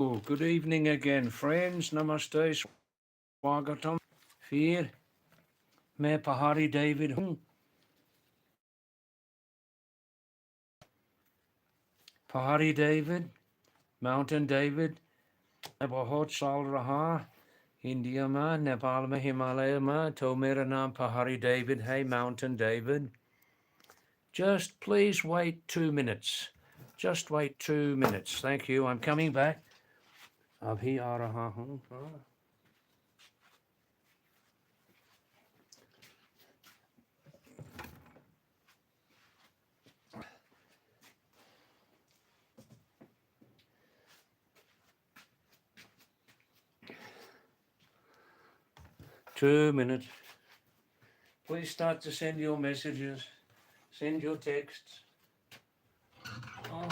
Oh, good evening again, friends. Namaste, swagatam. Fear, me Pahadi David. Pahadi David, Mountain David, बहुत साल रहा India में नेपाल में हिमालय में तो मेरा नाम Pahadi David. Hey, Mountain David. Just please wait 2 minutes. Just wait 2 minutes. Thank you. I'm coming back. अभी आ रहा हूँ. 2 minutes. Please start to send your messages. Send your texts. Oh.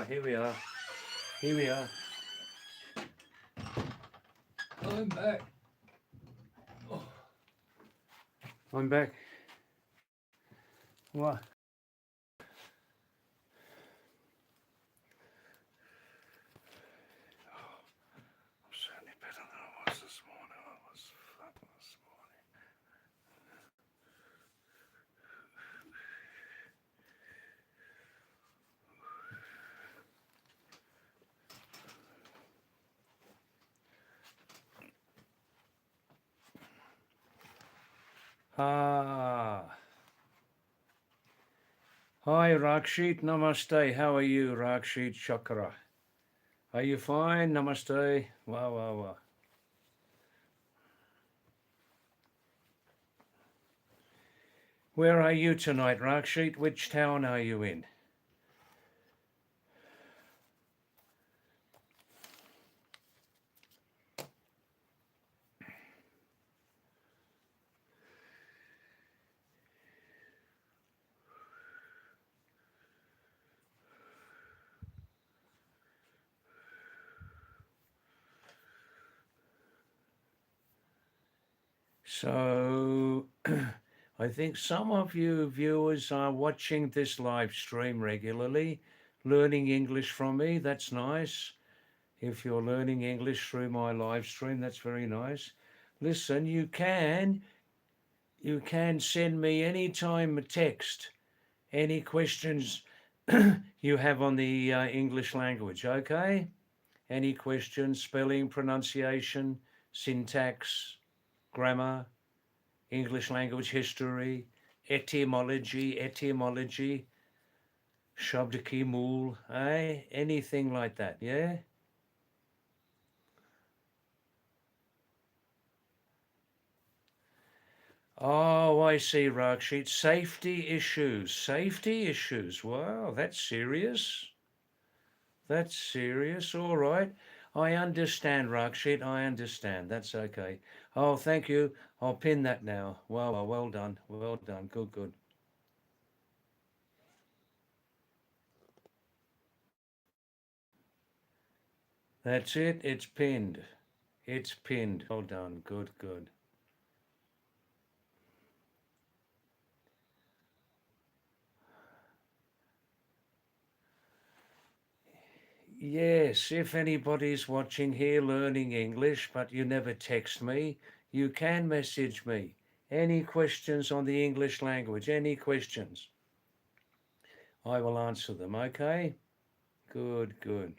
Here we are. Here we are. I'm back. Oh. I'm back. What? I'm certainly better than I was this morning. I was fat this morning. Hi, Rakshit. Namaste. How are you, Rakshit Chakra? Are you fine? Namaste. Wow, wow, wow. Where are you tonight, Rakshit? Which town are you in? So, I think some of you viewers are watching this live stream regularly, learning English from me. That's nice. If you're learning English through my live stream, that's very nice. Listen, you can send me anytime a text, any questions you have on the English language, okay? Any questions, spelling, pronunciation, syntax, grammar, English language history, etymology, shabd ki mool, anything like that, yeah? Oh, I see, Rakshit. Safety issues. Safety issues. Wow, that's serious. That's serious. All right. I understand, Rakshit. I understand. That's okay. Oh, thank you. I'll pin that now. Well done. Well done. Good, good. That's it. It's pinned. It's pinned. Well done. Good, good. Yes, if anybody's watching here learning English, but you never text me, you can message me. Any questions on the English language, any questions, I will answer them, okay? Good, good.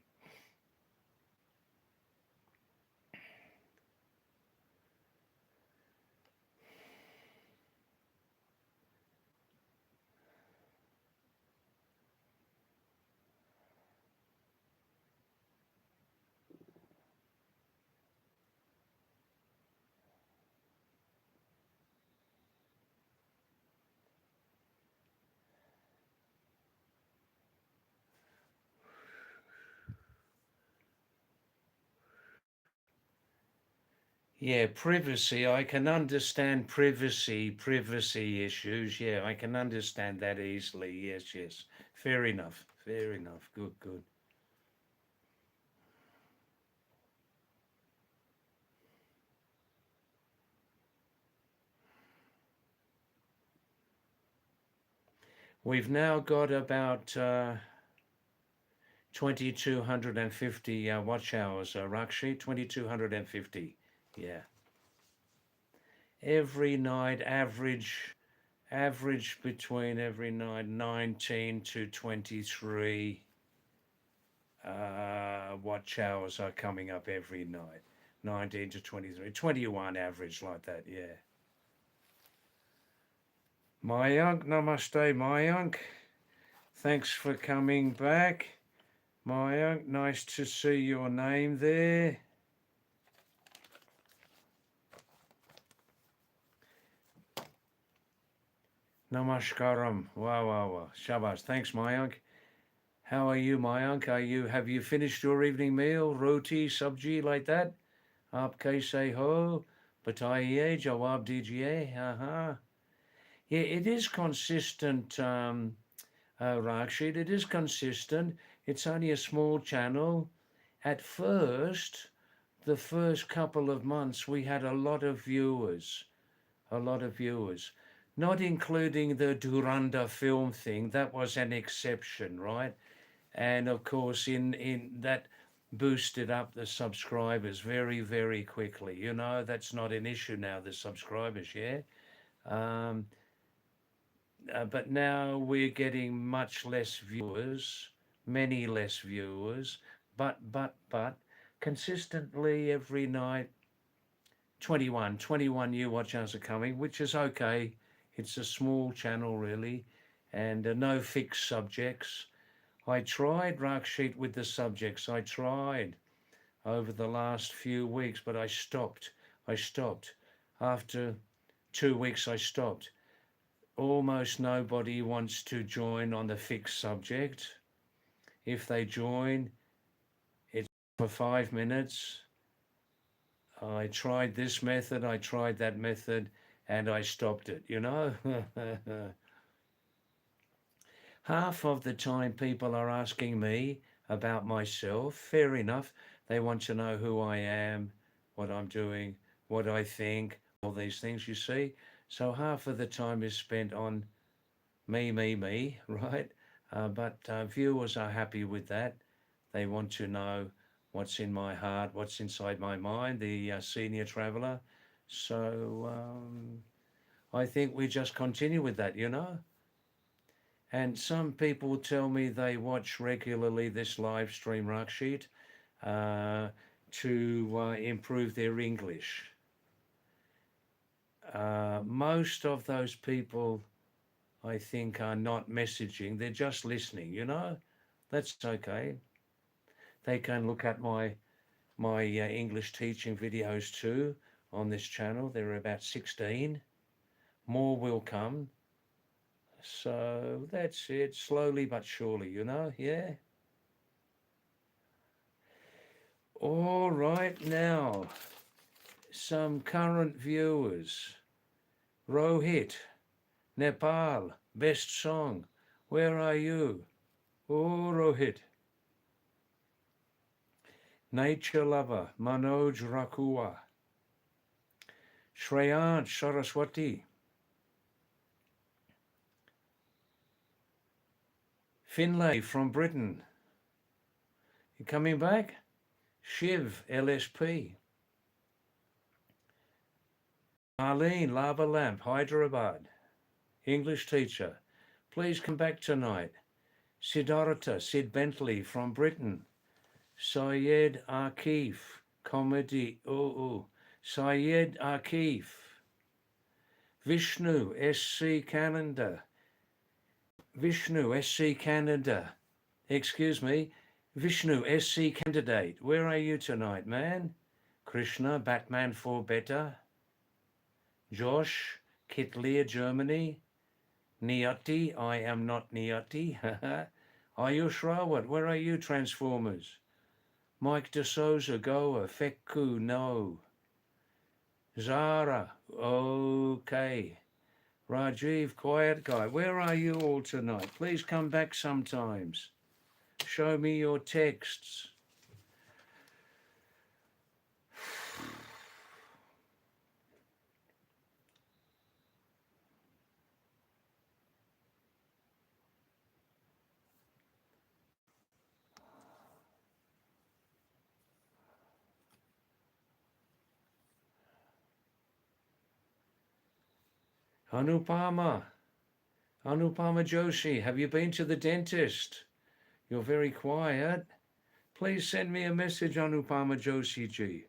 Yeah, privacy. I can understand privacy issues. Yeah, I can understand that easily. Yes, yes. Fair enough. Fair enough. Good, good. We've now got about 2,250 watch hours, Rakshi. 2,250. Yeah. Every night, average between every night 19 to 23 watch hours are coming up every night. 19 to 23, 21 average like that, yeah. Mayank, namaste, Mayank. Thanks for coming back. Mayank, nice to see your name there. Namaskaram. Wow, wow, wow. Shabash. Thanks, Mayank. How are you, Mayank? Have you finished your evening meal? Roti, sabji, like that? आप कैसे हो? बताइए, जवाब दीजिए. Uh-huh. Yeah, it is consistent, Rakshit. It is consistent. It's only a small channel. At first, the first couple of months, we had a lot of viewers. A lot of viewers. Not including the Duranda film thing. That was an exception, right? And of course, in that boosted up the subscribers very, very quickly. You know, that's not an issue now, the subscribers, yeah. Um, but now we're getting much less viewers, many less viewers, but consistently every night 21 new watch hours are coming, which is okay. It's a small channel really, and no fixed subjects. I tried Raksheet with the subjects. I tried over the last few weeks, but I stopped. I stopped. After 2 weeks, I stopped. Almost nobody wants to join on the fixed subject. If they join, it's for 5 minutes. I tried this method, I tried that method, and I stopped it, you know? Half of the time, people are asking me about myself. Fair enough. They want to know who I am, what I'm doing, what I think, all these things, you see. So half of the time is spent on me, right? But viewers are happy with that. They want to know what's in my heart, what's inside my mind, the senior traveler. So I think we just continue with that, you know. And some people tell me they watch regularly this live stream, Rakshit, uh, to improve their English. Most of those people, I think, are not messaging, they're just listening, you know. That's okay. They can look at my English teaching videos too on this channel. There are about 16. More will come. So that's it, slowly but surely, you know. Yeah. All right, now, some current viewers. Rohit, Nepal, best song. Where are you? Oh, Rohit. Nature lover, Manoj Rakua. Shreyant Saraswati. Finlay from Britain. You coming back? Shiv, LSP. Marlene, Lava Lamp, Hyderabad. English teacher. Please come back tonight. Siddhartha, Sid Bentley from Britain. Syed Akif, comedy. Syed Akif. Vishnu, SC Canada. Vishnu, SC Canada. Excuse me. Vishnu, SC candidate. Where are you tonight, man? Krishna, Batman for Better. Josh, Kitlear, Germany. Niyati, I am not Niyati. Ayush Rawat, where are you, Transformers? Mike DeSouza, Goa. Fekku, no. Zara, okay. Rajiv, quiet guy. Where are you all tonight? Please come back sometimes. Show me your texts. Anupama Joshi, have you been to the dentist? You're very quiet. Please send me a message, Anupama Joshi ji.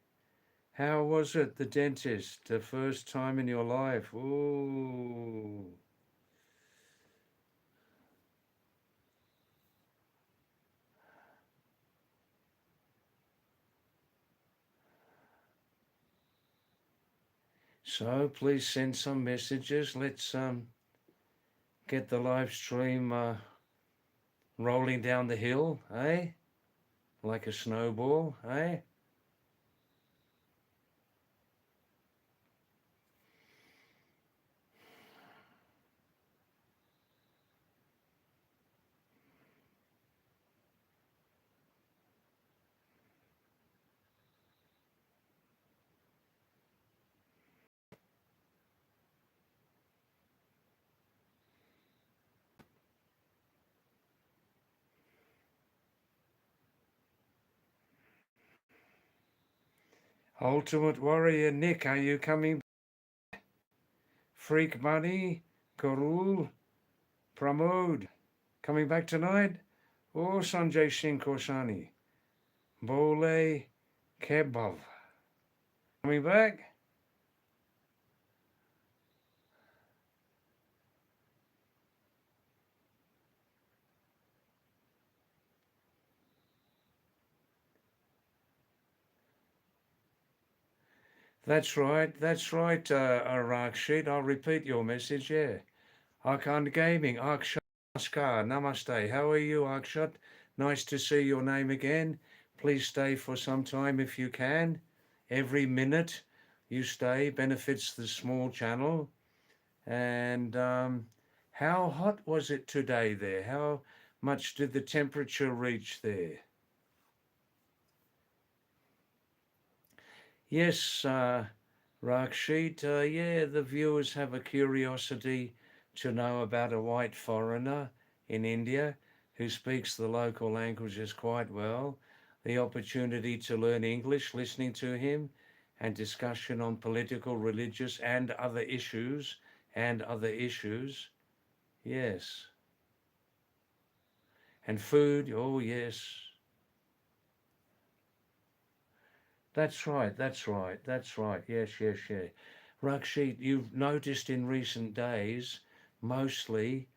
How was it, the dentist, the first time in your life? Ooh. So please send some messages. Let's get the live stream rolling down the hill, eh? Like a snowball, eh? Ultimate Warrior Nick, are you coming? Freak Money, Karul, Pramod, coming back tonight? Or Sanjay Singh Korsani, Bole Kebab, coming back? That's right, Rakshit. I'll repeat your message, yeah. Arkan Gaming, Akshat Namaskar, Namaste. How are you, Akshat? Nice to see your name again. Please stay for some time if you can. Every minute you stay benefits the small channel. And how hot was it today there? How much did the temperature reach there? Yes, Rakshit, yeah, the viewers have a curiosity to know about a white foreigner in India who speaks the local languages quite well, the opportunity to learn English listening to him, and discussion on political, religious, and other issues, yes. And food, oh yes. That's right. Yes. Rakshit, you've noticed in recent days, mostly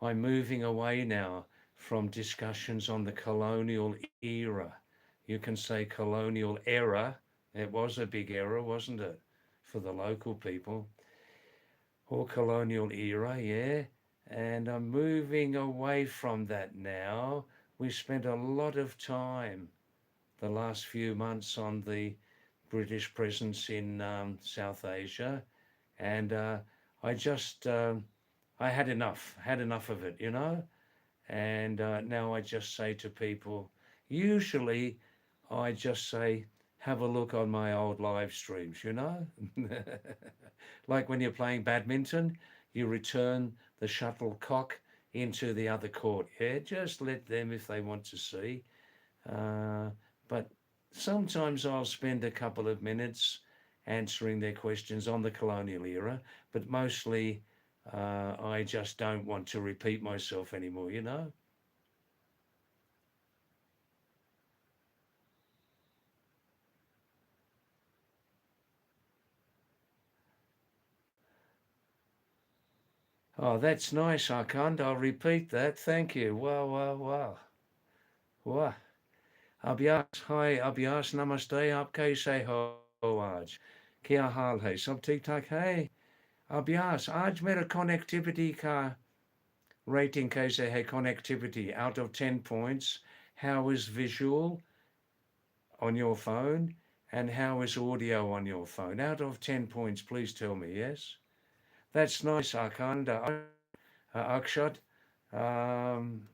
I'm moving away now from discussions on the colonial era. You can say colonial era. It was a big era, wasn't it, for the local people? Or colonial era, yeah. And I'm moving away from that now. We spent a lot of time the last few months on the British presence in South Asia, and I just I had enough of it, you know. And now I just say to people, usually I just say, have a look on my old live streams, you know? Like when you're playing badminton, you return the shuttlecock into the other court. Yeah, just let them if they want to see. Uh, but sometimes I'll spend a couple of minutes answering their questions on the colonial era, but mostly I just don't want to repeat myself anymore, you know? Oh, that's nice, Arkand. I'll repeat that. Thank you. Wow, wow, wow. Wow. अभ्यास हाय अभ्यास नमस्ते आप कैसे हो आज क्या हाल है सब ठीक ठाक है अभ्यास आज मेरा connectivity का rating कैसे है connectivity out of 10 points how is visual on your phone and how is audio on your phone out of 10 points please tell me yes that's nice Arkanda Akshat um,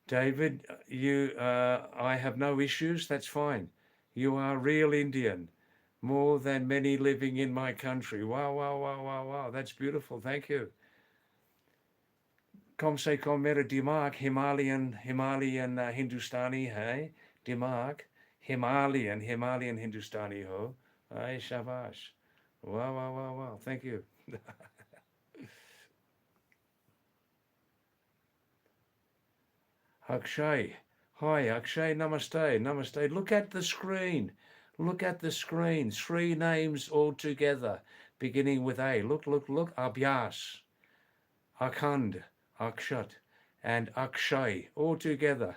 David, I have no issues. That's fine. You are real Indian, more than many living in my country. Wow, wow, wow, wow, wow. That's beautiful. Thank you. कम से कम मेरा दिमाग Himalayan Hindustani है दिमाग Himalayan Hindustani हो ay shabash wow wow wow wow thank you Akshay. Hi, Akshay. Namaste. Namaste. Look at the screen. Look at the screen. Three names all together, beginning with A. Look, look, look. Abhyas, Akhand, Akshat, and Akshay all together.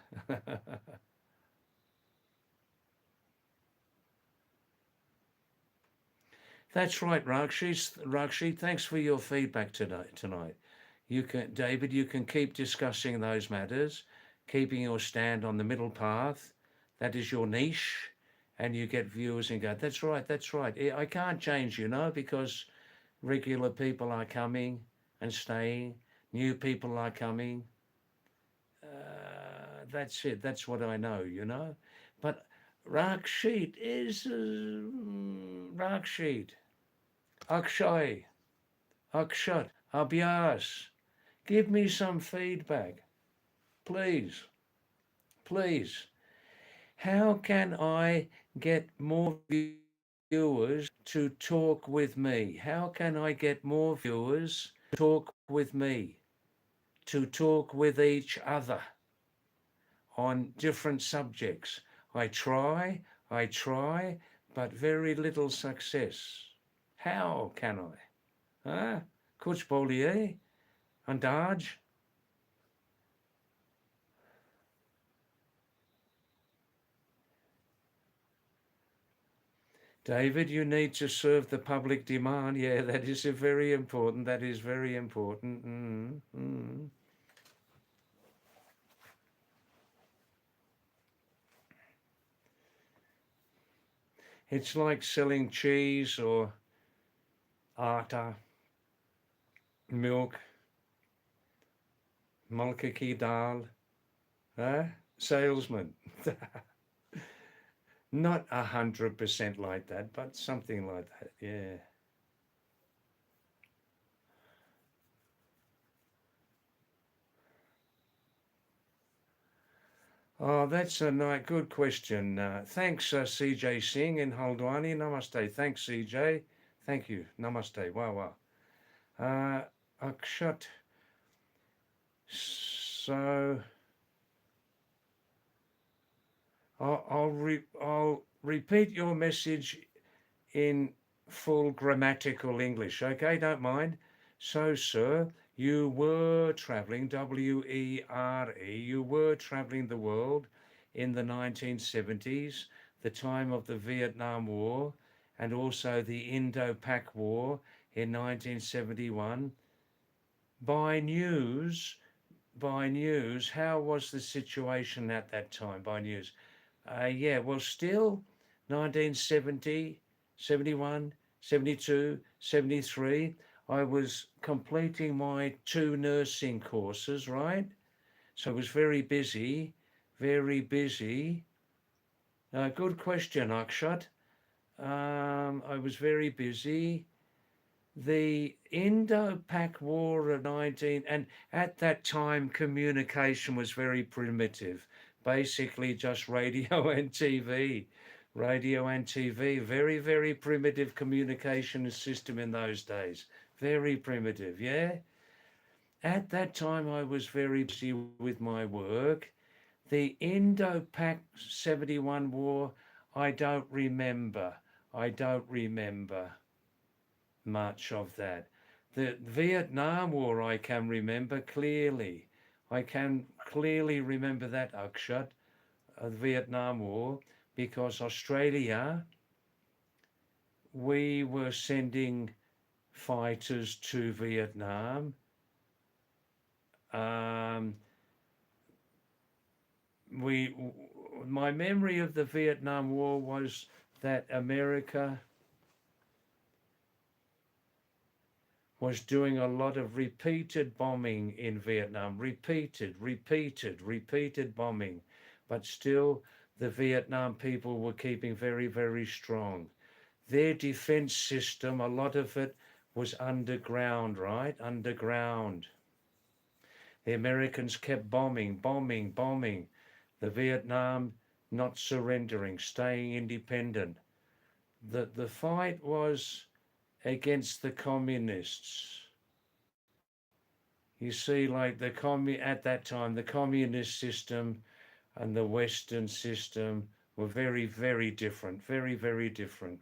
That's right, Rakshi, thanks for your feedback tonight. You can, David, you can keep discussing those matters, keeping your stand on the middle path. That is your niche, and you get viewers and go, that's right, that's right. I can't change, you know, because regular people are coming and staying, new people are coming. That's it. That's what I know, you know. But Rakshit is Rakshit. Akshay, Akshat, Abhyas, give me some feedback, please, please. How can I get more viewers to talk with me? How can I get more viewers to talk with me, to talk with each other on different subjects? I try, but very little success. How can I? Huh? Kuch boliye? Andaj? David, you need to serve the public demand. Yeah, that is a very important. That is very important. It's like selling cheese or atta, milk, malka ki dal. Huh? Salesman. Not 100% like that, but something like that. Yeah. Oh, that's a good question. Thanks, CJ Singh in Haldwani. Namaste. Thanks, CJ. Thank you. Namaste. Wow, wow. Akshat. So I'll repeat your message in full grammatical English. Okay, don't mind. So, sir, you were traveling, WERE, you were traveling the world in the 1970s, the time of the Vietnam War, and also the Indo-Pak War in 1971. By news, by news, how was the situation at that time by news? Yeah, well, still 1970, 71, 72, 73. I was completing my 2 nursing courses, right? So I was very busy, very busy. Good question, Akshat. I was very busy. The Indo-Pak War of 19, and at that time communication was very primitive, basically just radio and TV. Radio and TV, very, very primitive communication system in those days. Very primitive, yeah? At that time, I was very busy with my work. The Indo-Pak 71 war, I don't remember. I don't remember much of that. The Vietnam War I can remember clearly. I can clearly remember that, Akshat, the Vietnam War, because Australia, we were sending fighters to Vietnam. Um, we, my memory of the Vietnam War was that America was doing a lot of repeated bombing in Vietnam, repeated bombing, but still the Vietnam people were keeping very, very strong. Their defense system, a lot of it was underground, right? Underground. The Americans kept bombing. The Vietnam not surrendering, staying independent. The fight was against the communists. You see, like at that time, the communist system and the Western system were very, very different, very, very different.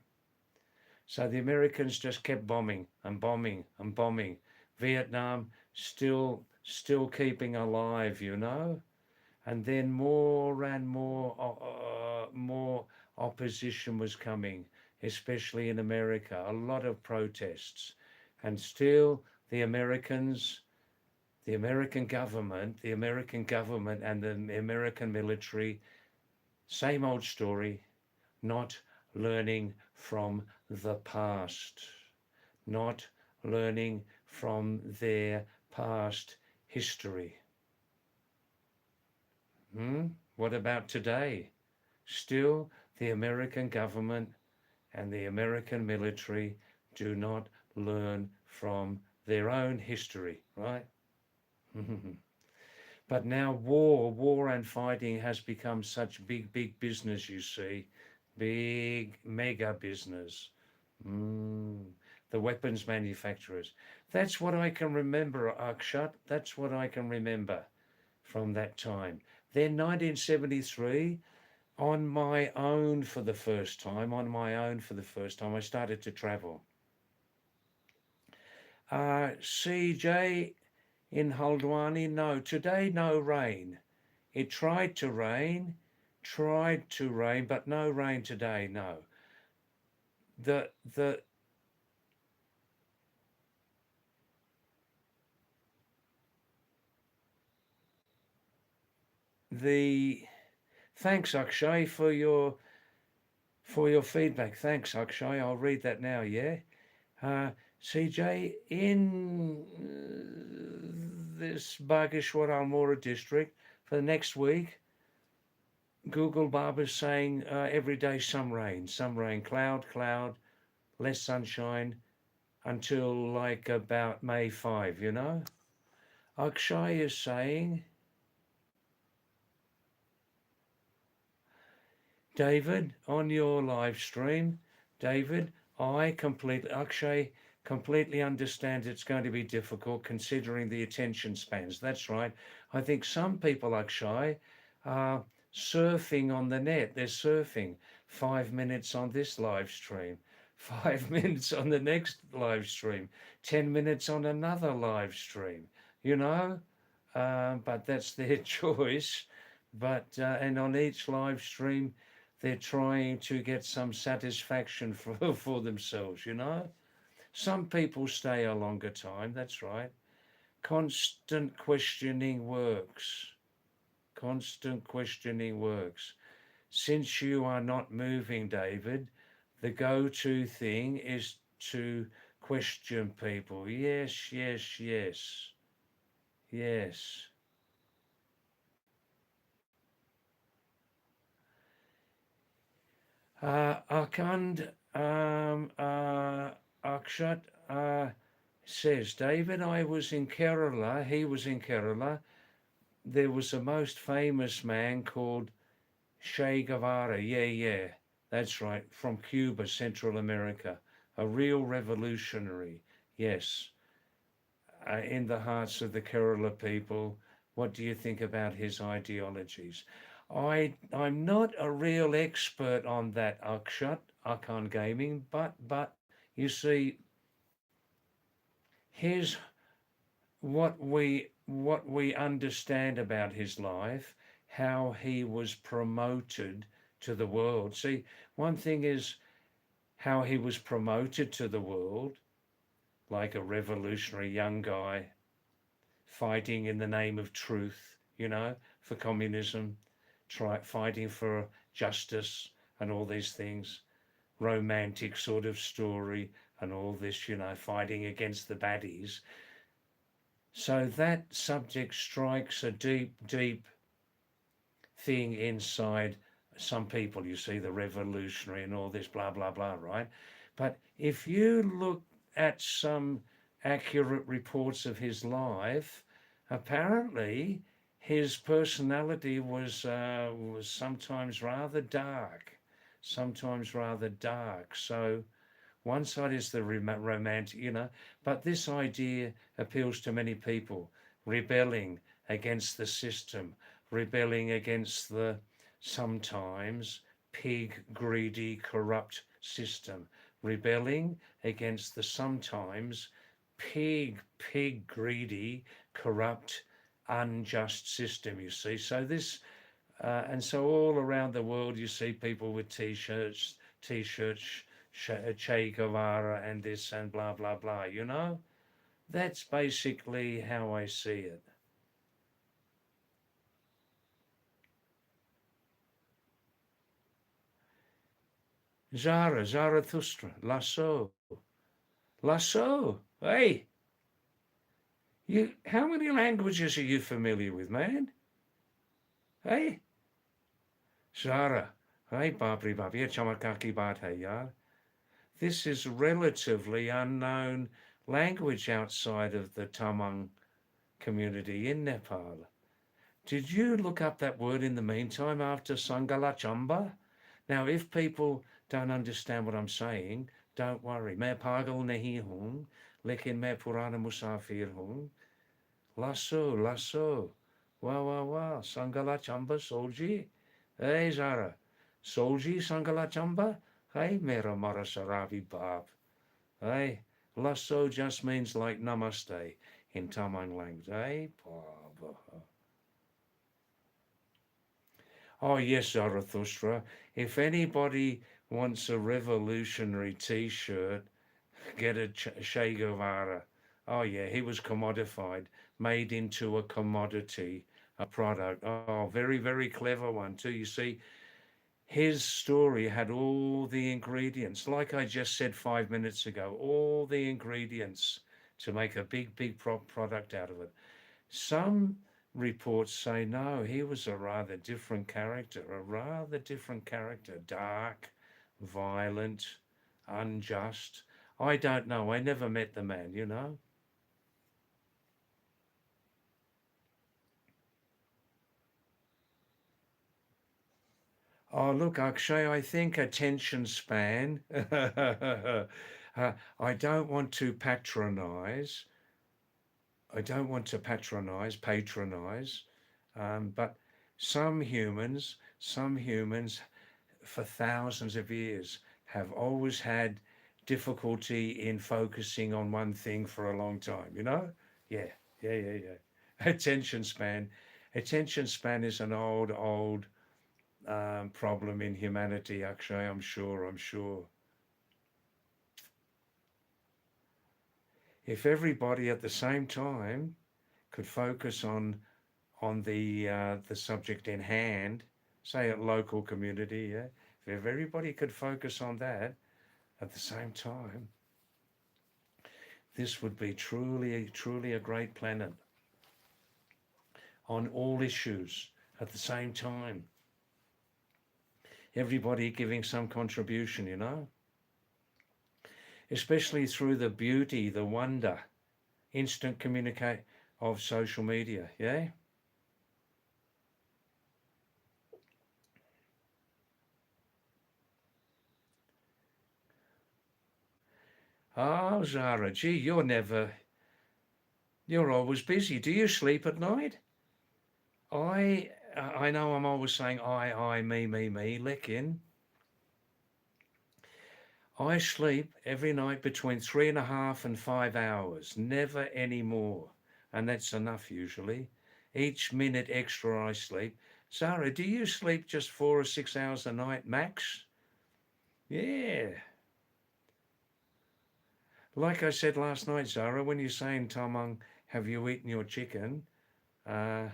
So the Americans just kept bombing and bombing and bombing. Vietnam still keeping alive, you know. And then more and more opposition was coming, especially in America. A lot of protests, and still the Americans, the American government, and the American military, same old story, not learning from the past, not learning from their past history. What about today? Still, the American government and the American military do not learn from their own history, right? But now war and fighting has become such big business, you see. Big, mega business. The weapons manufacturers. That's what I can remember, Akshat. That's what I can remember from that time. Then 1973, on my own for the first time, I started to travel. CJ in Haldwani, no, today no rain. It tried to rain, but no rain today, no. The thanks, Akshay, for your feedback. Thanks, Akshay. I'll read that now, yeah? CJ, in this Bageshwar Almora district for the next week, Google Barber's saying every day some rain, cloud, less sunshine until like about May 5, you know? Akshay is saying, David, on your live stream, David, Akshay completely understand it's going to be difficult considering the attention spans. That's right. I think some people, Akshay, are surfing on the net. They're surfing 5 minutes on this live stream, 5 minutes on the next live stream, 10 minutes on another live stream, you know? But that's their choice. But, and on each live stream, they're trying to get some satisfaction for themselves, you know? Some people stay a longer time, that's right. Constant questioning works. Constant questioning works. Since you are not moving, David, the go-to thing is to question people. Yes, yes, yes, yes. Akand Akshat says, David, I was in Kerala, he was in Kerala. There was a most famous man called Che Guevara. Yeah, yeah, that's right, from Cuba, Central America. A real revolutionary. Yes, in the hearts of the Kerala people. What do you think about his ideologies? I'm not a real expert on that, Akshat, Akan Gaming, but you see, here's what we understand about his life, how he was promoted to the world. See, one thing is how he was promoted to the world, like a revolutionary young guy fighting in the name of truth, for communism, fighting for justice and all these things, romantic sort of story and all this, fighting against the baddies. So that subject strikes a deep, deep thing inside some people, you see, the revolutionary and all this, blah, blah, blah, right? But if you look at some accurate reports of his life, apparently his personality was sometimes rather dark, sometimes rather dark. So one side is the romantic, but this idea appeals to many people, rebelling against the system, rebelling against the sometimes pig, greedy, corrupt system, rebelling against the sometimes pig, greedy, corrupt, unjust system, you see. So and so all around the world, you see people with t-shirts, Che Guevara and this and blah, blah, blah, That's basically how I see it. Zarathustra, Lasso. Lasso, hey, how many languages are you familiar with, man? Hey, Zara, hey, Babri Babi, Chamakaki Bhat hai yaar. This is relatively unknown language outside of the Tamang community in Nepal. Did you look up that word in the meantime after Sangalachamba? Now, if people don't understand what I'm saying, don't worry. मैं पागल नहीं हूँ, लेकिन मैं पुराना मुसाफिर हूँ. Lasso, lasso. Wow, wow, wow. Sangalachamba, Solji. Hey, Zara. Solji, Sangalachamba. Hey, mera mara sarabi bab. Hey, lasso just means like namaste in Tamang language. Hey, baba. Oh, yes, Zarathustra. If anybody wants a revolutionary t shirt, get a Che Guevara. Oh, yeah, he was commodified, made into a commodity, a product. Oh, very, very clever one, too. You see, his story had all the ingredients, like I just said 5 minutes ago, all the ingredients to make a big, big product out of it. Some reports say no, he was a rather different character, dark, violent, unjust. I don't know. I never met the man. Oh, look, Akshay, I think attention span. I don't want to patronize. I don't want to patronize, but some humans for thousands of years have always had difficulty in focusing on one thing for a long time. Yeah, yeah, yeah, yeah. Attention span. Attention span is an old problem in humanity, actually, I'm sure. If everybody at the same time could focus on the subject in hand, say at local community, yeah, if everybody could focus on that at the same time, this would be truly a great planet on all issues at the same time. Everybody giving some contribution, especially through the beauty, the wonder, instant communicate of social media, yeah? Oh, Zara, gee, you're always busy. Do you sleep at night? I know I'm always saying me, licking. I sleep every night between 3.5 and 5 hours, never any more. And that's enough usually. Each minute extra I sleep. Zara, do you sleep just 4 or 6 hours a night max? Yeah. Like I said last night, Zara, when you're saying, Tamang, have you eaten your chicken? Uh,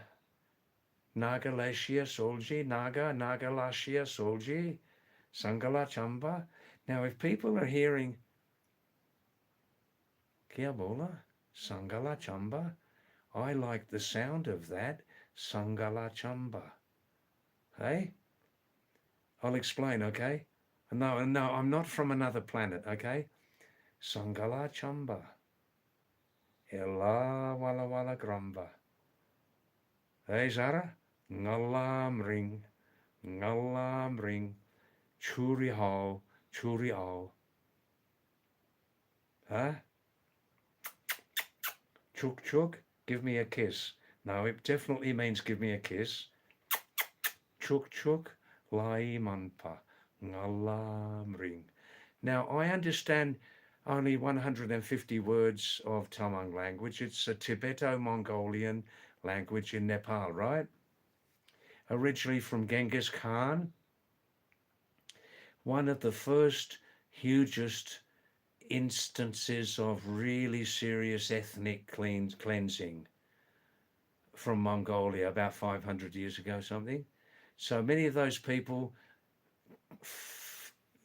Nagalashia Solji, Nagalashia Solji, Sangala Chamba. Now, if people are hearing Kia bola, Sangala Chamba, I like the sound of that, Sangala Chamba. Hey? I'll explain, okay? No, I'm not from another planet, okay? Sangala Chamba. Ella Walla Walla Gramba. Hey, Zara? Ngalam ring, ngalam ring, churi ho, huh? Chuk chuk, give me a kiss. Now it definitely means give me a kiss. Chuk chuk, lai manpa, ngalam ring. Now I understand only 150 words of Tamang language. It's a Tibeto-Mongolian language in Nepal, right? Originally from Genghis Khan, one of the first hugest instances of really serious ethnic cleansing from Mongolia about 500 years ago, something. So many of those people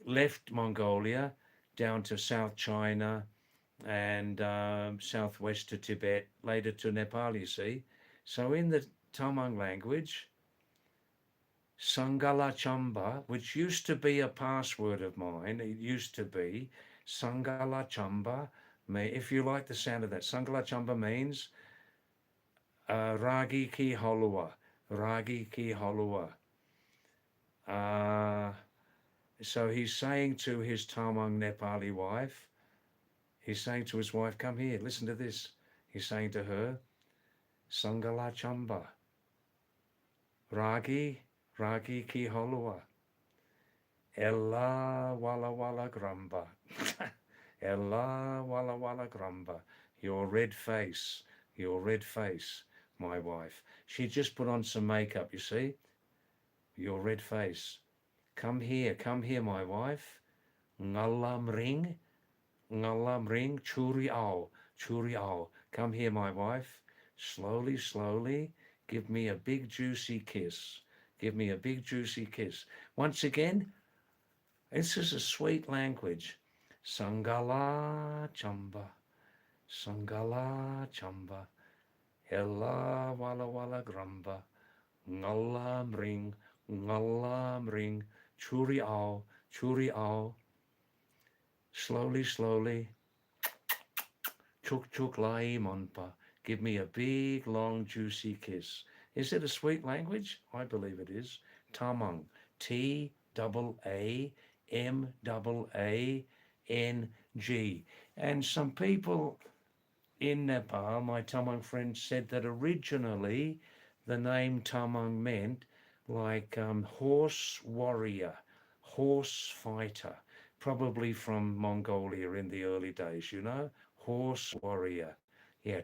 left Mongolia down to South China and southwest to Tibet, later to Nepal, you see. So in the Tamang language, Sangala Chamba, which used to be a password of mine, it used to be Sangala Chamba. If you like the sound of that, Sangala Chamba means Ragi ki holua, Ragi ki holua. So he's saying to his Tamang Nepali wife, he's saying to his wife, come here, listen to this. He's saying to her, Sangala Chamba, Ragi ki holua, Ella Walla Walla Grumba, Ella Walla Walla Grumba, your red face, my wife. She just put on some makeup, you see, your red face. Come here, my wife. Ngalam ring, churi ao. Come here, my wife. Slowly, give me a big juicy kiss. Give me a big juicy kiss. Once again, this is a sweet language. Sangala chamba, Ella walla walla grumba, ngalam ring, churi ao. Slowly, chuk lai monpa. Give me a big, long, juicy kiss. Is it a sweet language? I believe it is. Tamang, Tamang. And some people in Nepal, my Tamang friends, said that originally the name Tamang meant like horse warrior, horse fighter, probably from Mongolia in the early days, horse warrior. Yeah,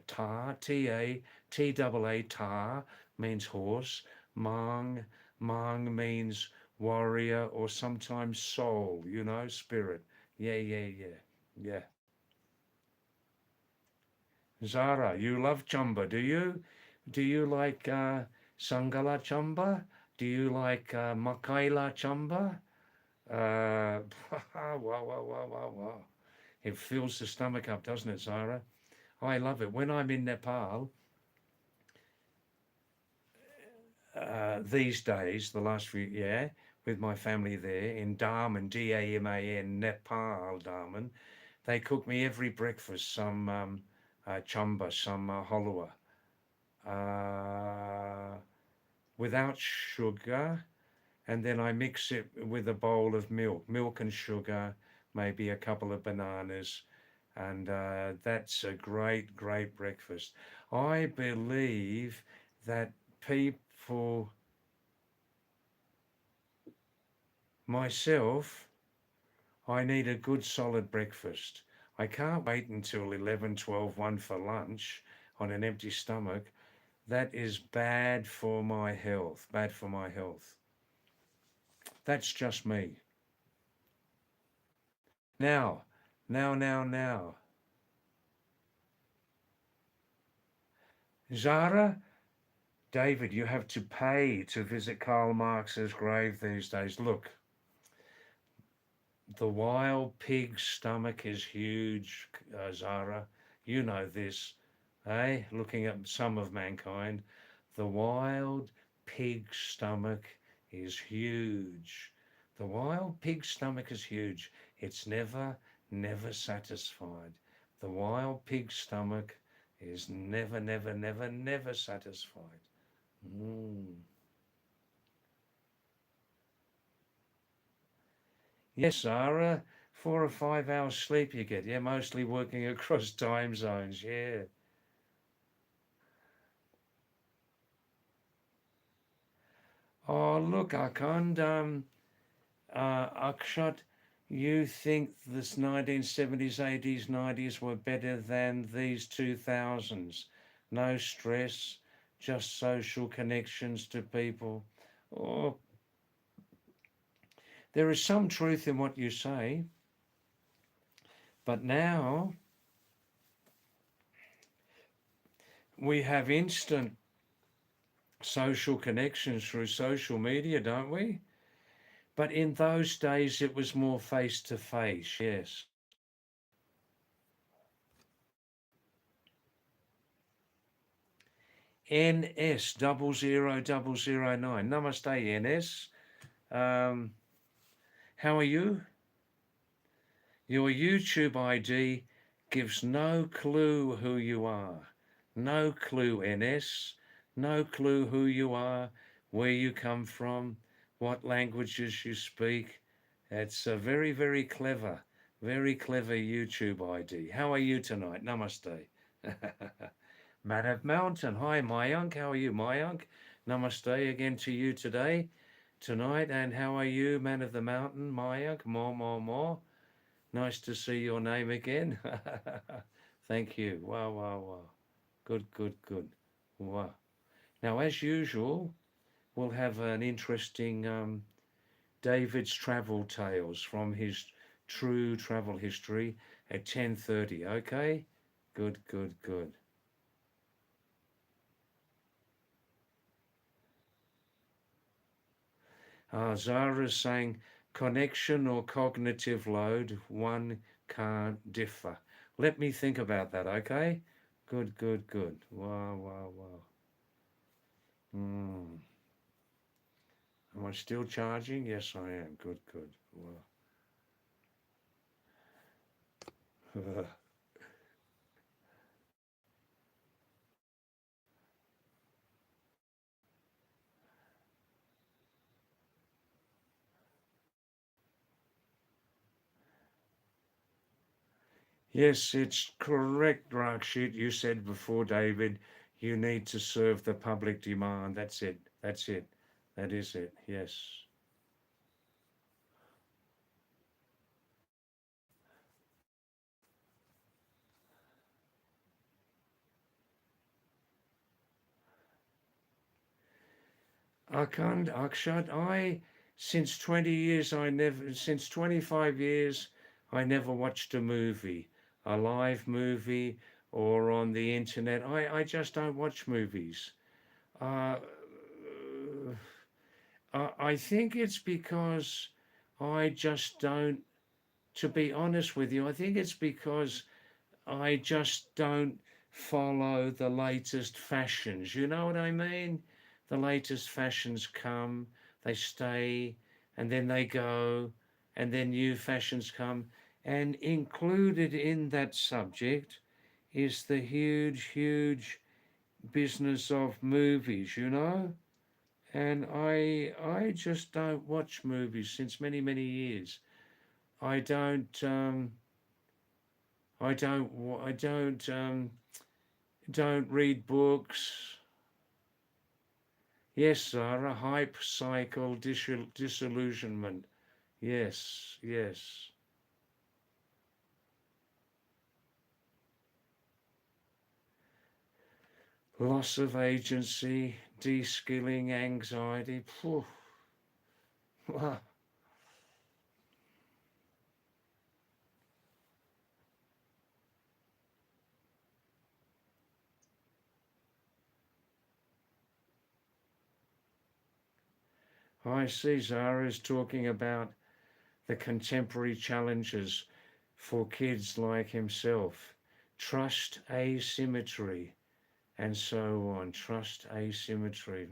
T-A-A, ta means horse. Mang means warrior or sometimes soul, spirit. Yeah. Zara, you love chamba, do you? Do you like Sangala chamba? Do you like Makaila chamba? Wow, wow, wow, wow, wow. It fills the stomach up, doesn't it, Zara? I love it. When I'm in Nepal, these days, the last few, yeah, with my family there in Daman, Daman, Nepal, Daman, they cook me every breakfast some chamba, some halwa, uh, without sugar, and then I mix it with a bowl of milk and sugar, maybe a couple of bananas, and that's a great, great breakfast. I believe that people, myself, I need a good solid breakfast. I can't wait until 11, 12, 1 for lunch on an empty stomach. That is bad for my health. Bad for my health. That's just me. Now, now. Zara, David, you have to pay to visit Karl Marx's grave these days. Look, the wild pig's stomach is huge, Zara. You know this, eh? Looking at some of mankind, the wild pig's stomach is huge. The wild pig's stomach is huge. It's never satisfied. The wild pig's stomach is never satisfied. Mm. Yes, Sarah, 4 or 5 hours sleep you get. Yeah, mostly working across time zones. Yeah. Oh, look, Akand, Akshat, you think this 1970s, 80s, 90s were better than these 2000s? No stress, just social connections to people. Oh, there is some truth in what you say, but now we have instant social connections through social media, don't we? But in those days, it was more face to face, yes. NS 00009. Namaste, NS. Um, how are you? Your YouTube ID gives no clue who you are. No clue, NS. No clue who you are, where you come from, what languages you speak. It's a very clever YouTube ID. How are you tonight? Namaste. Man of Mountain. Hi, Mayank. How are you, Mayank? Namaste again to you tonight. And how are you, Man of the Mountain, Mayank? More. Nice to see your name again. Thank you. Wow. Good. Wow. Now, as usual, we'll have an interesting David's travel tales from his true travel history at 10:30. Okay? Good. Zara's saying connection or cognitive load, one can't differ. Let me think about that, okay? Good. Wow. Mm. Am I still charging? Yes, I am. Good. Wow. Yes, it's correct, Rakshit. You said before, David, you need to serve the public demand. That's it. That is it. Yes. Akshat, since 20 years, since 25 years, I never watched a movie, a live movie or on the internet. I just don't watch movies. Uh, I think it's because I just don't, to be honest with you, I think it's because I just don't follow the latest fashions. You know what I mean? The latest fashions come, they stay, and then they go, and then new fashions come. And included in that subject is the huge, huge business of movies, you know? And I just don't watch movies since many, many years. I don't I don't read books. Yes, Sarah, hype cycle disillusionment. Yes, yes. Loss of agency, de-skilling, anxiety. Phew. I see Zara is talking about the contemporary challenges for kids like himself. Trust asymmetry and so on. Trust asymmetry.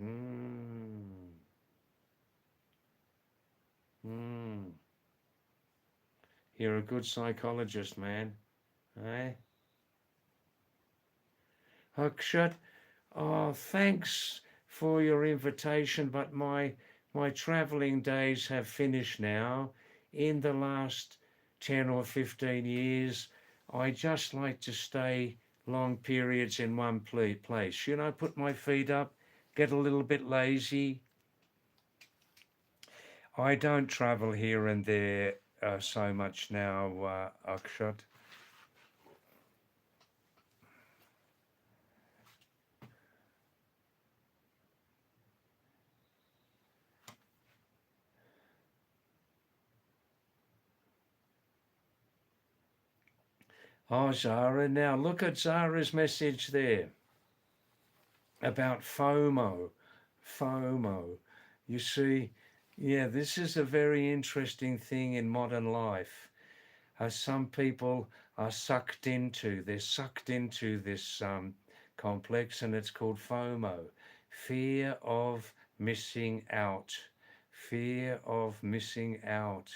Mm. You're a good psychologist, man. Eh? Akshat, oh, thanks for your invitation, but my travelling days have finished now. In the last 10 or 15 years, I just like to stay long periods in one place. You know, put my feet up, get a little bit lazy. I don't travel here and there so much now, Akshat. Oh, Zara, now look at Zara's message there about FOMO. FOMO. You see, yeah, this is a very interesting thing in modern life. Some people they're sucked into this complex, and it's called FOMO, fear of missing out. Fear of missing out.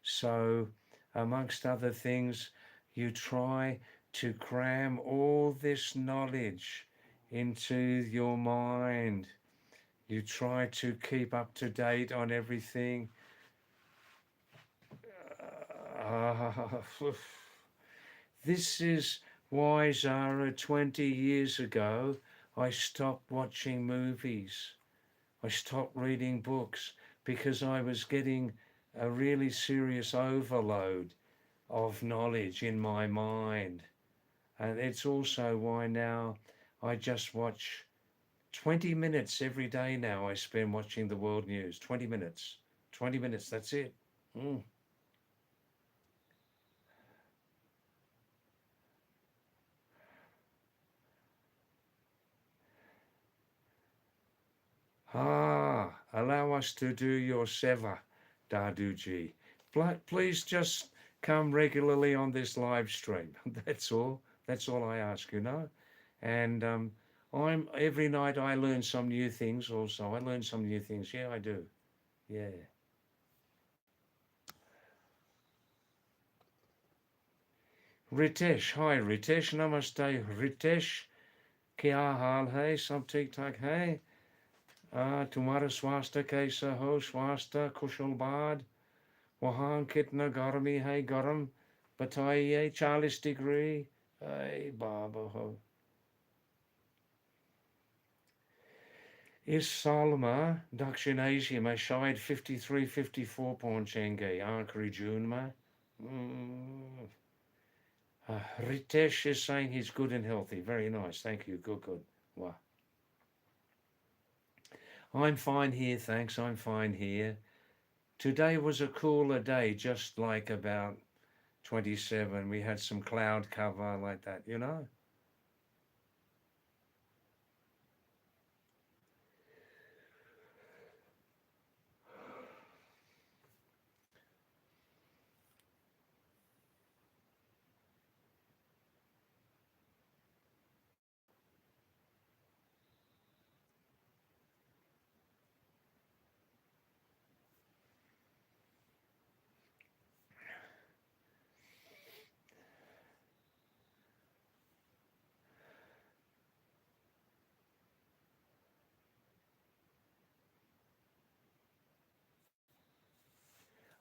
So, amongst other things, you try to cram all this knowledge into your mind. You try to keep up to date on everything. Uh, this is why, Zara, 20 years ago, I stopped watching movies. I stopped reading books because I was getting a really serious overload of knowledge in my mind. And it's also why now I just watch 20 minutes every day now. I spend watching the world news. 20 minutes. 20 minutes, that's it. Mm. Allow us to do your seva, Daduji. Please just come regularly on this live stream. That's all. That's all I ask, you know. And I'm every night I learn some new things. Also, I learn some new things. Yeah, I do. Yeah. Ritesh, hi Ritesh, namaste. Ritesh, क्या हाल है? सब ठीक ठाक है? तुम्हारा स्वास्थ्य कैसा हो? स्वास्थ्य कुशल बाद? वहाँ कितना गर्मी है? गर्म बताइए, 40 डिग्री? अरे बाबा हो। इस साल में दक्षिण एशिया में शायद 53-54 पहुंचेंगे आखिरी जून में. Mm. Ritesh is saying he's good and healthy. Very nice. Thank you. Good, good. Wow. I'm fine here, thanks. I'm fine here. Today was a cooler day, just like about 27. We had some cloud cover like that, you know?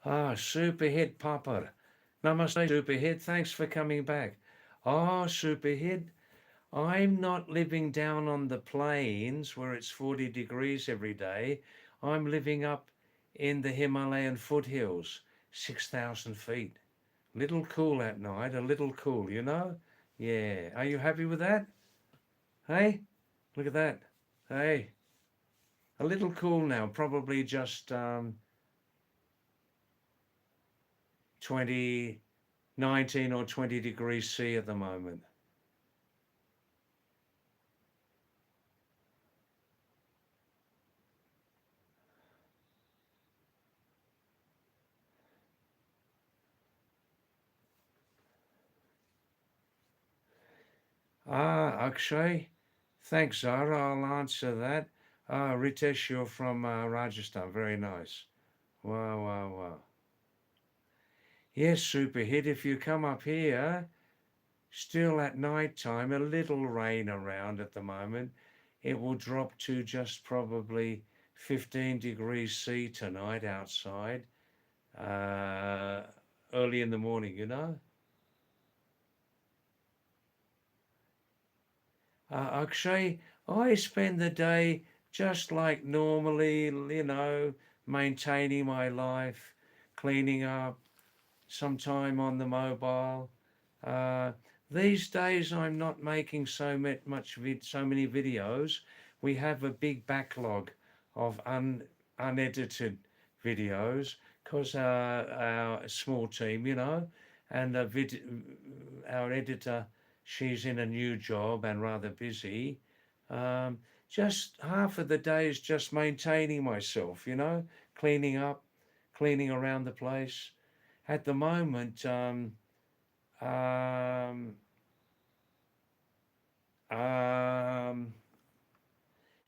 Ah, Superhit Papa. Namaste, Superhit. Thanks for coming back. Ah, Superhit. I'm not living down on the plains where it's 40 degrees every day. I'm living up in the Himalayan foothills, 6,000 feet. Little cool at night, a little cool, you know? Yeah. Are you happy with that? Hey, look at that. Hey, a little cool now, probably just 20, 19 or 20 degrees C at the moment. Ah, Akshay. Thanks, Zara. I'll answer that. Ah, Ritesh, you're from Rajasthan. Very nice. Wow, wow, wow. Yes, Superhit. If you come up here, still at night time, a little rain around at the moment. It will drop to just probably 15 degrees C tonight outside, uh, early in the morning, you know? Akshay, I spend the day just like normally, you know, maintaining my life, cleaning up, some time on the mobile. Uh, these days, I'm not making so many videos. We have a big backlog of unedited videos because our small team, you know, and our editor, she's in a new job and rather busy. Um, just half of the day is just maintaining myself, you know, cleaning up, cleaning around the place. At the moment, um, um,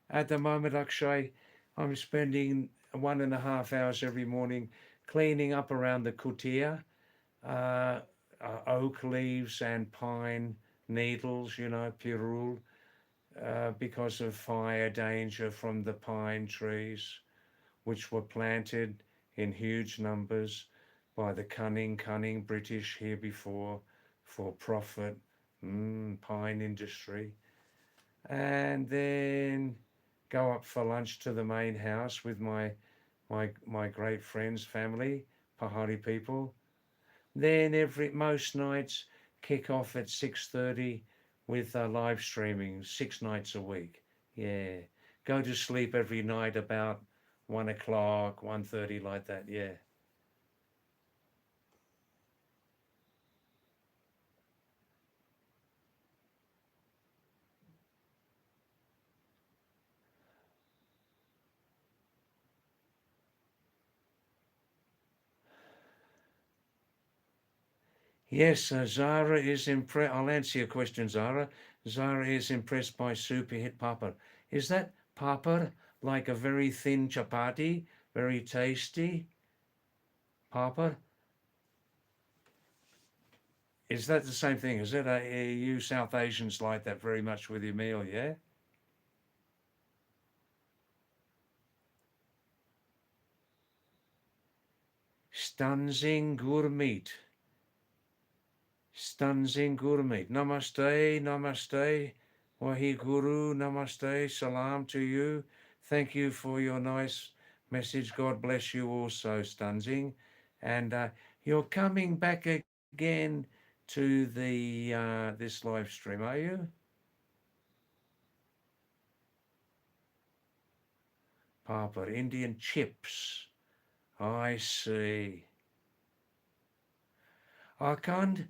at the moment, Akshay, I'm spending 1.5 hours every morning cleaning up around the kutia, uh, oak leaves and pine needles, you know, pirul, because of fire danger from the pine trees, which were planted in huge numbers by the cunning British here before for profit, pine industry. And then go up for lunch to the main house with my great friends, family, Pahadi people. Then most nights kick off at 6:30 with live streaming 6 nights a week. Yeah, go to sleep every night about 1 o'clock, 1:30 like that. Yeah. Yes, Zara is impressed. I'll answer your question, Zara. Zara is impressed by Super Hit Papa. Is that Papa like a very thin chapati, very tasty Papa? Is that the same thing? Is it? You South Asians like that very much with your meal, yeah? Stanzing Gurmeet. Stanzing Gurmeet. Namaste, namaste. Wahi Guru, namaste. Salam to you. Thank you for your nice message. God bless you also, Stanzing. And you're coming back again to the this live stream, are you? Papa, Indian chips. I see. I can't,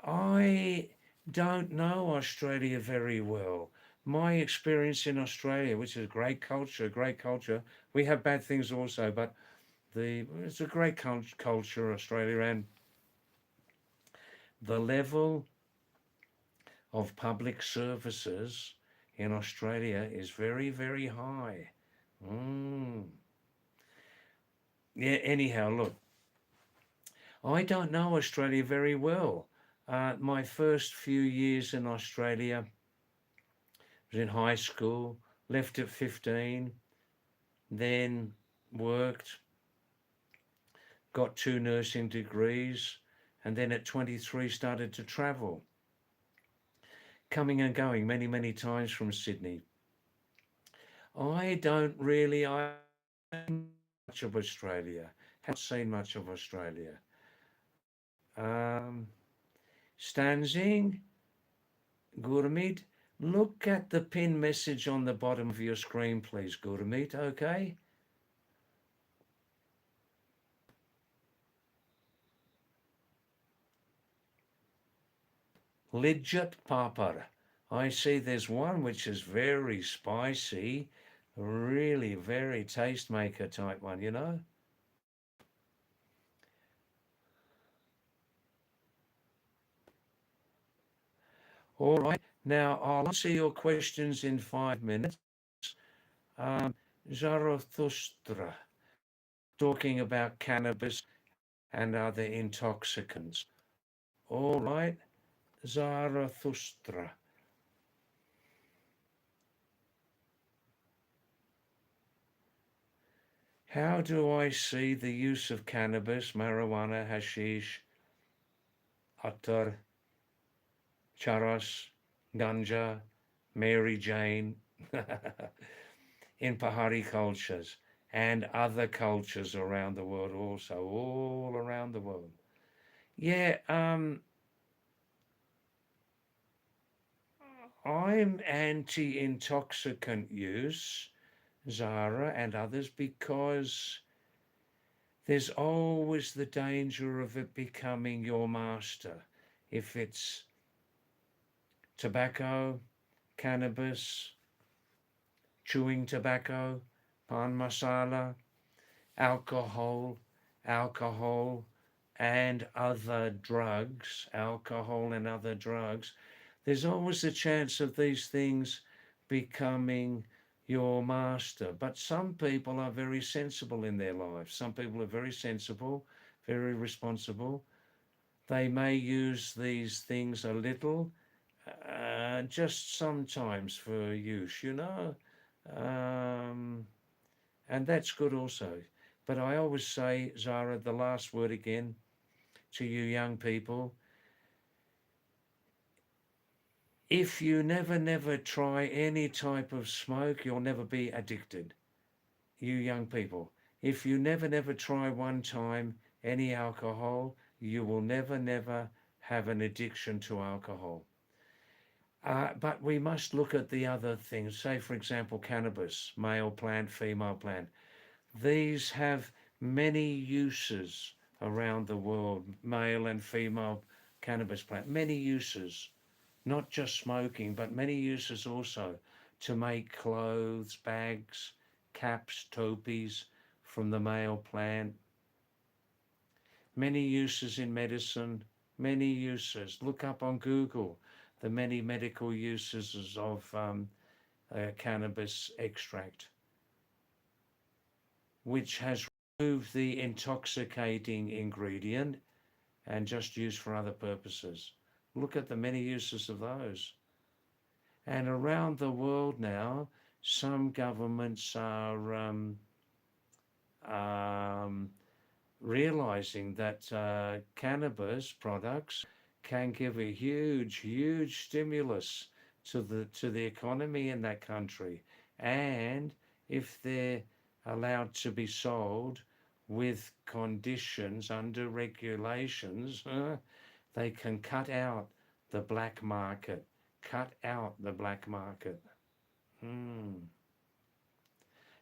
I don't know Australia very well. My experience in Australia, which is great culture. We have bad things also, but it's a great culture, Australia, and the level of public services in Australia is very, very high. Mm. Yeah. Anyhow, look, I don't know Australia very well. My first few years in Australia was in high school, left at 15, then worked, got 2 nursing degrees, and then at 23 started to travel, coming and going many, many times from Sydney. I don't really, I much of Australia, haven't seen much of Australia. Um, Stanzing, Gurmeet, look at the pin message on the bottom of your screen, please, Gurmeet, okay? Lidjat Papar. I see there's one which is very spicy, really very tastemaker type one, you know? All right, now I'll answer your questions in 5 minutes. Um, Zarathustra, talking about cannabis and other intoxicants. All right, Zarathustra. How do I see the use of cannabis, marijuana, hashish, attar, charas, ganja, Mary Jane in Pahadi cultures and other cultures around the world also, all around the world? Yeah, I'm anti-intoxicant use, Zara and others, because there's always the danger of it becoming your master. If it's tobacco, cannabis, chewing tobacco, pan masala, alcohol, alcohol, and other drugs, alcohol and other drugs, there's always a chance of these things becoming your master. But some people are very sensible in their lives. Some people are very sensible, very responsible. They may use these things a little, just sometimes for use, you know. Um, and that's good also. But I always say, Zara, the last word again to you young people, if you never try any type of smoke, you'll never be addicted. You young people, if you never try one time any alcohol, you will never have an addiction to alcohol. But we must look at the other things. Say, for example, cannabis, male plant, female plant. These have many uses around the world, male and female cannabis plant, many uses, not just smoking, but many uses also to make clothes, bags, caps, topies from the male plant, many uses in medicine, many uses. Look up on Google the many medical uses of cannabis extract, which has removed the intoxicating ingredient and just used for other purposes. Look at the many uses of those. And around the world now, some governments are um, realizing that cannabis products can give a huge stimulus to the economy in that country, and if they're allowed to be sold with conditions under regulations, they can cut out the black market. Cut out the black market. Hmm.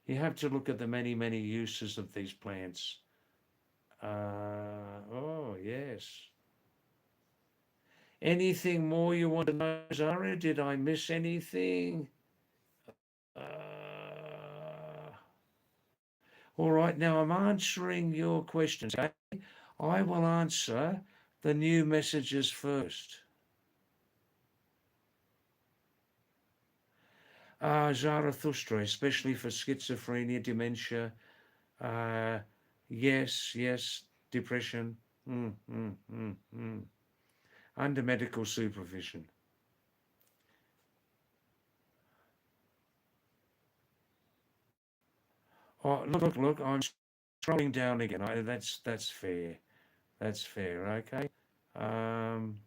You have to look at the many uses of these plants. Oh, yes. Anything more you want to know, Zara? Did I miss anything? Uh, all right, now I'm answering your questions. Okay? I will answer the new messages first. Zarathustra, especially for schizophrenia, dementia, uh, yes, depression, under medical supervision. Oh, look, I'm scrolling down again. That's fair. That's fair. Okay. Um,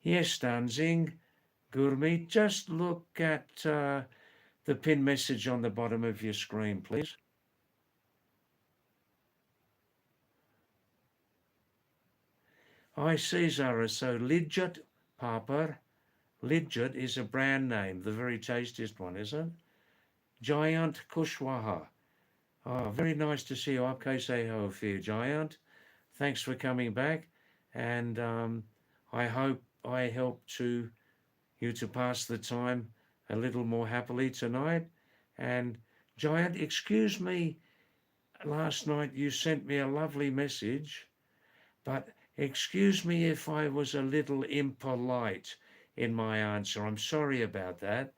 yes, Danzing, Gurmeet. Just look at the pin message on the bottom of your screen, please. I see, Zara. So Lidjut Papa. Lidjut is a brand name, the very tastiest one, isn't it? Giant Kushwaha. Oh, very nice to see you. Okay, say ho for you, Giant. Thanks for coming back, and I hope I helped you to pass the time a little more happily tonight. And Giant, excuse me, last night you sent me a lovely message, but excuse me if I was a little impolite in my answer. I'm sorry about that.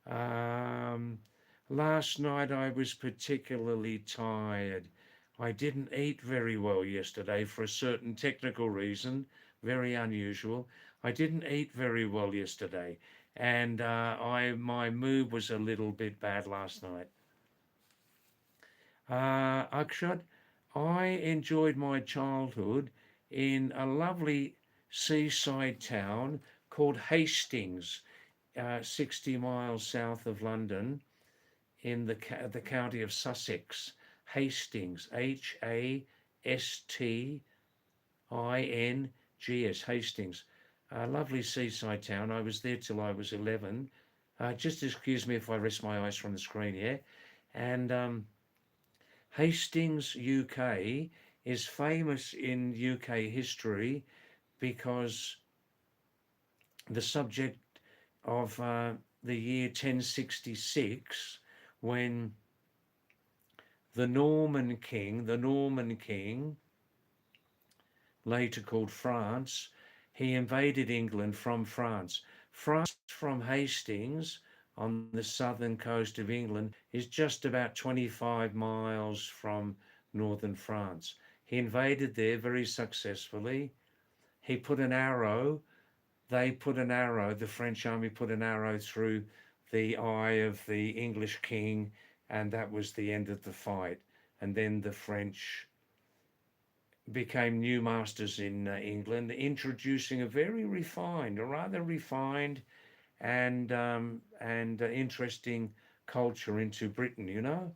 Um, Last night I was particularly tired. I didn't eat very well yesterday for a certain technical reason, very unusual. I didn't eat very well yesterday, and my mood was a little bit bad last night. Akshat, I enjoyed my childhood in a lovely seaside town called Hastings, 60 miles south of London in the county of Sussex. Hastings, Hastings, Hastings. A lovely seaside town. I was there till I was 11. Just excuse me if I rest my eyes from the screen, yeah? And Hastings, UK, is famous in UK history because the subject of the year 1066, when the Norman King, later called France, he invaded England from France. France from Hastings on the southern coast of England is just about 25 miles from northern France. He invaded there very successfully. He put an arrow, the French army put an arrow through the eye of the English king, and that was the end of the fight. And then the French became new masters in England, introducing a rather refined and interesting culture into Britain.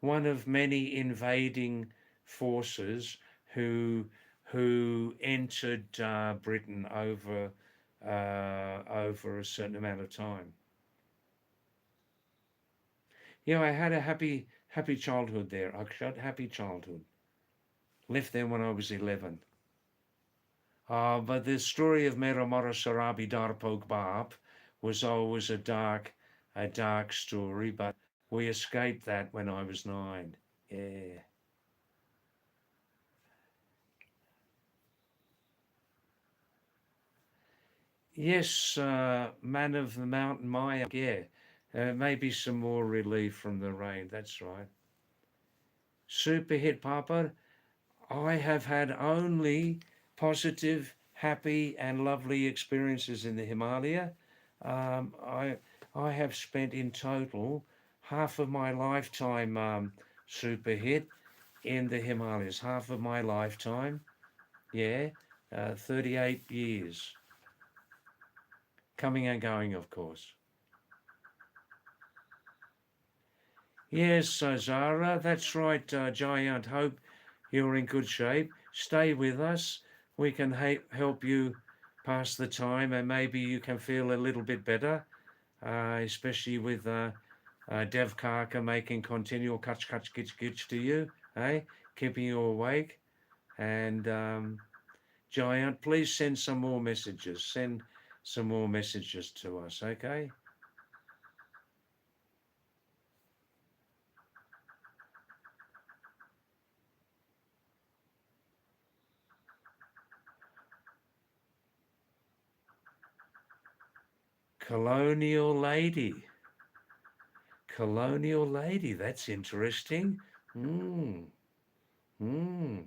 One of many invading forces who entered Britain over a certain amount of time. Yeah, I had a happy childhood there, Akshat. Happy childhood. Left there when I was 11. But the story of Meramara Sarabi Darpog Bab was always a dark story, but we escaped that when I was 9. Yeah. Yes, Man of the Mountain Maya. Yeah. Maybe some more relief from the rain. That's right. Super hit, Papa. I have had only positive, happy, and lovely experiences in the Himalaya. Um, I I have spent in total half of my lifetime, super hit, in the Himalayas. Half of my lifetime, yeah, 38 years, coming and going, of course. Yes, Zara, that's right, Giant. Hope you're in good shape. Stay with us. We can help you pass the time, and maybe you can feel a little bit better, especially with Dev Karka making continual kutch kutch gitch gitch to you, keeping you awake. And Giant, please send some more messages. Send some more messages to us, okay? Colonial Lady. Colonial Lady, that's interesting. Hmm. Hmm.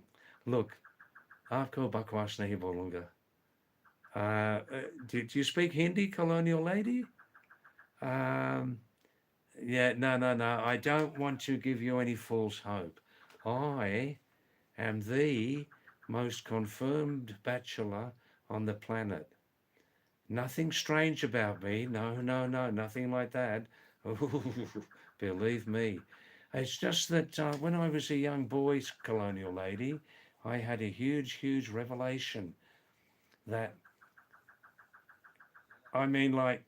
Look, आपको बकवास नहीं बोलूँगा. Do you speak Hindi, colonial lady? Um, yeah, no, no, no. I don't want to give you any false hope. I am the most confirmed bachelor on the planet. Nothing strange about me. No, no, no, nothing like that. Believe me. It's just that when I was a young boy, colonial lady, I had a huge, huge revelation that I mean, like,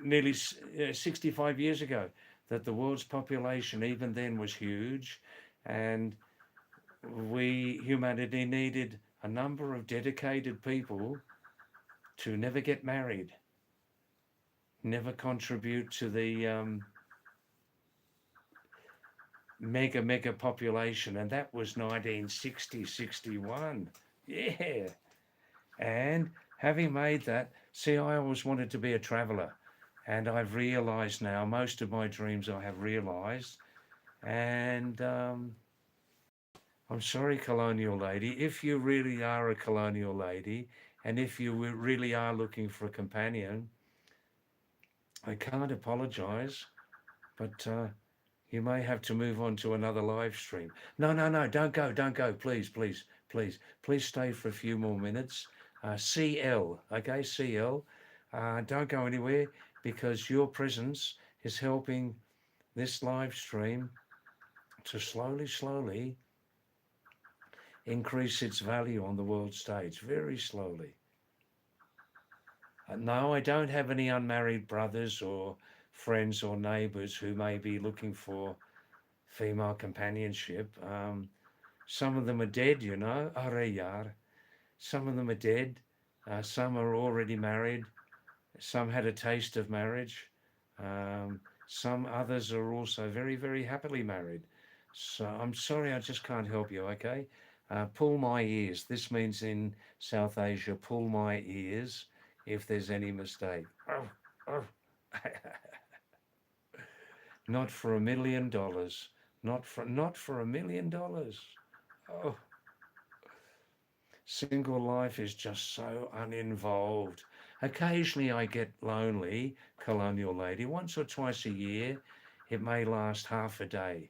nearly 65 years ago, that the world's population even then was huge, and humanity needed a number of dedicated people to never get married, never contribute to the mega population, and that was 1960, 61. Yeah. And having made that, see, I always wanted to be a traveler, and I've realized now most of my dreams I have realized. And I'm sorry, colonial lady, if you really are a colonial lady, and if you really are looking for a companion, I can't apologize, but you may have to move on to another live stream. No, no, no, don't go, please, please, please, please stay for a few more minutes. CL, okay, CL, don't go anywhere because your presence is helping this live stream to slowly, slowly increase its value on the world stage, very slowly. No, I don't have any unmarried brothers or friends or neighbors who may be looking for female companionship. Some of them are dead, you know. Areyar. Some of them are dead. Some are already married. Some had a taste of marriage. Um, some others are also very, very happily married. So I'm sorry, I just can't help you, okay? Pull my ears. This means in South Asia, pull my ears if there's any mistake. Oh, oh. Not for $1 million. Not for $1 million. Oh, single life is just so uninvolved. Occasionally I get lonely, colonial lady, once or twice a year. It may last half a day.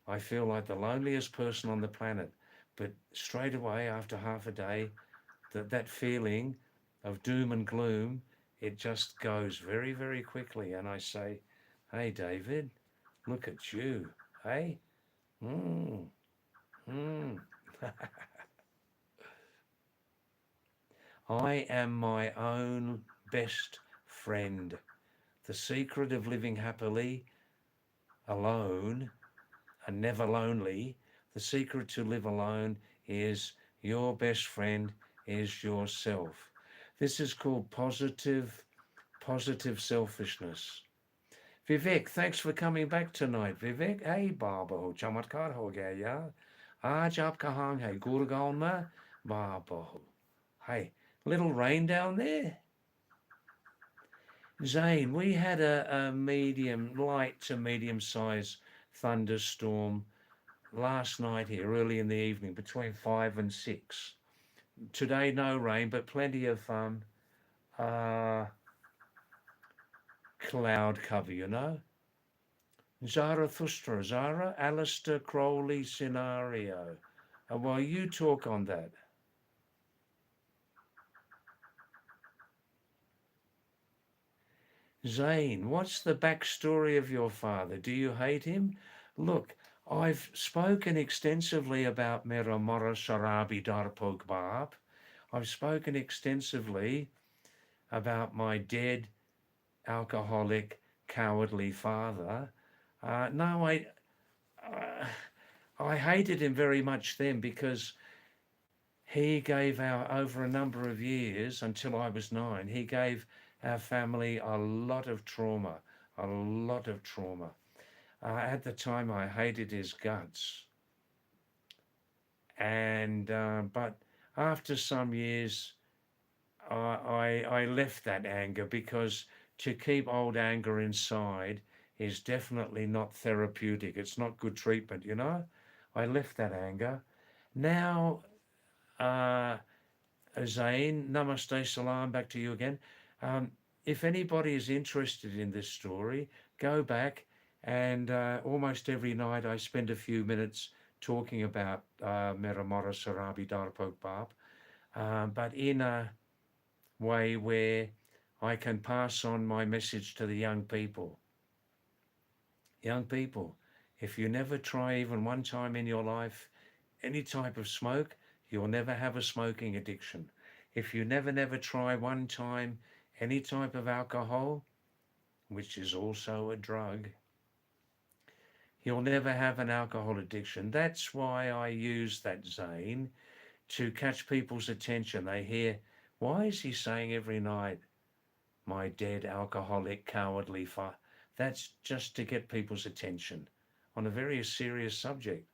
I feel like the loneliest person on the planet. But straight away after half a day, that feeling of doom and gloom, it just goes very, very quickly. And I say, hey, David, look at you. Hey? Mm, mm. I am my own best friend. The secret of living happily, alone, and never lonely, the secret to live alone is your best friend is yourself. This is called positive selfishness. Vivek, thanks for coming back tonight. Vivek, hey बाबा हो चमत्कार हो गया यार. आज आप कहाँ हैं? गुड़गांव में बाबा हो. Hey, little rain down there. Zane, we had a medium, light to medium size thunderstorm last night here, early in the evening, between 5 and 6. Today, no rain, but plenty of uh, cloud cover, you know. Zarathustra, Zara, Alistair Crowley scenario. While you talk on that. Zane, what's the backstory of your father? Do you hate him? Look, I've spoken extensively about Mera Mora Sharabi Darpog Bab. I've spoken extensively about my dead, alcoholic, cowardly father. No, I hated him very much then because he gave over a number of years, until I was 9, he gave our family a lot of trauma, a lot of trauma. At the time, I hated his guts. And, but after some years, I left that anger because to keep old anger inside is definitely not therapeutic. It's not good treatment, you know? I left that anger. Now uh, Zain, namaste, salam, back to you again. Um, if anybody is interested in this story, go back and almost every night I spend a few minutes talking about Meramora Sarabi Darpok Bab, but in a way where I can pass on my message to the young people. Young people, if you never try even one time in your life any type of smoke, you'll never have a smoking addiction. If you never try one time any type of alcohol, which is also a drug, you'll never have an alcohol addiction. That's why I use that, Zane, to catch people's attention. They hear, why is he saying every night, my dead alcoholic cowardly father? That's just to get people's attention on a very serious subject.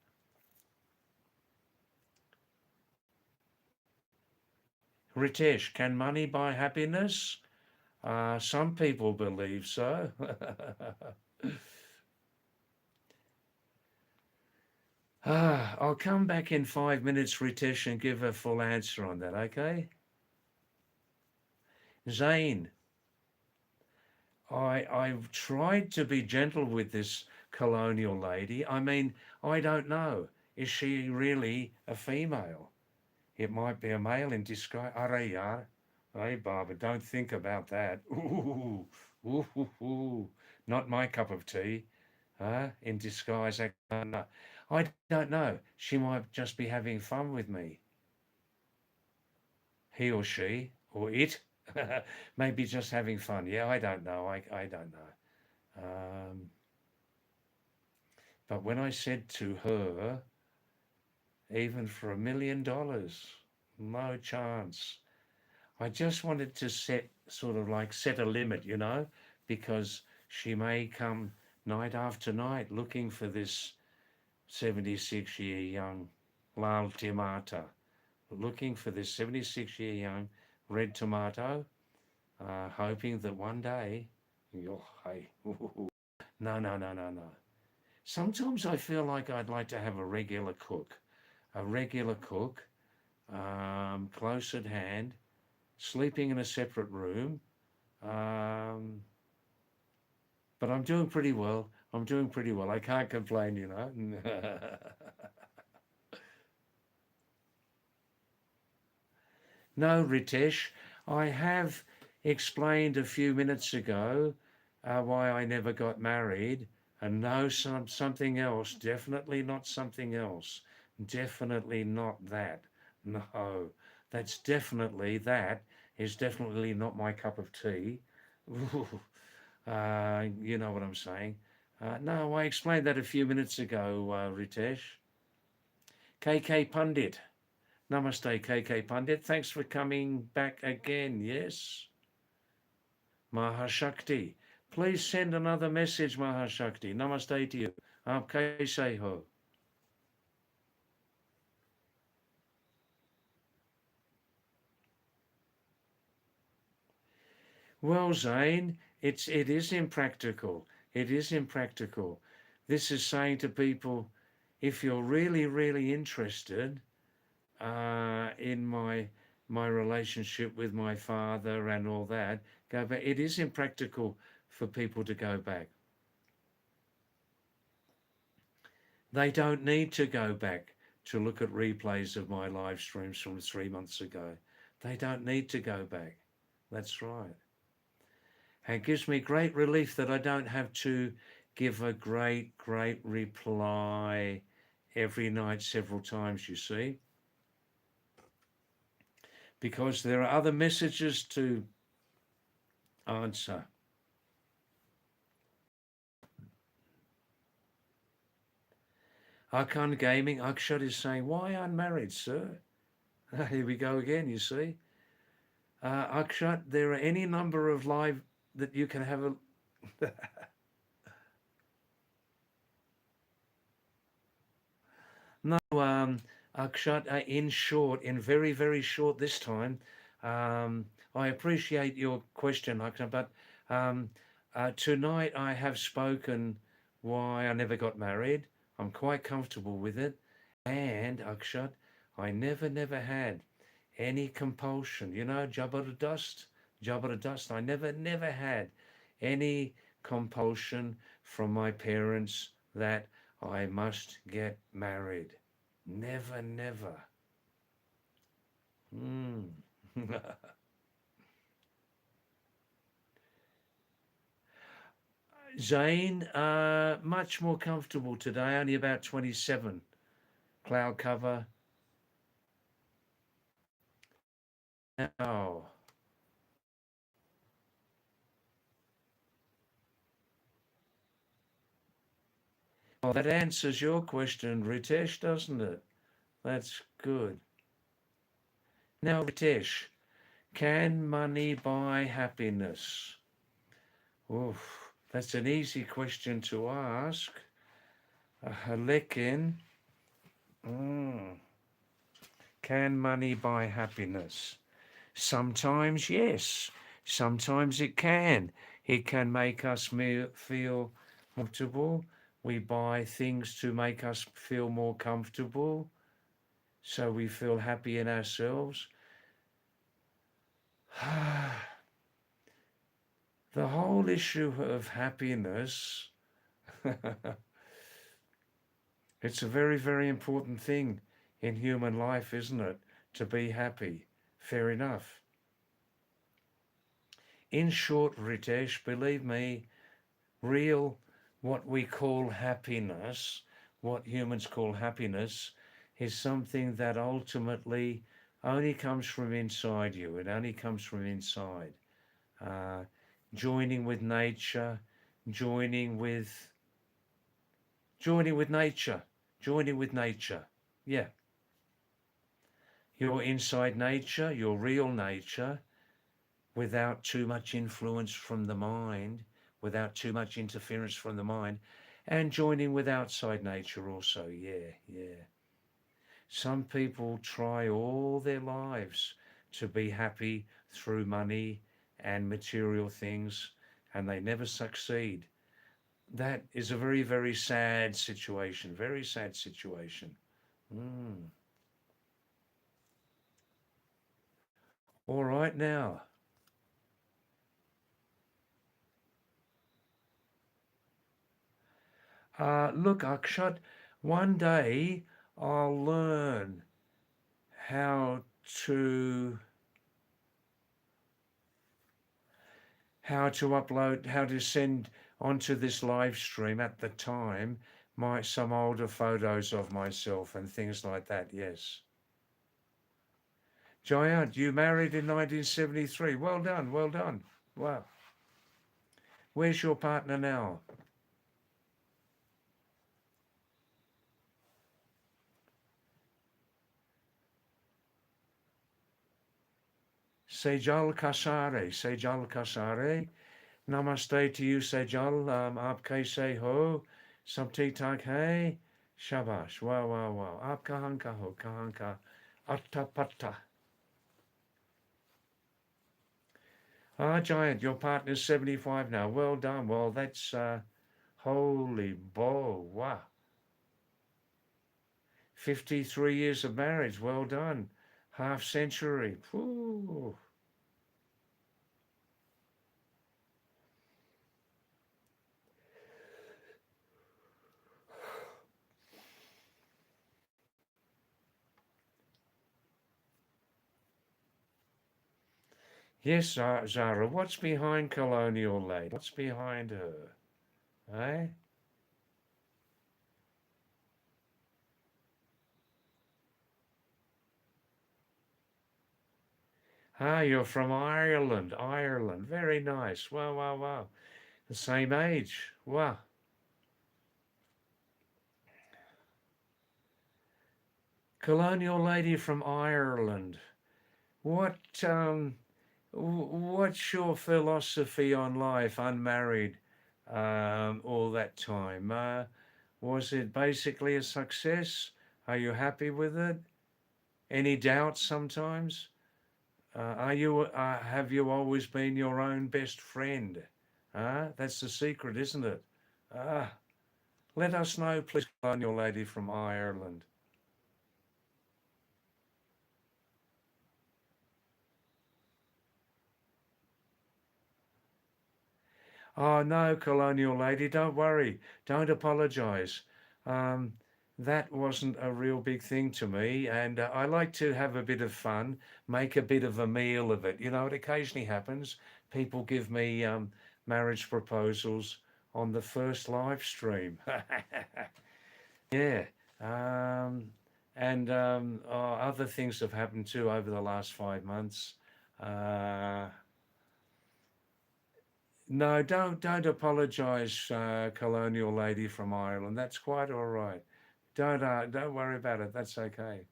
Ritesh, can money buy happiness? Some people believe so. I'll come back in 5 minutes, Ritesh, and give a full answer on that, okay? Zane, I've tried to be gentle with this colonial lady. I mean, I don't know. Is she really a female? It might be a male in disguise. Araya. Hey, Barbara, don't think about that. Ooh, ooh, ooh, ooh. Not my cup of tea. In disguise. No. I don't know. She might just be having fun with me. He or she or it. Maybe just having fun. Yeah, I don't know. I don't know. But when I said to her, even for $1 million, no chance. I just wanted to set a limit, because she may come night after night looking for this 76-year young Lal Timata, looking for this 76-year young red tomato, hoping that one day, oh, hey, no, no, no, no, no. Sometimes I feel like I'd like to have a regular cook, close at hand, sleeping in a separate room. Um, but I'm doing pretty well. I'm doing pretty well. I can't complain. No, Ritesh, I have explained a few minutes ago why I never got married, and no, something else. Definitely not something else. Definitely not that. No, that is definitely not my cup of tea. You know what I'm saying. No, I explained that a few minutes ago, Ritesh. KK Pundit. Namaste, KK Pandit. Thanks for coming back again. Yes. Mahashakti. Please send another message, Mahashakti. Namaste to you. Aap kaise ho? Well, Zane, it is impractical. It is impractical. This is saying to people, if you're really, really interested in my relationship with my father and all that, go back. It is impractical for people to go back. They don't need to go back to look at replays of my live streams from 3 months ago. They don't need to go back. That's right. And it gives me great relief that I don't have to give a great reply every night several times, you see, because there are other messages to answer. Arkan Gaming, Akshat is saying, why unmarried, sir? Here we go again, you see. Akshat, there are any number of live that you can have a... No, Akshat, in short, in very, very short this time, I appreciate your question, Akshat, but tonight I have spoken why I never got married. I'm quite comfortable with it. And Akshat, I never had any compulsion. You know, Jabardast. I never had any compulsion from my parents that I must get married. Never. Mm. Zane, much more comfortable today, only about 27. Cloud cover. Now, well, that answers your question, Ritesh, doesn't it? That's good. Now, Ritesh, can money buy happiness? Oof, that's an easy question to ask. Lekin, mm, can money buy happiness? Sometimes, yes. Sometimes it can. It can make us feel comfortable. We buy things to make us feel more comfortable, so we feel happy in ourselves. The whole issue of happiness, it's a very important thing in human life, isn't it? To be happy. Fair enough. In short, Ritesh, believe me, real, what we call happiness, what humans call happiness, is something that ultimately only comes from inside you. It only comes from inside. Uh, joining with nature, joining with joining with nature, joining with nature. Yeah, your inside nature, your real nature, without too much influence from the mind, without too much interference from the mind, and joining with outside nature also. Yeah. Some people try all their lives to be happy through money and material things, and they never succeed. That is a very sad situation. Very sad situation. Mm. All right now. Look, Akshat, one day I'll learn how to upload, how to send onto this live stream at the time my some older photos of myself and things like that. Yes. Giant, you married in 1973. Well done, well done. Wow. Where's your partner now? Sejal Kasare, Sejal Kasare. Namaste to you, Sejal. आप कैसे हो? सब ठीक ठाक है? Shabash. Wow. आप कहाँ का हो? कहाँ का? Atta patta. Ah, Giant, your partner's 75 now. Well done. Well, that's holy bow. Wow. 53 years of marriage. Well done. Half century. Ooh. Yes, Zara, what's behind Colonial Lady? What's behind her? Eh? Ah, you're from Ireland. Ireland. Very nice. Wow. The same age. Wow. Colonial lady from Ireland. What what's your philosophy on life, unmarried, all that time? Was it basically a success? Are you happy with it? Any doubts sometimes? Have you always been your own best friend? That's the secret, isn't it? Ah, let us know, please, colonial lady from Ireland. Oh no, colonial lady, don't worry. Don't apologize. Um, that wasn't a real big thing to me, and I like to have a bit of fun, make a bit of a meal of it. You know, it occasionally happens. People give me marriage proposals on the first live stream. Yeah. Um, and other things have happened too over the last 5 months. Uh, No, don't apologise, colonial lady from Ireland. That's quite all right. Don't worry about it. That's okay.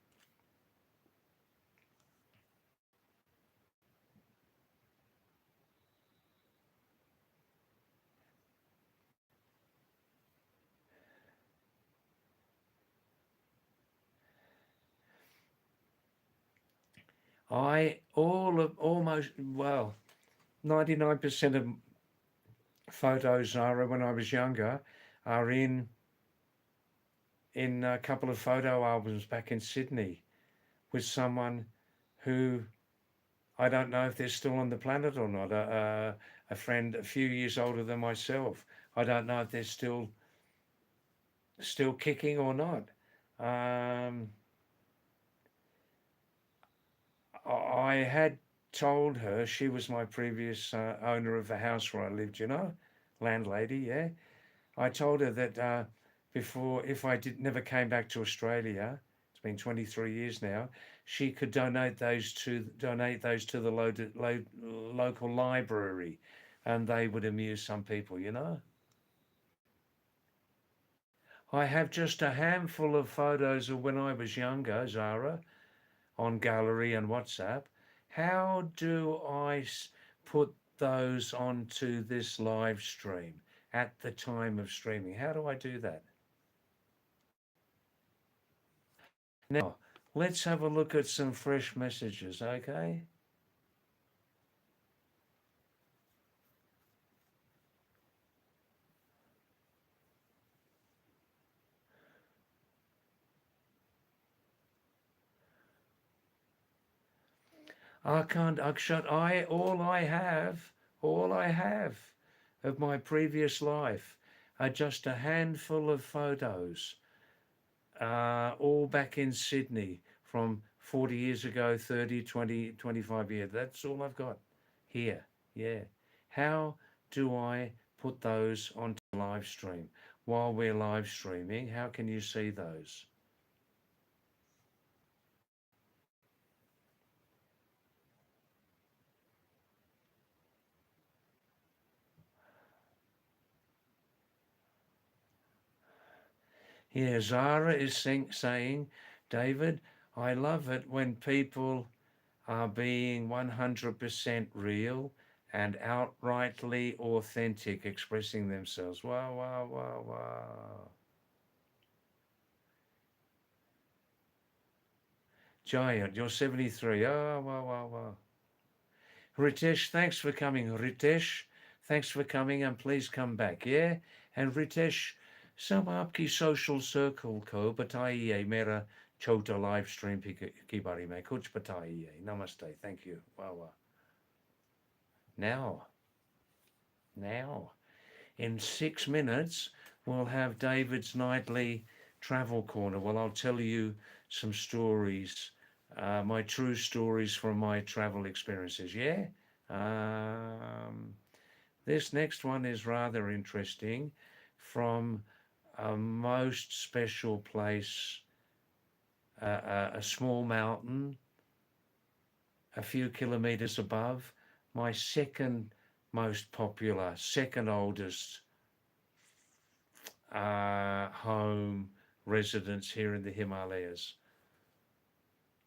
I all of almost well 99% of photos, Zara, when I was younger, are in a couple of photo albums back in Sydney with someone who I don't know if they're still on the planet or not. A friend a few years older than myself. I don't know if they're still kicking or not. Um, I had told her she was my previous owner of the house where I lived, landlady, yeah. I told her that before, if I did never came back to Australia, it's been 23 years now, she could donate those to the local library, and they would amuse some people. I have just a handful of photos of when I was younger, Zara, on gallery and WhatsApp. How do I put those onto this live stream at the time of streaming? How do I do that? Now, let's have a look at some fresh messages, okay? I can't, Akshat, all I have of my previous life are just a handful of photos, all back in Sydney from 40 years ago, 30, 20, 25 years. That's all I've got here. Yeah. How do I put those onto live stream? While we're live streaming, how can you see those? Yeah, Zara is saying, David, I love it when people are being 100% real and outrightly authentic, expressing themselves. Wow, wow, wow, wow. Giant, you're 73. Oh, wow, wow, wow. Ritesh, thanks for coming. Ritesh, thanks for coming and please come back, yeah? And Ritesh, सब आपकी social circle को बताइए मेरा छोटा live stream की बारे में कुछ बताइए. Namaste. Thank you. Wow, wow. Now, now, in 6 minutes, we'll have David's nightly travel corner. Well, I'll tell you some stories, my true stories from my travel experiences. Yeah. Um, this next one is rather interesting, from a most special place, a small mountain a few kilometers above my second most popular, second oldest home residence here in the Himalayas.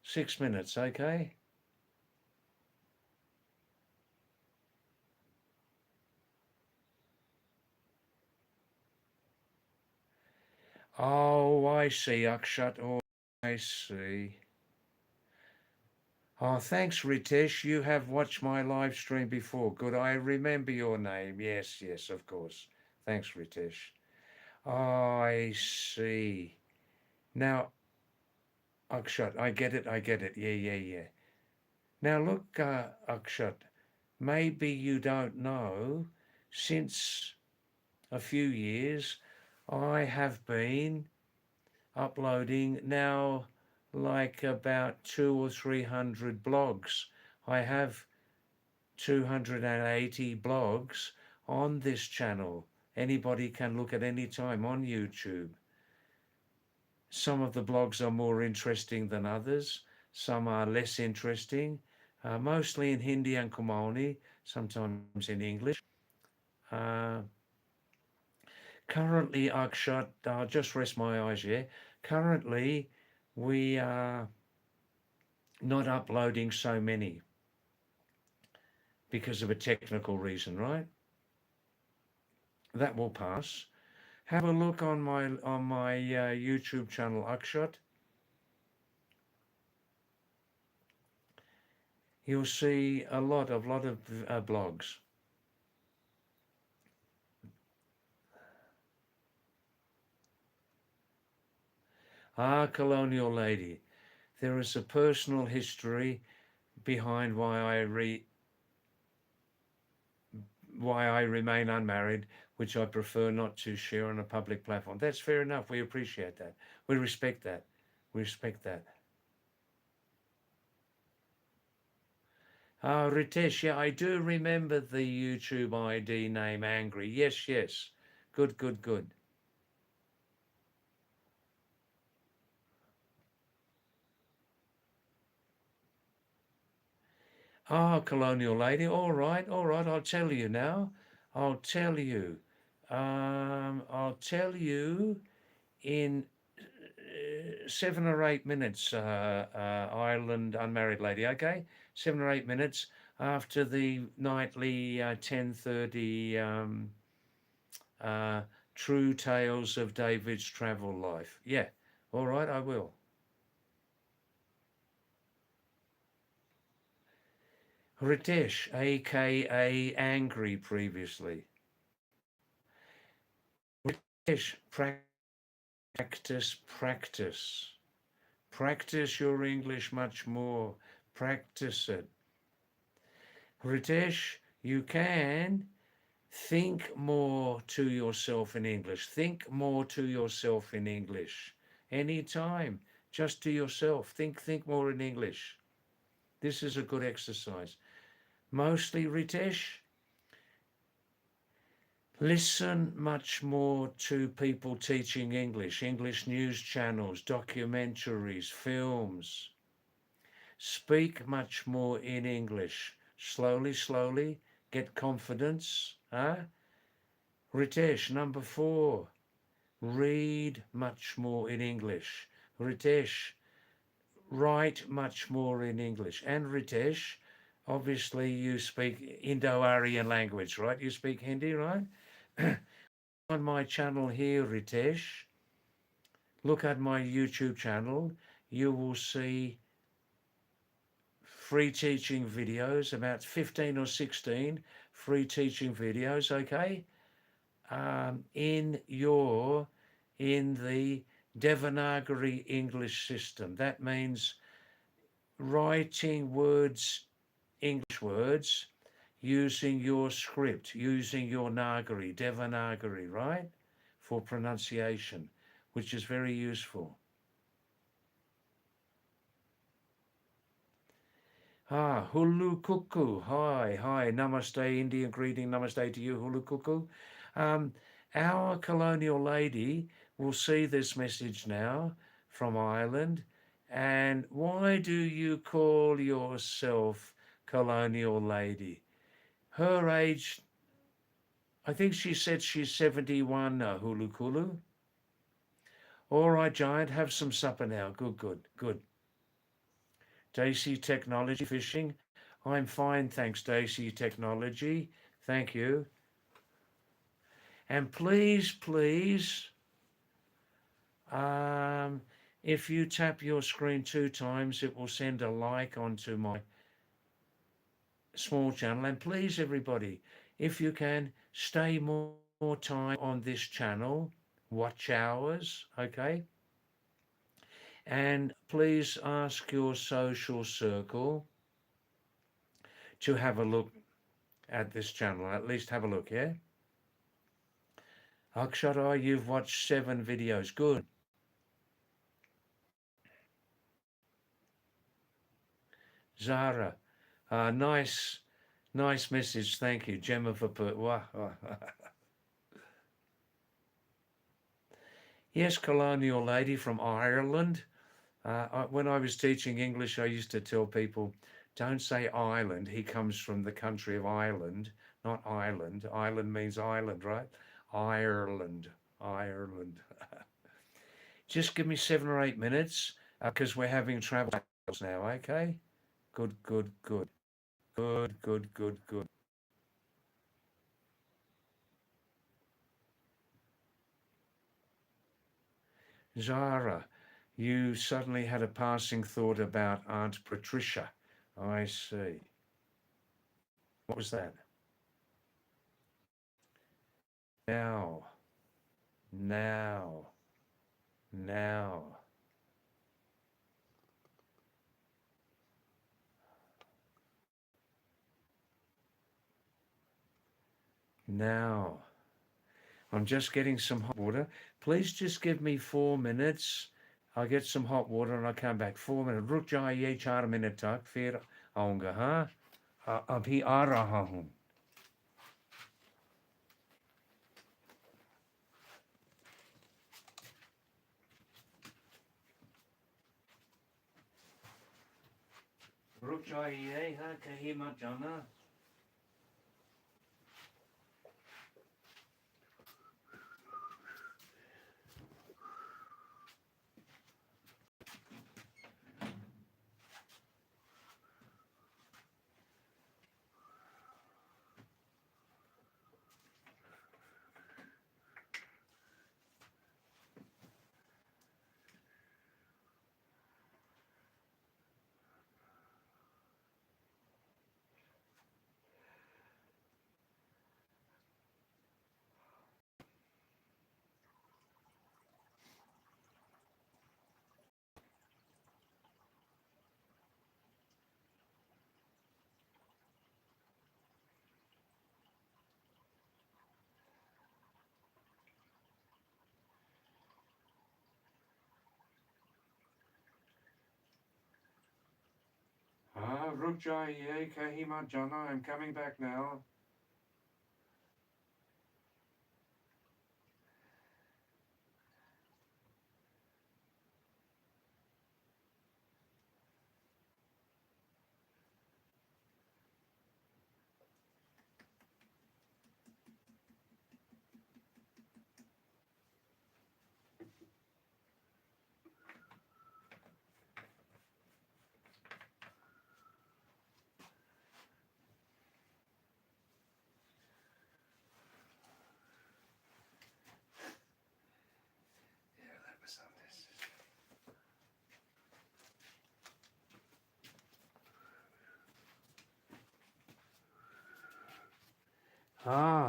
6 minutes, okay? Oh, I see, Akshat. Oh, I see. Oh, thanks, Ritesh. You have watched my live stream before. Good. I remember your name. Yes, yes, of course. Thanks, Ritesh. Oh, I see. Now, Akshat, I get it. I get it. Yeah, yeah, yeah. Now, look, Akshat, maybe you don't know. since a few years, I have been uploading now like about 200 or 300 blogs. I have 280 blogs on this channel. Anybody can look at any time on YouTube. Some of the blogs are more interesting than others. Some are less interesting, mostly in Hindi and Kumani, sometimes in English. Uh, Currently, Akshat, I'll just rest my eyes here. Currently, we are not uploading so many because of a technical reason, right? That will pass. Have a look on my YouTube channel, Akshat. You'll see a lot of blogs. Ah, colonial lady, there is a personal history behind why I remain unmarried, which I prefer not to share on a public platform. That's fair enough. We appreciate that. We respect that. We respect that. Ah, Ritesh, yeah, I do remember the YouTube ID name Angry. Yes, yes. Good, good, good. Ah, colonial lady. All right. I'll tell you now. I'll tell you. I'll tell you in 7 or 8 minutes, Ireland unmarried lady. Okay, 7 or 8 minutes after the nightly 10:30 uh, True Tales of David's Travel Life. Yeah, all right, I will. Ritesh, aka Angry, previously. Ritesh, practice, practice. Practice your English much more. Practice it. Ritesh, you can think more to yourself in English. Think more to yourself in English. Anytime, just to yourself. Think more in English. This is a good exercise. Mostly, Ritesh, listen much more to people teaching English, English news channels, documentaries, films. Speak much more in English. Slowly, slowly, get confidence. Huh? Ritesh, number 4. Read much more in English. Ritesh, write much more in English. And Ritesh, obviously you speak Indo-Aryan language, right? You speak Hindi, right? On my channel here, Ritesh, look at my YouTube channel. You will see free teaching videos, about 15 or 16 free teaching videos, okay? In the Devanagari English system. That means writing words, English words, using your script, using your Nagari, Devanagari, right? For pronunciation, which is very useful. Ah, Hulu Kuku. Hi. Namaste, Indian greeting. Namaste to you, Hulu Kuku. Um, our colonial lady will see this message now from Ireland. And why do you call yourself colonial lady? Her age, I think she said she's 71, Hulu Kulu. All right, Giant, have some supper now. Good. Daisy Technology Fishing. I'm fine, thanks, Daisy Technology. Thank you. And please, um, if you tap your screen 2 times, it will send a like onto my small channel. And please, everybody, if you can, stay more time on this channel, watch hours, okay? And please ask your social circle to have a look at this channel. At least have a look, yeah? Akshara, you've watched 7 videos. Good. Zara, nice message. Thank you. Gemma for Yes, colonial lady from Ireland. When I was teaching English, I used to tell people, don't say island. He comes from the country of Ireland, not Ireland. Ireland means island, right? Ireland. Just give me 7 or 8 minutes because we're having travel now, okay? Good. Zara, you suddenly had a passing thought about Aunt Patricia. I see. What was that? Now. I'm just getting some hot water. Please just give me 4 minutes. I'll get some hot water and I'll come back. 4 minutes. Ruk jaiye 4 minute tak fir aunga, huh? Abhi aa raha hoon. रुक जाइए हाँ कहीं मत जाना हाँ रुक जाइए कहीं मत जाना I'm coming back now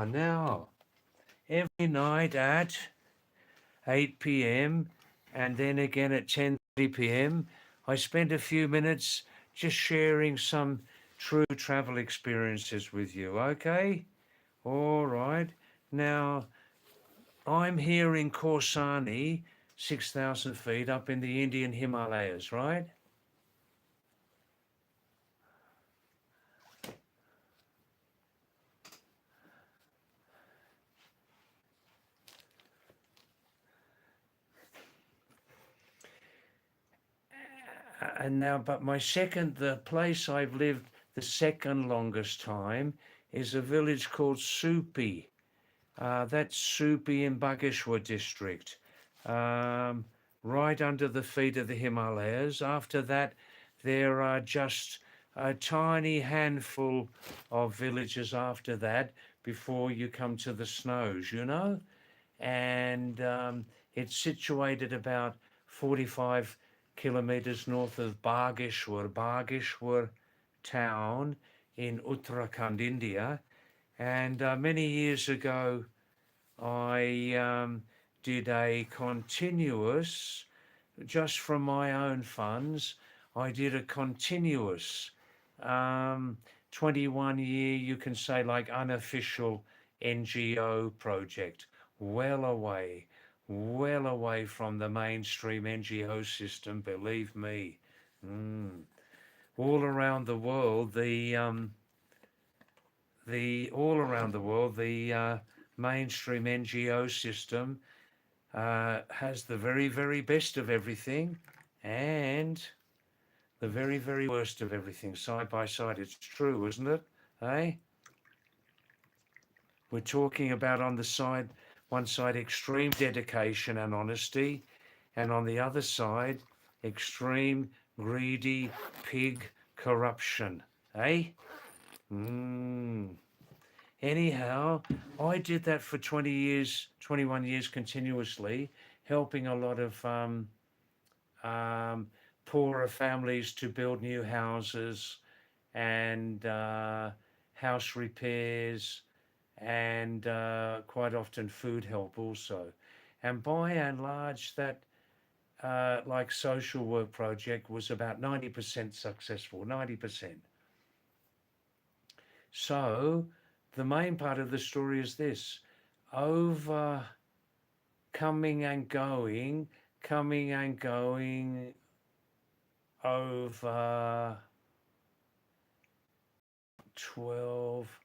now every night at 8 p.m. and then again at 10:30 p.m. I spend a few minutes just sharing some true travel experiences with you, okay? All right. Now, I'm here in Khorsani, 6,000 feet up in the Indian Himalayas, right? And now, but the place I've lived the second longest time is a village called Supi. That's Supi in Bageshwar district, right under the feet of the Himalayas. After that, there are just a tiny handful of villages after that before you come to the snows, you know? And it's situated about 45 kilometers north of Bageshwar town in Uttarakhand, India. And many years ago, I did a continuous, just from my own funds, I did a continuous 21 year, you can say, like, unofficial NGO project, well away, well away from the mainstream NGO system, believe me. Mm. All around the world, the mainstream NGO system has the very, very best of everything and the very, very worst of everything side by side. It's true, isn't it? Eh? We're talking about on the side, one side, extreme dedication and honesty, and on the other side, extreme greedy pig corruption. Eh? Mm. Anyhow, I did that for 20 years, 21 years continuously, helping a lot of um, poorer families to build new houses and house repairs and quite often food help also. And by and large, that like social work project was about 90% successful, 90%. So the main part of the story is this: over coming and going over 12,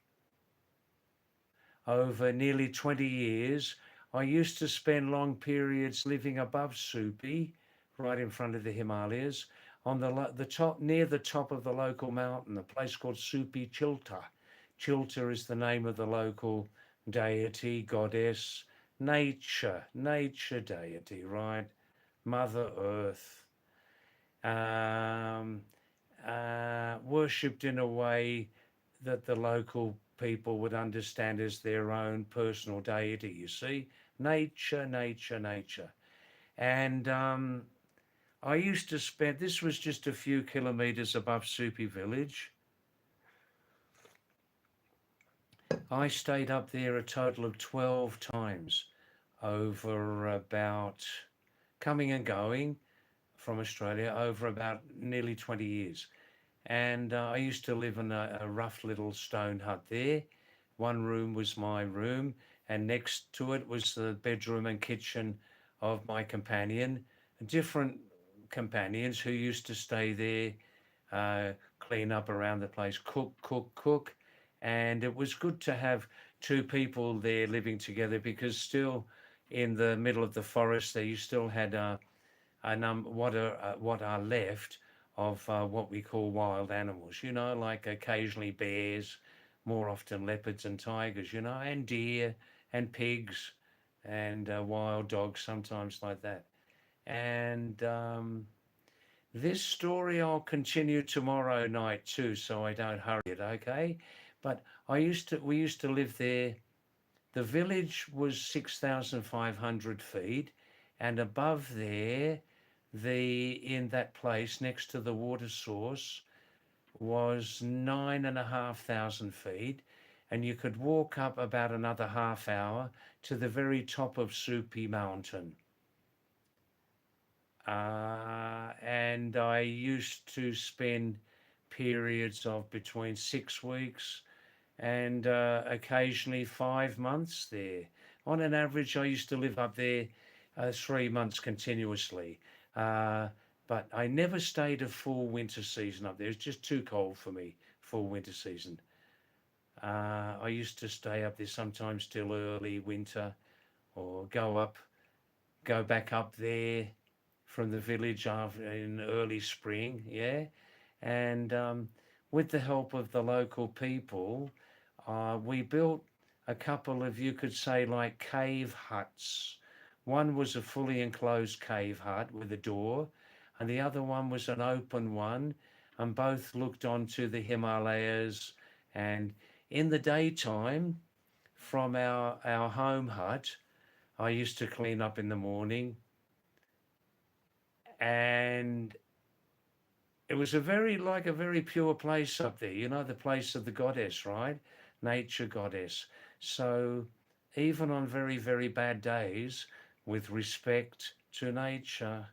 over nearly 20 years. I used to spend long periods living above Supi, right in front of the Himalayas, on the top, near the top of the local mountain, a place called Supi Chilta. Chilta is the name of the local deity, goddess, nature deity, right? Mother Earth, um, worshipped in a way that the local people would understand as their own personal deity, you see? Nature. And I used to spend, this was just a few kilometers above Supi village. I stayed up there a total of 12 times over about, coming and going from Australia, over about nearly 20 years. And I used to live in a rough little stone hut there. One room was my room, and next to it was the bedroom and kitchen of my companion. Different companions who used to stay there, clean up around the place, cook. And it was good to have two people there living together, because still in the middle of the forest there, you still had what are left of what we call wild animals, like occasionally bears, more often leopards and tigers, and deer and pigs and wild dogs, sometimes like that. And this story I'll continue tomorrow night too, so I don't hurry it, okay? But we used to live there. The village was 6,500 feet, and above there, in that place next to the water source was 9,500 feet, and you could walk up about another half hour to the very top of Supi Mountain. And I used to spend periods of between 6 weeks and occasionally 5 months there. On an average, I used to live up there 3 months continuously. But I never stayed a full winter season up there. It's just too cold for me, full winter season. I used to stay up there sometimes till early winter, or go back up there from the village in early spring, yeah. And with the help of the local people, we built a couple of, you could say, like cave huts. One was a fully enclosed cave hut with a door, and the other one was an open one, and both looked onto the Himalayas. And in the daytime, from our home hut, I used to clean up in the morning, and it was a very pure place up there, the place of the goddess, right? Nature goddess. So even on very, very bad days, with respect to nature,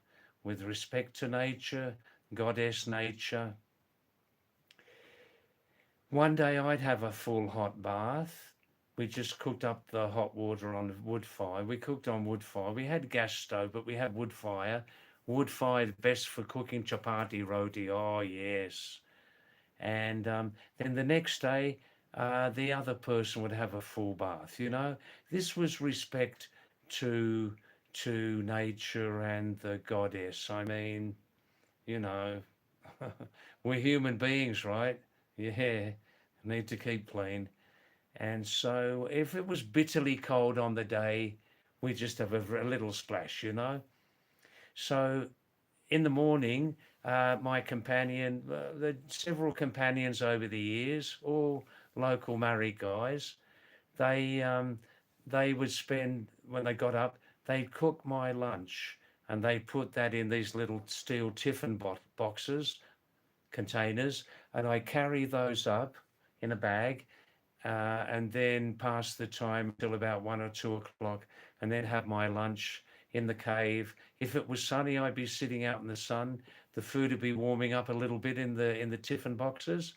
goddess nature, One day I'd have a full hot bath. We just cooked up the hot water on the wood fire. We cooked on wood fire. We had gas stove, but we had wood fire. Wood fire best for cooking chapati, roti. Oh yes. And then the next day, the other person would have a full bath. You know, this was respect to nature and the goddess. I mean, you know, we're human beings, right? Yeah, need to keep clean. And so if it was bitterly cold on the day, we just have a little splash, you know. So in the morning, my companion, the several companions over the years, all local married guys, they um, they would spend when they got up, they'd cook my lunch and they put that in these little steel tiffin boxes, containers, and I carry those up in a bag and then pass the time till about 1 or 2 o'clock, and then have my lunch in the cave. If it was sunny, I'd be sitting out in the sun. The food would be warming up a little bit in the tiffin boxes.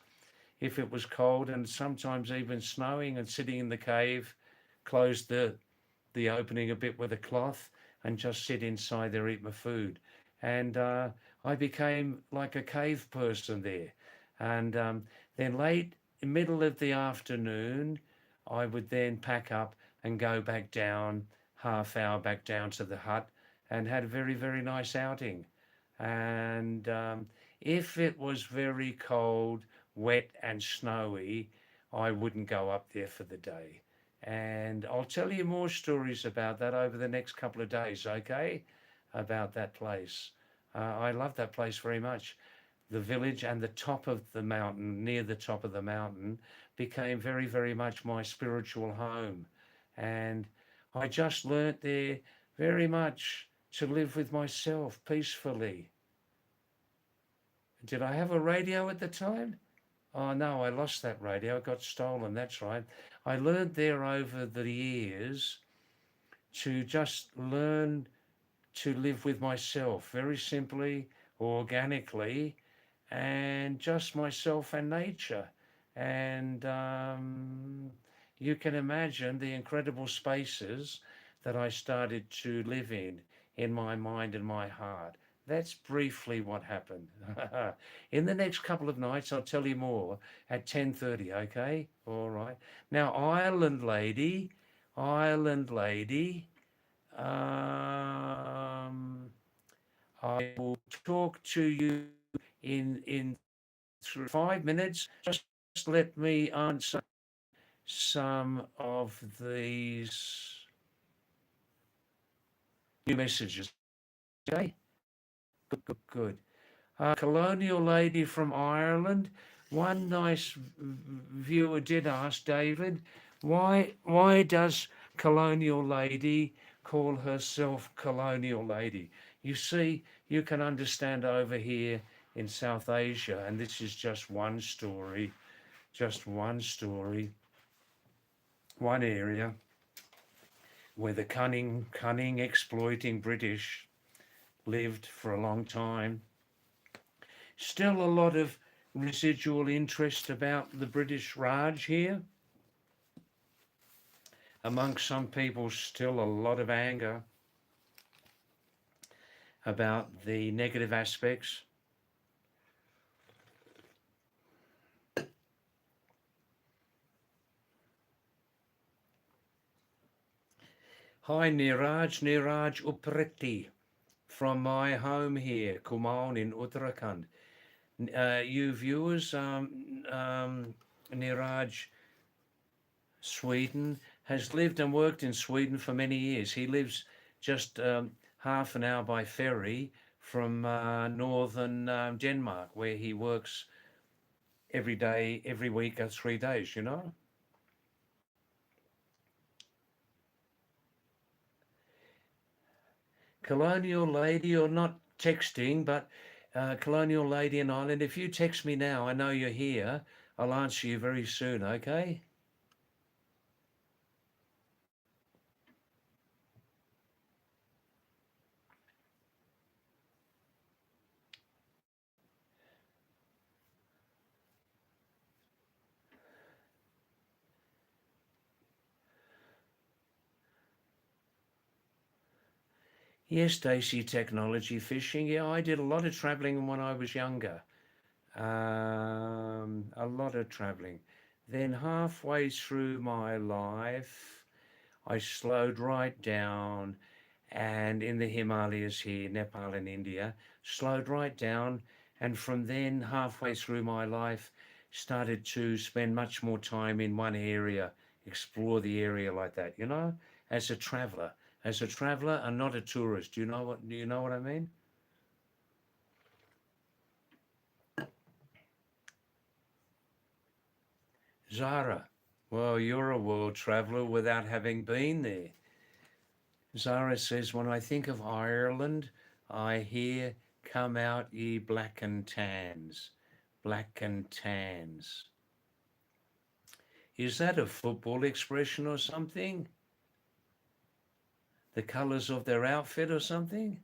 If it was cold and sometimes even snowing, and sitting in the cave, close the opening a bit with a cloth and just sit inside there, eat my food. And I became like a cave person there. And then late, middle of the afternoon, I would then pack up and go back down, half hour back down to the hut, and had a very, very nice outing. And if it was very cold, wet, and snowy, I wouldn't go up there for the day. And I'll tell you more stories about that over the next couple of days, okay? About that place. I love that place very much. The village and the top of the mountain, near the top of the mountain, became very, very much my spiritual home. And I just learnt there very much to live with myself peacefully. Did I have a radio at the time? Oh no, I lost that radio. It got stolen. That's right. I learned there over the years to just learn to live with myself very simply, organically, and just myself and nature. And you can imagine the incredible spaces that I started to live in my mind and my heart. That's briefly what happened. In the next couple of nights, I'll tell you more at 10:30. Okay, all right. Now, Ireland lady. I will talk to you in 5 minutes. Just let me answer some of these new messages. Okay, good. Colonial lady from Ireland. One nice viewer did ask David, why does colonial lady call herself colonial lady? You see, you can understand over here in South Asia, and this is just one story, one area where the cunning, exploiting British lived for a long time. Still a lot of residual interest about the British Raj here. Amongst some people, still a lot of anger about the negative aspects. Hi Niraj Upretti from my home here, Kumaon in Uttarakhand. You viewers, Niraj, Sweden, has lived and worked in Sweden for many years. He lives just half an hour by ferry from northern Denmark, where he works every day, every week, 3 days, you know. Colonial lady, you're not texting, but Colonial lady in Ireland, if you text me now, I know you're here. I'll answer you very soon, okay? Yes, Daisy, technology fishing. Yeah, I did a lot of traveling when I was younger. A lot of traveling. Then halfway through my life, I slowed right down, and in the Himalayas here, Nepal and India, slowed right down. And from then, halfway through my life, started to spend much more time in one area, explore the area like that, as a traveler, and not a tourist. Do you know what I mean? Zara, well, you're a world traveler without having been there. Zara says, when I think of Ireland, I hear, come out ye black and tans. Black and tans. Is that a football expression or something? The colours of their outfit or something?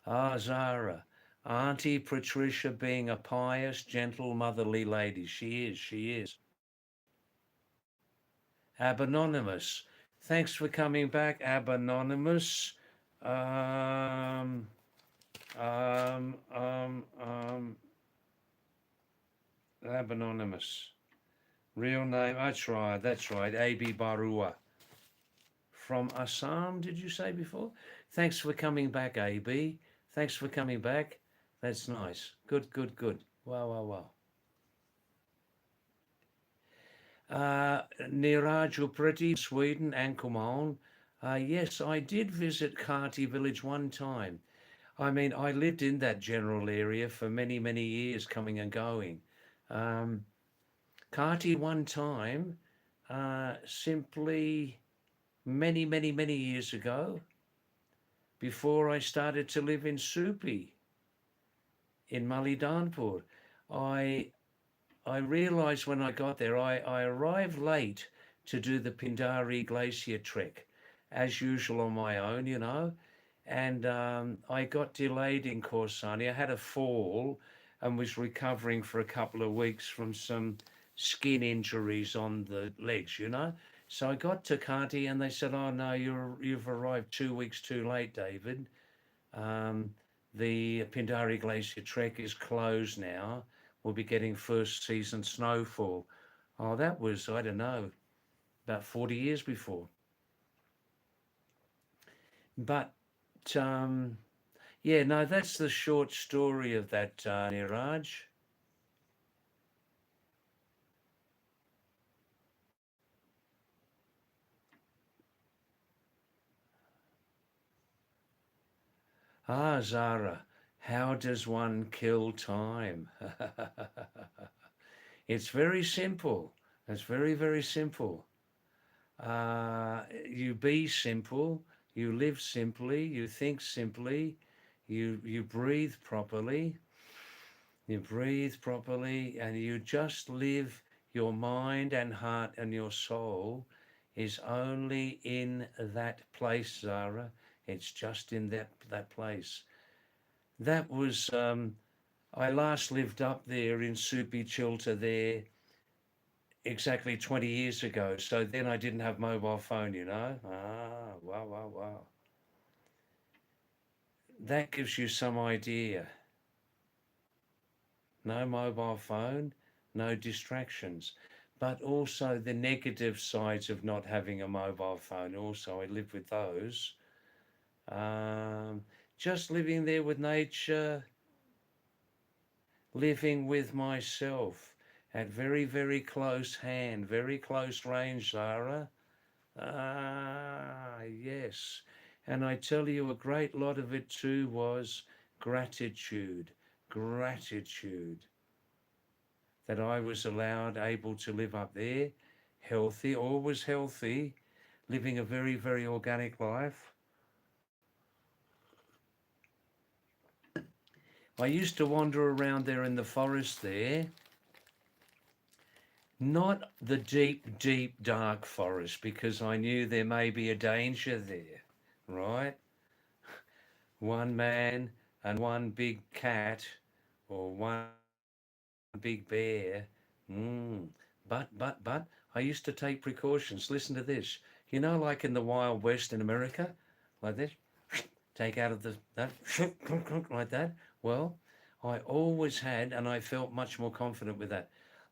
Ah, Zara. Auntie Patricia being a pious, gentle, motherly lady. She is. Abanonymous. Thanks for coming back, Abanonymous. Um, um, um, um, Abanonymous. Real name, that's right, A.B. Barua. From Assam, did you say before? Thanks for coming back, A.B. Thanks for coming back. That's nice. Good, good, good. Wow, wow, wow. Niraj Upreti, Sweden, Anchormon. Yes, I did visit Kati village one time. I mean, I lived in that general area for many, many years, coming and going. Um, Kati one time, simply many, many, many years ago, before I started to live in Supi in Malidanpur, I I realized when I got there, I arrived late to do the Pindari Glacier trek, as usual on my own, and I got delayed in Corsani. I had a fall and was recovering for a couple of weeks from some skin injuries on the legs. So I got to Kanti and they said, "Oh no, you've arrived 2 weeks too late, David. Um, the Pindari Glacier trek is closed now. We'll be getting first season snowfall." Oh, that was, I don't know, about 40 years before. But um, yeah, no, that's the short story of that, Niraj. Ah, Zara, how does one kill time? It's very simple. It's very, very simple. You be simple, you live simply, you think simply, you breathe properly, and you just live. Your mind and heart and your soul is only in that place, Zara. It's just in that place. That was I last lived up there in Supi Chilta there exactly 20 years ago. So then I didn't have mobile phone. Ah, wow, wow, wow. That gives you some idea. No mobile phone, no distractions. But also the negative sides of not having a mobile phone. Also, I live with those. Um, just living there with nature, living with myself at very, very close hand, very close range, Zara. Ah, yes. And I tell you, a great lot of it too was gratitude. Gratitude that I was allowed, able to live up there, healthy, always healthy, living a very, very organic life. I used to wander around there in the forest there, not the deep, deep, dark forest, because I knew there may be a danger there, right? One man and one big cat or one big bear. Mm. But I used to take precautions. Listen to this. You know, like in the Wild West in America, like this, take out of the that like that. Well, I always had, and I felt much more confident with that.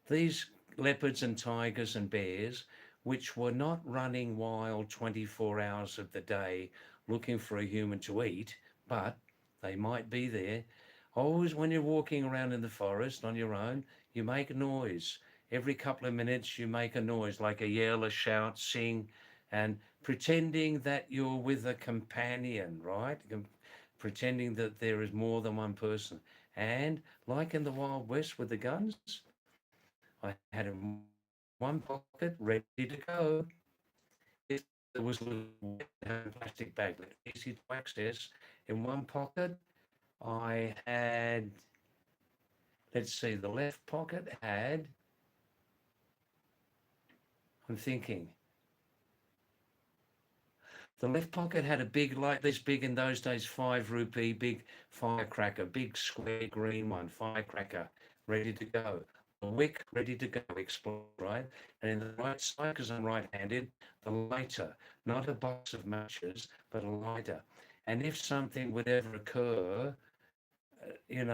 These leopards and tigers and bears, which were not running wild 24 hours of the day looking for a human to eat, but they might be there. Always, when you're walking around in the forest on your own, you make a noise. Every couple of minutes, you make a noise like a yell, a shout, sing, and pretending that you're with a companion, right? Pretending that there is more than one person. And like in the Wild West with the guns, I had in one pocket ready to go. If there was a little plastic bag, but easy to access. In one pocket, I had, let's see, the left pocket had, I'm thinking, the left pocket had a big, like this big in those days, 5 rupee, big firecracker, big square green one, firecracker, ready to go. The wick ready to go, explode, right? And in the right side, because I'm right-handed, the lighter, not a box of matches, but a lighter. And if something would ever occur, an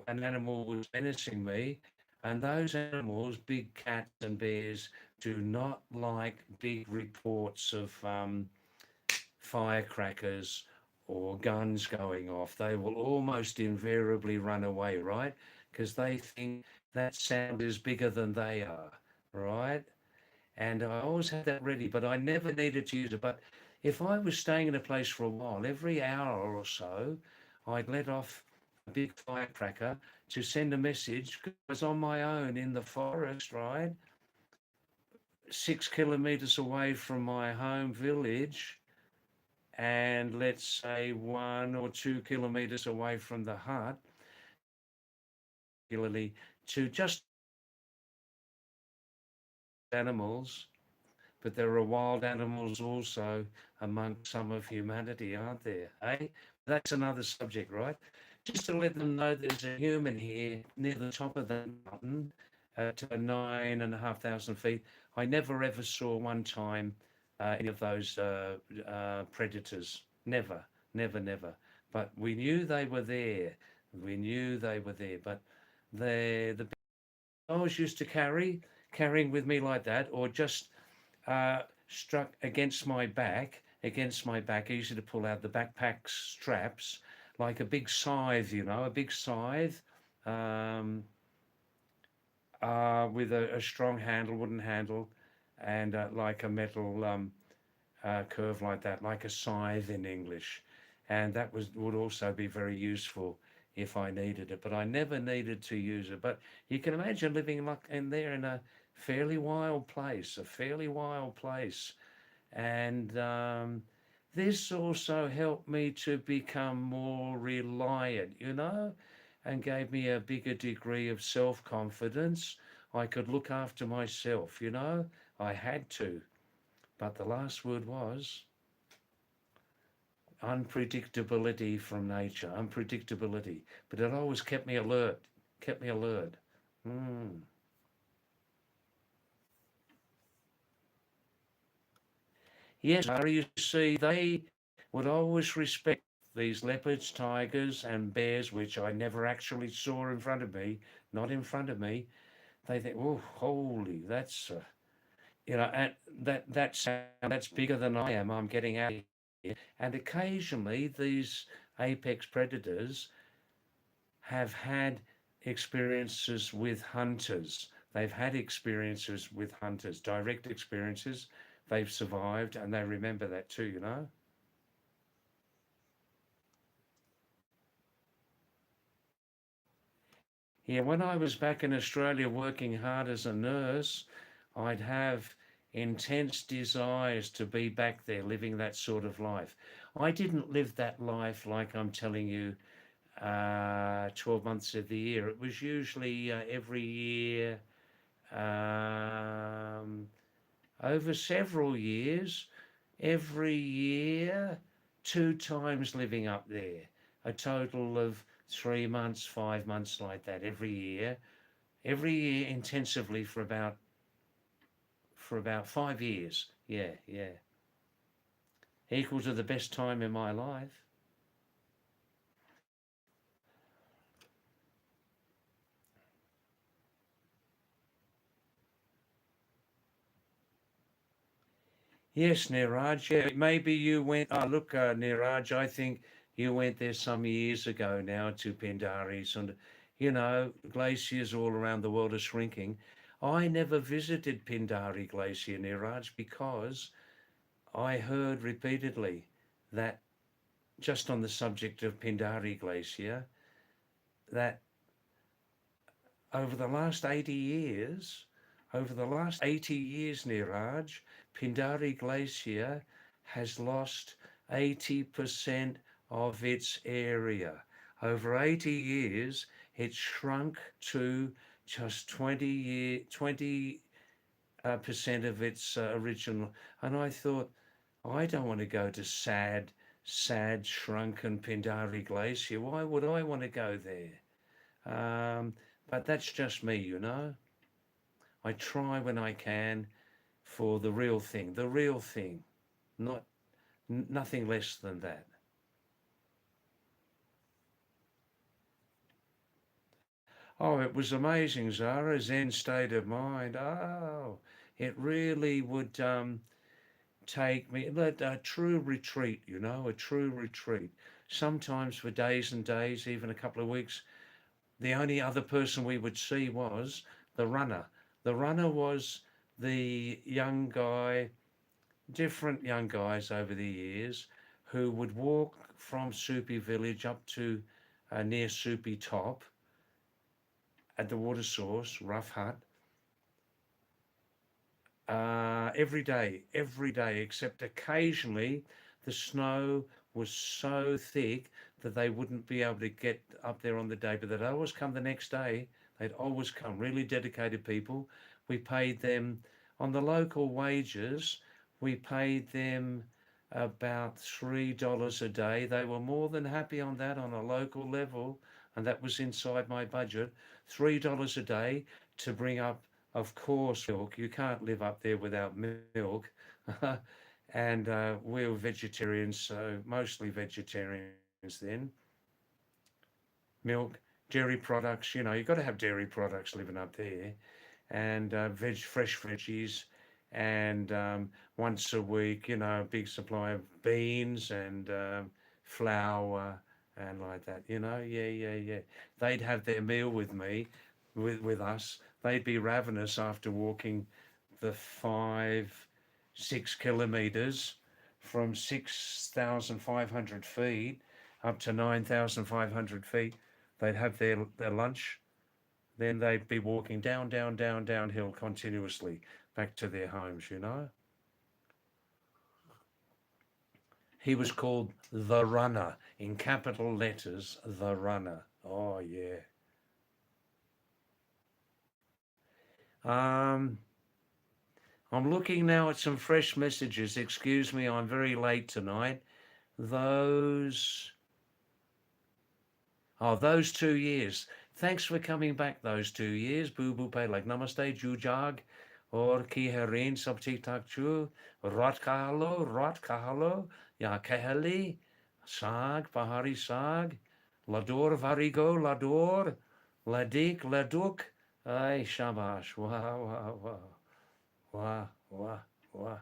animal was menacing me, and those animals, big cats and bears, do not like big reports of firecrackers or guns going off. They will almost invariably run away, right? Because they think that sound is bigger than they are, right? And I always had that ready, but I never needed to use it. But if I was staying in a place for a while, every hour or so, I'd let off a big firecracker to send a message because I was on my own in the forest, right? 6 kilometers away from my home village, and let's say 1 or 2 kilometers away from the hut, regularly to just animals, but there are wild animals also among some of humanity, aren't there? Eh? That's another subject, right? Just to let them know there's a human here near the top of the mountain at 9,500 feet. I never ever saw one time any of those predators. Never, never, never. But we knew they were there. We knew they were there. But the I was used to carrying with me like that, or just struck against my back, easy to pull out the backpack straps, like a big scythe, a big scythe, um, with a strong handle, wooden handle, and like a metal curve like that, like a scythe in English. And that would also be very useful if I needed it, but I never needed to use it. But you can imagine living like in there in a fairly wild place. And this also helped me to become more reliant, and gave me a bigger degree of self-confidence. I could look after myself, I had to. But the last word was unpredictability from nature, unpredictability. But it always kept me alert. Mm. Yes, you see, they would always respect these leopards, tigers, and bears, which I never actually saw in front of me, not in front of me. They think, oh, holy, and that's bigger than I am. I'm getting out of here. And occasionally, these apex predators have had experiences with hunters. They've had experiences with hunters, direct experiences. They've survived, and they remember that too. Yeah, when I was back in Australia working hard as a nurse, I'd have intense desires to be back there living that sort of life. I didn't live that life like I'm telling you, 12 months of the year. It was usually every year, um, over several years, every year, 2 times living up there. A total of 3 months, 5 months like that every year intensively for for about 5 years. Yeah, yeah. Equal to the best time in my life. Yes, Niraj. Yeah, maybe you went. Oh, look, Niraj, I think you went there some years ago now to Pindaris, and glaciers all around the world are shrinking. I never visited Pindari Glacier, Niraj, because I heard repeatedly that just on the subject of Pindari Glacier, that over the last 80 years, over the last 80 years, Niraj, Pindari Glacier has lost 80% of its area. Over 80 years, it shrunk to just 20 percent of its original. And I thought, I don't want to go to sad, shrunken Pindari Glacier. Why would I want to go there? Um, but that's just me. I try when I can for the real thing, not nothing less than that. Oh, it was amazing, Zara. Zen state of mind. Oh, it really would take me a true retreat. A true retreat. Sometimes for days and days, even a couple of weeks. The only other person we would see was the runner. The runner was the young guy, different young guys over the years, who would walk from Soupy Village up to near Soupy Top at the water source, Rough Hut, every day, except occasionally the snow was so thick that they wouldn't be able to get up there on the day, but they'd always come the next day. They'd always come, really dedicated people. We paid them on the local wages, we paid them about $3 a day. They were more than happy on that on a local level, and that was inside my budget. $3 a day to bring up, of course, milk. You can't live up there without milk. And we were vegetarians, so mostly vegetarians then. Milk, dairy products, you've got to have dairy products living up there. And fresh veggies. And once a week, a big supply of beans and flour and like that, yeah, yeah, yeah. They'd have their meal with me, with us. They'd be ravenous after walking the 6 kilometers from 6,500 feet up to 9,500 feet. They'd have their lunch, then they'd be walking downhill continuously back to their homes. He was called the Runner, in capital letters, the Runner. Oh, yeah. Um, I'm looking now at some fresh messages. Excuse me, I'm very late tonight. Those, those 2 years. Thanks for coming back those 2 years. Boo boo pay like namaste, jujag, or ki herin sab tik tak chu, rot kahalo, ya kehali, sag, pahari sag, lador varigo, lador, ladik, laduk, ay shabash, wow, wow, wow,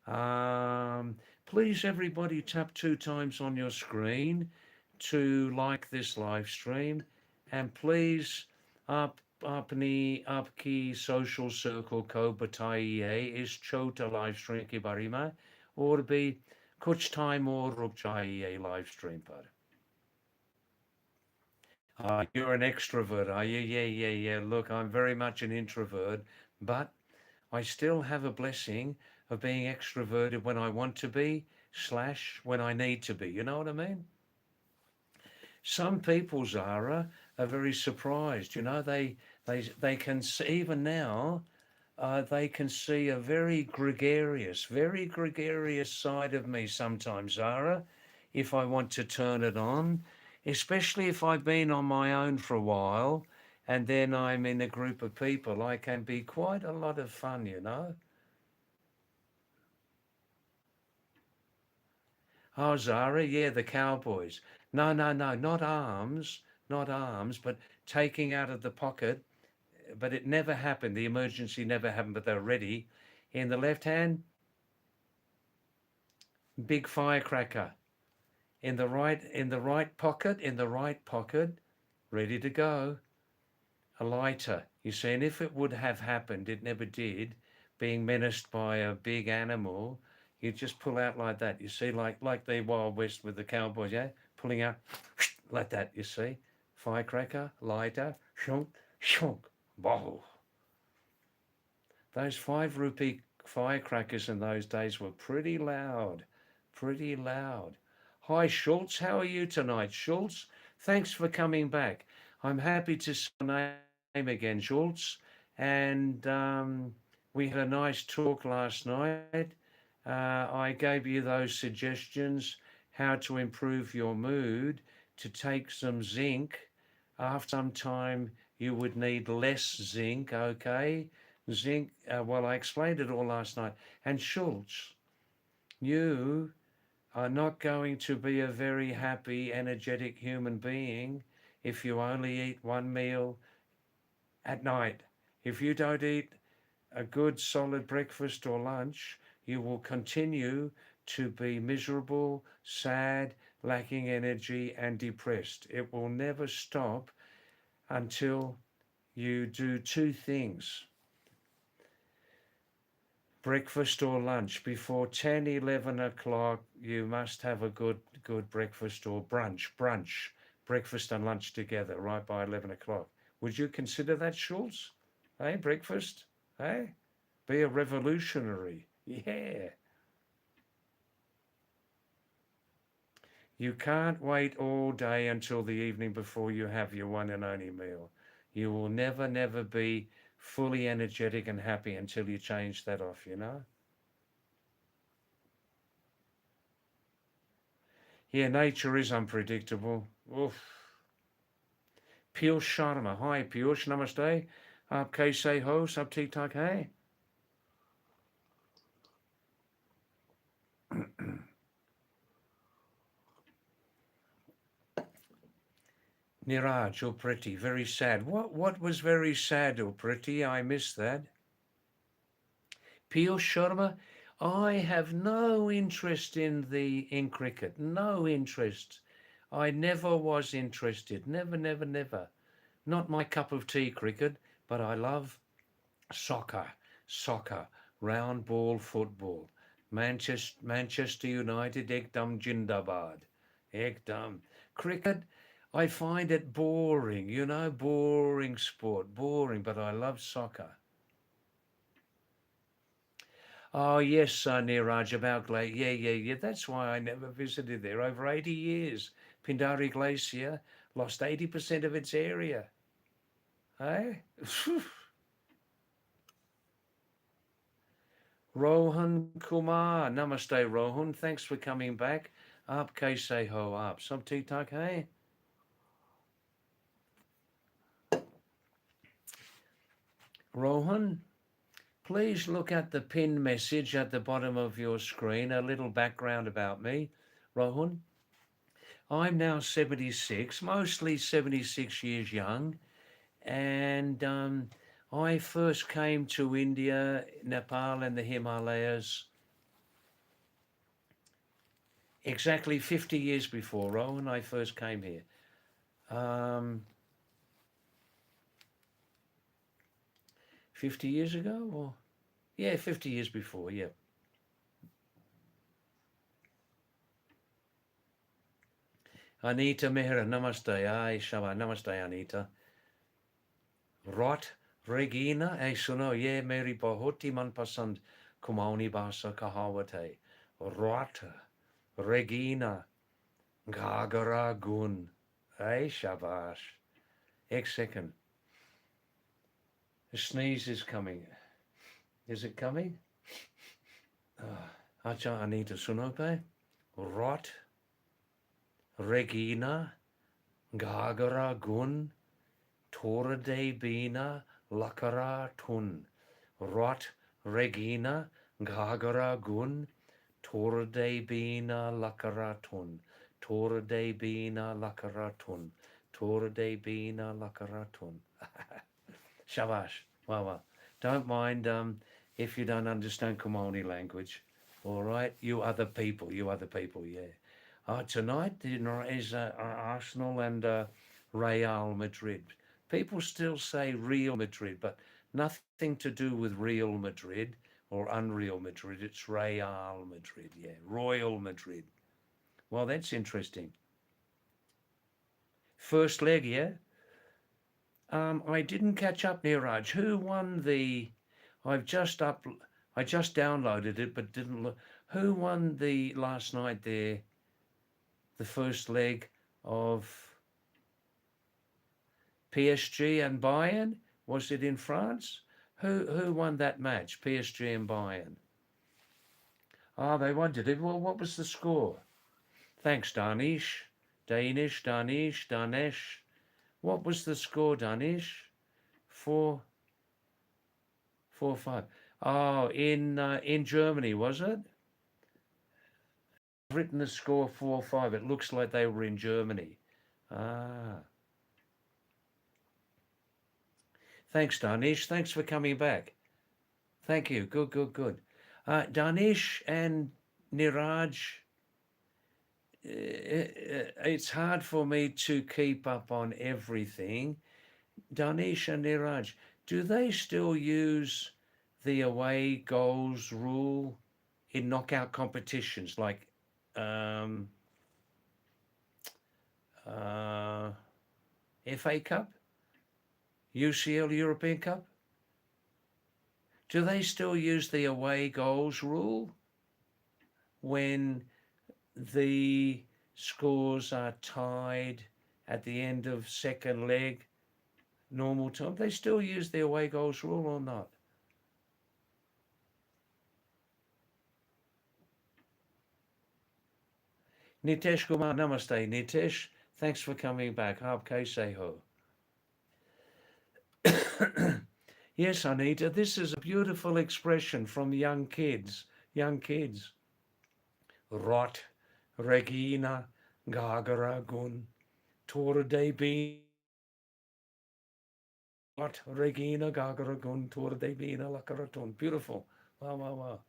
wow. Please, everybody, tap 2 times on your screen to like this live stream, and please, apni आपकी social circle को बताइए इस छोटा live stream के बारे में, और भी कुछ time और रुक जाइए live stream पर. You're an extrovert, are you? Yeah, yeah, yeah. Look, I'm very much an introvert, but I still have a blessing of being extroverted when I want to be, / when I need to be. You know what I mean? Some people, Zara, are very surprised. They can see, even now, they can see a very gregarious side of me sometimes, Zara, if I want to turn it on, especially if I've been on my own for a while and then I'm in a group of people, I can be quite a lot of fun, you know. Oh, Zara, yeah, the cowboys. No, no, no, not arms, not arms, but taking out of the pocket. But it never happened. The emergency never happened, but they're ready. In the left hand, big firecracker. In the right pocket, ready to go. A lighter. You see, and if it would have happened, it never did, being menaced by a big animal, you just pull out like that. You see, like the Wild West with the cowboys, yeah? Pulling out like that, you see. Firecracker, lighter, shunk, shunk, bow. Those 5 rupee firecrackers in those days were pretty loud, pretty loud. Hi, Schultz. How are you tonight, Schultz? Thanks for coming back. I'm happy to see your name again, Schultz. And we had a nice talk last night. I gave you those suggestions how to improve your mood, to take some zinc. After some time, you would need less zinc, okay? Zinc, well, I explained it all last night. And Schultz, you are not going to be a very happy, energetic human being if you only eat one meal at night. If you don't eat a good solid breakfast or lunch, you will continue to be miserable, sad, lacking energy, and depressed. It will never stop until you do 2 things: breakfast or lunch. Before 10, 11 o'clock, you must have a good breakfast or brunch, breakfast and lunch together right by 11 o'clock. Would you consider that, Schultz? Hey, breakfast? Hey? Be a revolutionary. Yeah. You can't wait all day until the evening before you have your one and only meal. You will never, never be fully energetic and happy until you change that off, you know? Yeah, nature is unpredictable. Oof. Piyush Sharma. Hi, Piyush. Namaste. Aap kaise ho? Sab theek thak hai? Niraj, oh pretty, very sad. What was very sad, oh pretty? I missed that. Piyush Sharma, I have no interest in cricket. No interest. I never was interested. Never, never, never. Not my cup of tea, cricket, but I love soccer, soccer, round ball football. Manchester United, Ekdam Jindabad. Ekdam. Cricket, I find it boring, you know, boring sport, boring, but I love soccer. Oh, yes, near Rajabal Glacier. Yeah, yeah, yeah. That's why I never visited there. Over 80 years. Pindari Glacier lost 80% of its area. Hey? Rohan Kumar. Namaste, Rohan. Thanks for coming back. Aap kaise ho aap? Sab theek thak hai? Rohan, please look at the pinned message at the bottom of your screen, a little background about me. Rohan, I'm now 76, mostly 76 years young, and I first came to India, Nepal, and the Himalayas exactly 50 years before, Rohan, I first came here. Um, 50 years ago, or yeah, 50 years before, yeah. Anita Mehra, namaste. Ay, Shaba, namaste, Anita. Rot, Regina, suno, ye meri bahoti manpasand kumauni basa kahawat hai. Rot, Regina, Gagara gun. Ay, shabash. Second. The sneeze is coming. Is it coming? Acha Anita sunope. Rot, Regina, Gagara gun. Tora de bina lakara tun. Rot regina gagara gun. Tora de bina lakara tun. Tora de bina lakara tun. Tora de bina lakara tun. Shabash. Wow, wow. Don't mind if you don't understand Komani language. All right, you other people, yeah. Tonight is Arsenal and Real Madrid. People still say Real Madrid, but nothing to do with Real Madrid or Unreal Madrid. It's Real Madrid, yeah. Royal Madrid. Well, that's interesting. First leg, yeah. I didn't catch up, Neeraj. Who won the? I've just up. I just downloaded it, but didn't look. Who won the last night there? The first leg of PSG and Bayern. Was it in France? Who won that match? PSG and Bayern. Ah, they won, did it? Well, what was the score? Thanks, Danish. Danish. What was the score, Danish? 4-5. Oh, in Germany, was it? Written the score 4-5. It looks like they were in Germany. Ah. Thanks, Danish. Thanks for coming back. Thank you. Good. Danish and Niraj, it's hard for me to keep up on everything. Danish and Niraj, do they still use the away goals rule in knockout competitions like um, uh, FA Cup, UCL European Cup? Do they still use the away goals rule when the scores are tied at the end of second leg, normal time? They still use the away goals rule or not? Nitesh Kumar, namaste. Nitesh, thanks for coming back. Aap kaise ho? Yes, Anita, this is a beautiful expression from young kids. Young kids. Rot, Regina, Gagara Gun, Tora de Bin. Rot, Regina, Gagara Gun, Tora de Bin, Alakaraton. Beautiful. Wow.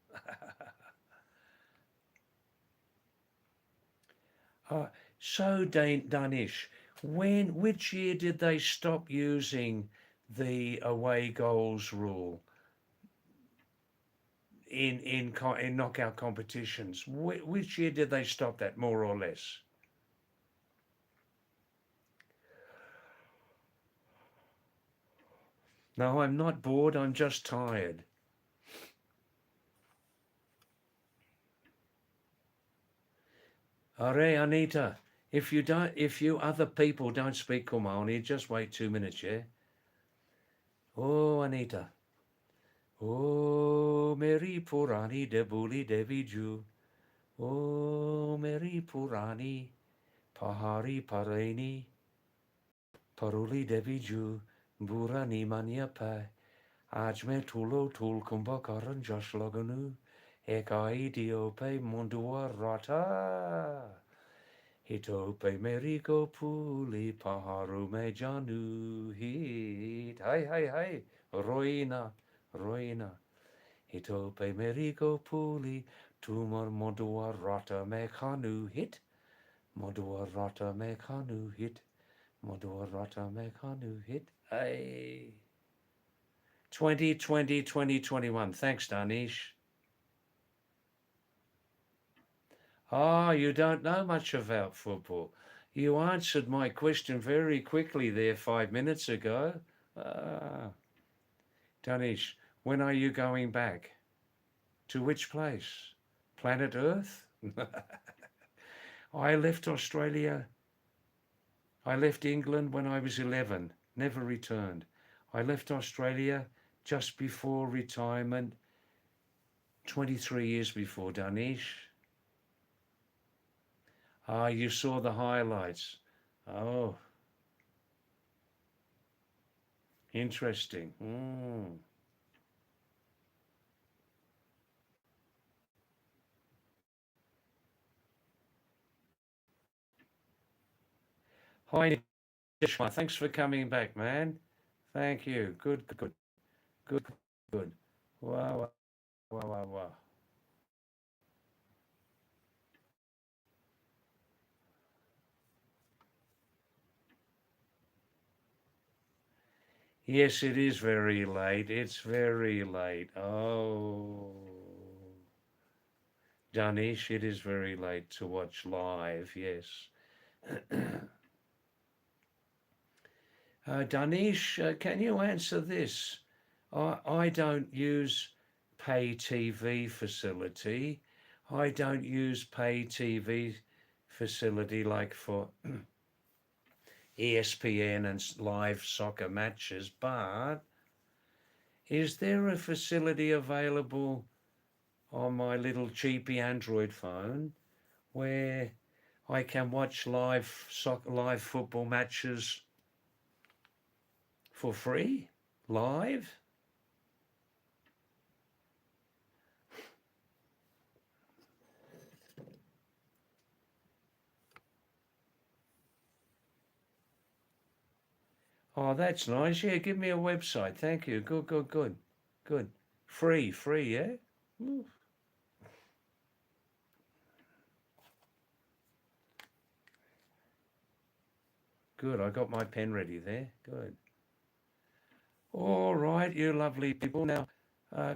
Uh, so, Danish, which year did they stop using the away goals rule in knockout competitions? Which year did they stop that, more or less? No, I'm not bored. I'm just tired. Are Anita, if you other people don't speak Kumani, just wait 2 minutes, yeah? Oh, Anita. Oh, Mary Purani Debuli Deviju. Oh, Mary Purani Pahari Pareni Paruli Deviju Burani Mania Pai. Ajme Tulo Tul Kumbakaran Josh Loganu. Ekai Diope Mondua Rata. Hitope Meriko Puli Paharu Mejanu Hit. Hai. Roina. Hitope Meriko Puli Tumor Modua Rata Mekanu Hit. Modua Rata Mekanu Hit. Modua Rata Mekanu Hit. Hey. 2020, 2021. Thanks, Danish. Ah, you don't know much about football. You answered my question very quickly there 5 minutes ago. Ah, Danish, when are you going back? To which place? Planet Earth? I left Australia. I left England when I was 11, never returned. I left Australia just before retirement, 23 years before, Danish. Ah, you saw the highlights. Oh, Interesting. Mm. Hi, Dishma. Thanks for coming back, man. Thank you. Good, good, good, good. Wow, wow, wow, wow. Yes, it is very late. It's very late. Oh, Danish, it is very late to watch live. Yes. Danish, can you answer this? I don't use pay TV facility. I don't use pay TV facility like for ESPN and live soccer matches, but is there a facility available on my little cheapy Android phone where I can watch live football matches for free? Live? Oh, that's nice. Yeah, give me a website. Thank you. Good, good, good. Good. Free, yeah? Ooh, good. I got my pen ready there. Good. All right, you lovely people. Now,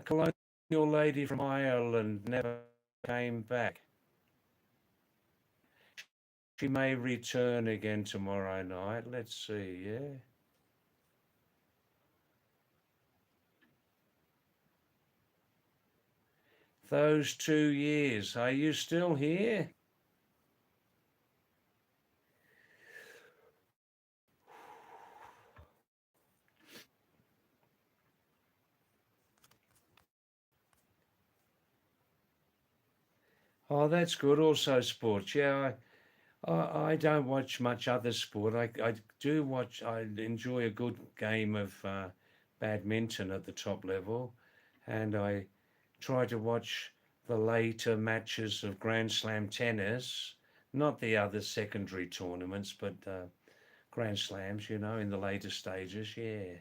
colonial lady from Ireland never came back. She may return again tomorrow night. Let's see, yeah? Those 2 years. Are you still here? Oh, that's good. Also, sports. Yeah, I don't watch much other sport. I do watch, I enjoy a good game of badminton at the top level, and I try to watch the later matches of Grand Slam tennis, not the other secondary tournaments, but Grand Slams, in the later stages. Yeah.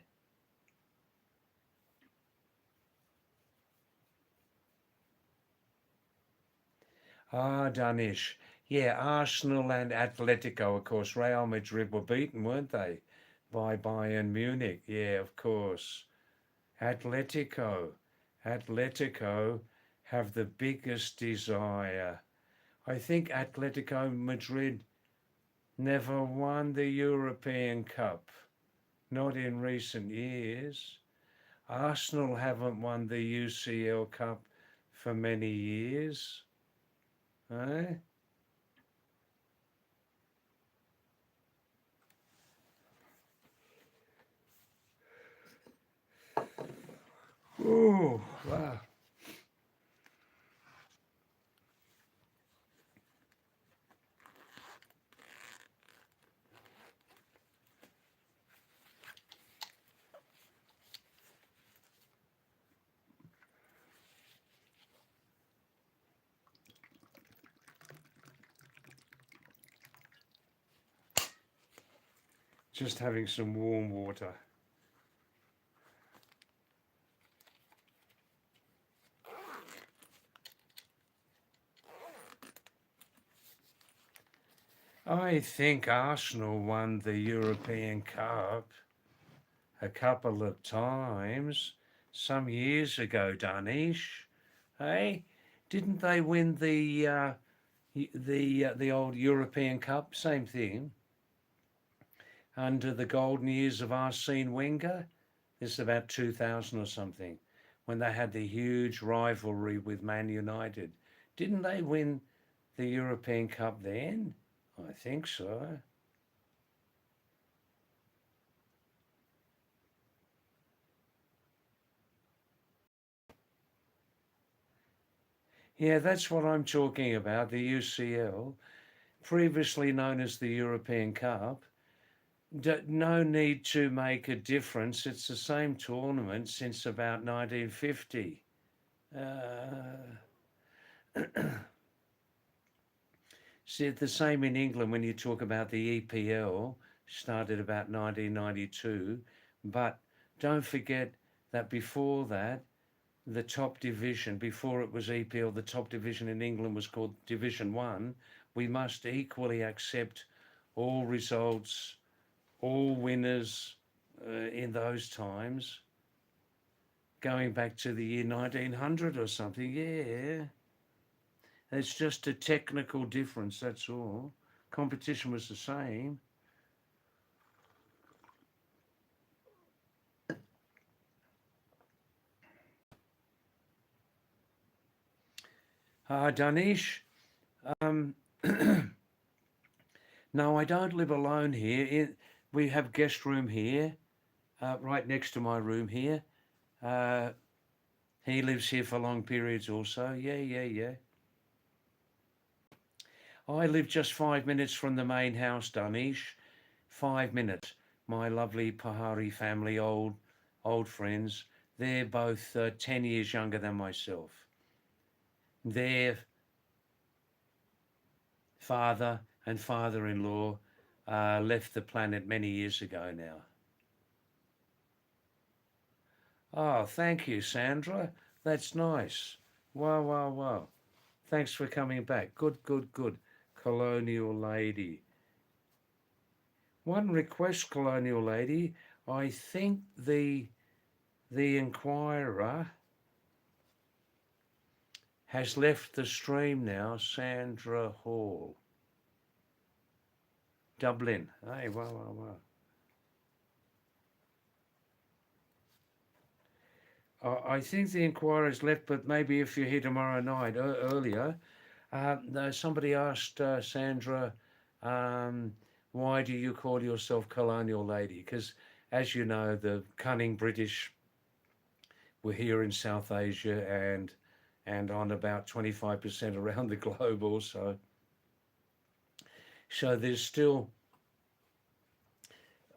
Ah, Danish. Yeah, Arsenal and Atletico, of course. Real Madrid were beaten, weren't they? By Bayern Munich. Yeah, of course. Atletico. Atletico have the biggest desire. I think Atletico Madrid never won the European Cup, not in recent years. Arsenal haven't won the UCL Cup for many years. Eh? Ooh, wow. Just having some warm water. I think Arsenal won the European Cup a couple of times some years ago, Danish. Hey, didn't they win the old European Cup? Same thing under the golden years of Arsene Wenger. This is about 2000 or something, when they had the huge rivalry with Man United. Didn't they win the European Cup then? I think so. Yeah, that's what I'm talking about, the UCL, previously known as the European Cup. No need to make a difference. It's the same tournament since about 1950. Uh, See, it's the same in England when you talk about the EPL, started about 1992. But don't forget that before that, the top division, before it was EPL, the top division in England was called Division 1. We must equally accept all results, all winners in those times, going back to the year 1900 or something. Yeah, it's just a technical difference, that's all. Competition was the same. Danish, um, no, I don't live alone here. We have guest room here, right next to my room here. Uh, he lives here for long periods also. Yeah, yeah, yeah. I live just 5 minutes from the main house, Danish. 5 minutes. My lovely Pahari family, old friends. They're both 10 years younger than myself. Their father and father-in-law left the planet many years ago now. Oh, thank you, Sandra. That's nice. Wow, wow, wow. Thanks for coming back. Good, good, good. Colonial lady. One request, Colonial lady. I think the Inquirer has left the stream now. Sandra Hall, Dublin. Hey, wow, wow, wow. I think the Inquirer's left, but maybe if you're here tomorrow night, earlier, somebody asked Sandra, um, why do you call yourself Colonial Lady? Because, as you know, the cunning British were here in South Asia and on about 25% around the globe also. So there's still,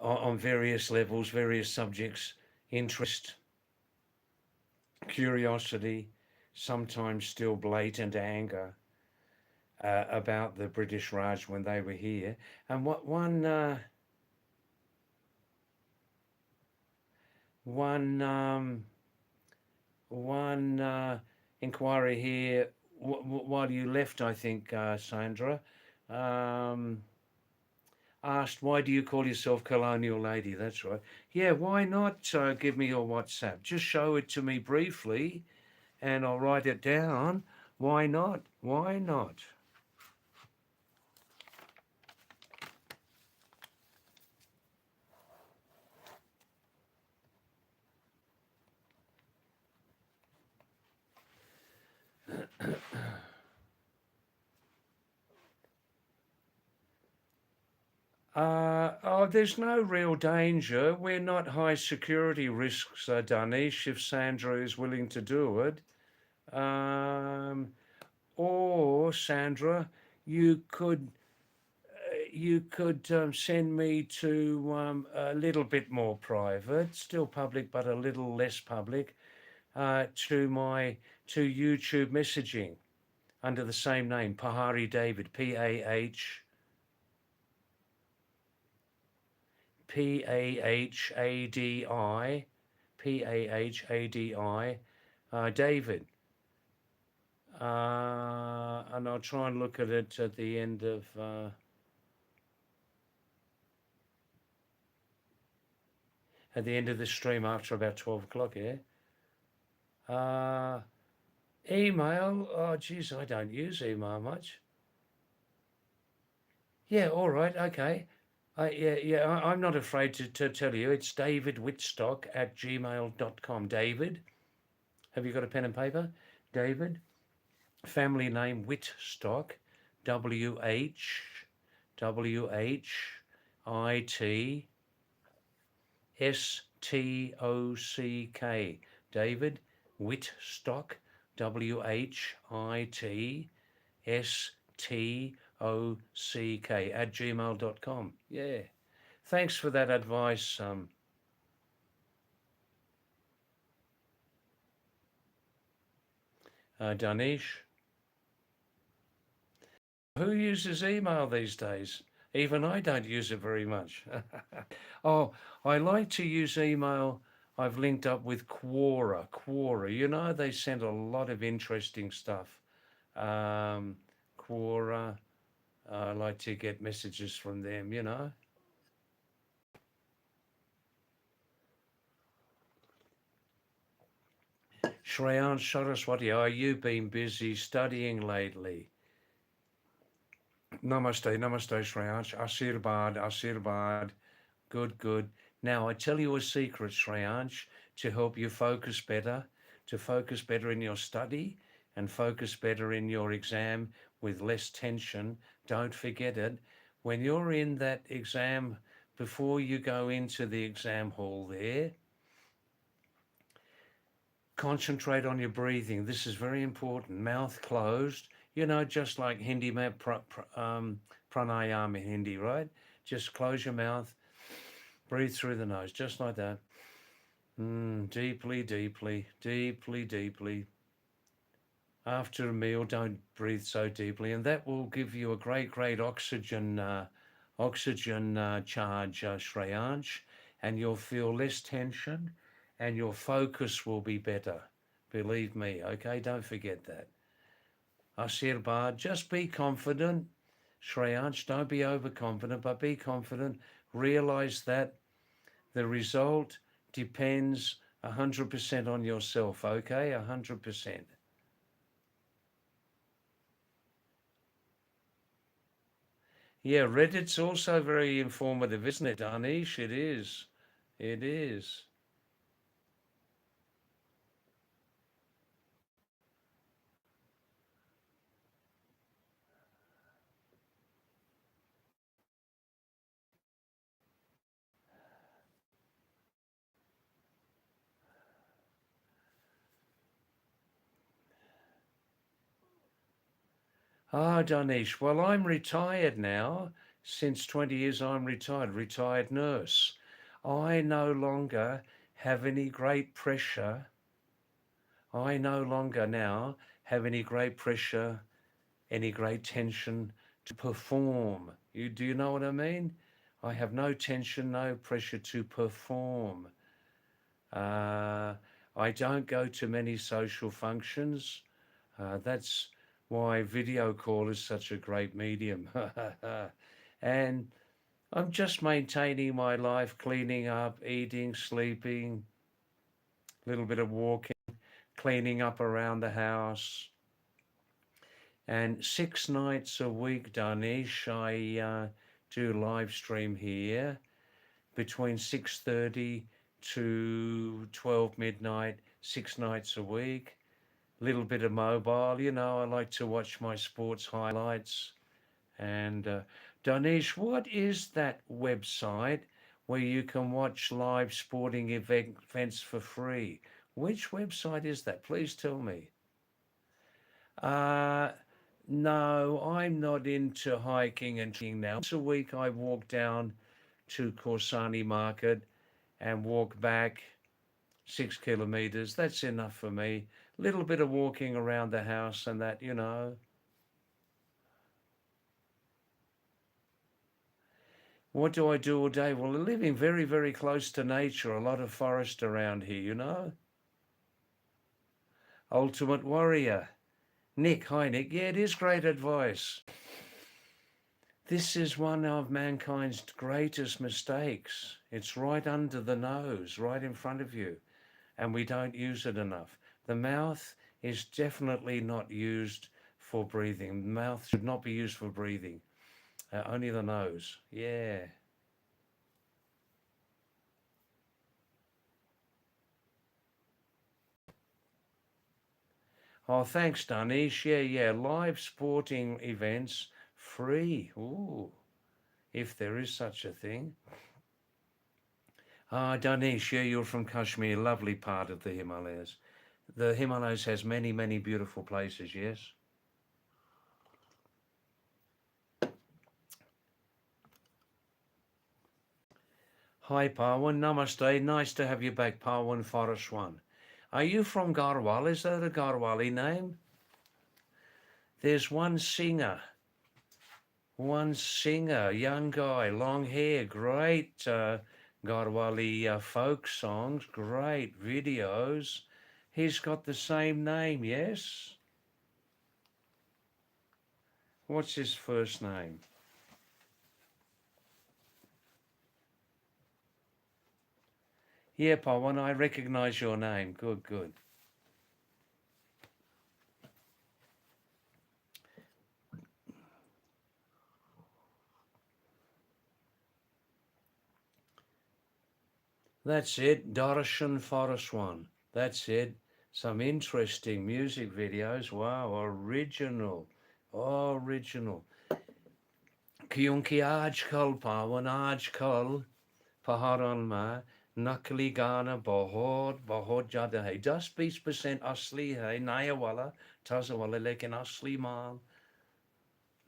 on various levels, various subjects, interest, curiosity, sometimes still blatant anger about the British Raj when they were here. And what one one inquiry here while you left, I think, Sandra, um, asked, why do you call yourself Colonial Lady? That's right. Yeah, why not give me your WhatsApp? Just show it to me briefly and I'll write it down. Why not? Why not? There's no real danger. We're not high security risks, Danish, if Sandra is willing to do it. Um, or Sandra, you could send me to a little bit more private, still public, but a little less public, to YouTube messaging under the same name, Pahadi David, P-A-H-A-D-I, P-A-H-A-D-I, David. And I'll try and look at it at the end of the stream after about 12 o'clock. Yeah. Email. Oh, geez, I don't use email much. Yeah. All right. Okay. I'm not afraid to tell you. It's davidwhitstock@gmail.com. David, have you got a pen and paper? David, family name Whitstock, WHWHITSTOCK. David Whitstock, WHITSTOCK @gmail.com. Yeah. Thanks for that advice, Danish. Who uses email these days? Even I don't use it very much. Oh, I like to use email. I've linked up with Quora. Quora, they send a lot of interesting stuff. Um, Quora, I like to get messages from them. Shreyan Saraswati, are you been busy studying lately? Namaste, namaste, Shreyansh. Ashirbad, Ashirbad. Good, good. Now, I tell you a secret, Shreyansh, to help you focus better, to focus better in your study and focus better in your exam with less tension. Don't forget it. When you're in that exam, before you go into the exam hall there, concentrate on your breathing. This is very important. Mouth closed, just like Hindi pranayama in Hindi, right? Just close your mouth, breathe through the nose, just like that. Deeply, deeply, deeply, deeply. After a meal, don't breathe so deeply, and that will give you a great, great oxygen charge, Shreyansh, and you'll feel less tension, and your focus will be better. Believe me, okay? Don't forget that. Ashirbad, just be confident. Shreyansh, don't be overconfident, but be confident. Realize that the result depends 100% on yourself, okay? 100%. Yeah, Reddit's also very informative, isn't it, Anish? It is. It is. Ah, Danish. Well, I'm retired now. Since 20 years, I'm retired nurse. I no longer have any great pressure. I no longer now have any great pressure, any great tension to perform. Do you know what I mean? I have no tension, no pressure to perform. Uh, I don't go to many social functions. That's why video call is such a great medium. And I'm just maintaining my life, cleaning up, eating, sleeping, a little bit of walking, cleaning up around the house. And 6 nights a week, Danish, I do live stream here between 6:30 to 12 midnight, 6 nights a week. Little bit of mobile, I like to watch my sports highlights. And Danish, what is that website where you can watch live sporting events for free? Which website is that? Please tell me. Uh, no, I'm not into hiking and trekking now. Once a week, I walk down to Corsani Market and walk back 6 kilometers. That's enough for me. Little bit of walking around the house and that. What do I do all day? Well, living very, very close to nature, a lot of forest around here. Ultimate warrior. Nick, hi Nick. Yeah, it is great advice. This is one of mankind's greatest mistakes. It's right under the nose, right in front of you, and we don't use it enough. The mouth is definitely not used for breathing. The mouth should not be used for breathing, only the nose. Yeah. Oh, thanks, Danish. Yeah, yeah. Live sporting events free. Ooh, if there is such a thing. Ah, Danish, yeah, you're from Kashmir, lovely part of the Himalayas. The Himalayas has many, many beautiful places, yes. Hi, Parwan. Namaste. Nice to have you back, Parwan Forestwan. Are you from Garhwal? Is that a Garhwali name? There's one singer, young guy, long hair, great Garhwali folk songs, great videos. He's got the same name, yes? What's his first name? Yeah, Pawan, I recognize your name. Good, good. That's it, Darshan Forestwan. That's it. Some interesting music videos. Wow, original. Original. Kyunki aajkal Pawan aajkal पहाड़ों में नकली गाना बहुत बहुत ज़्यादा है 10-20% असली है नया वाला ताज़ा वाला लेकिन असली माल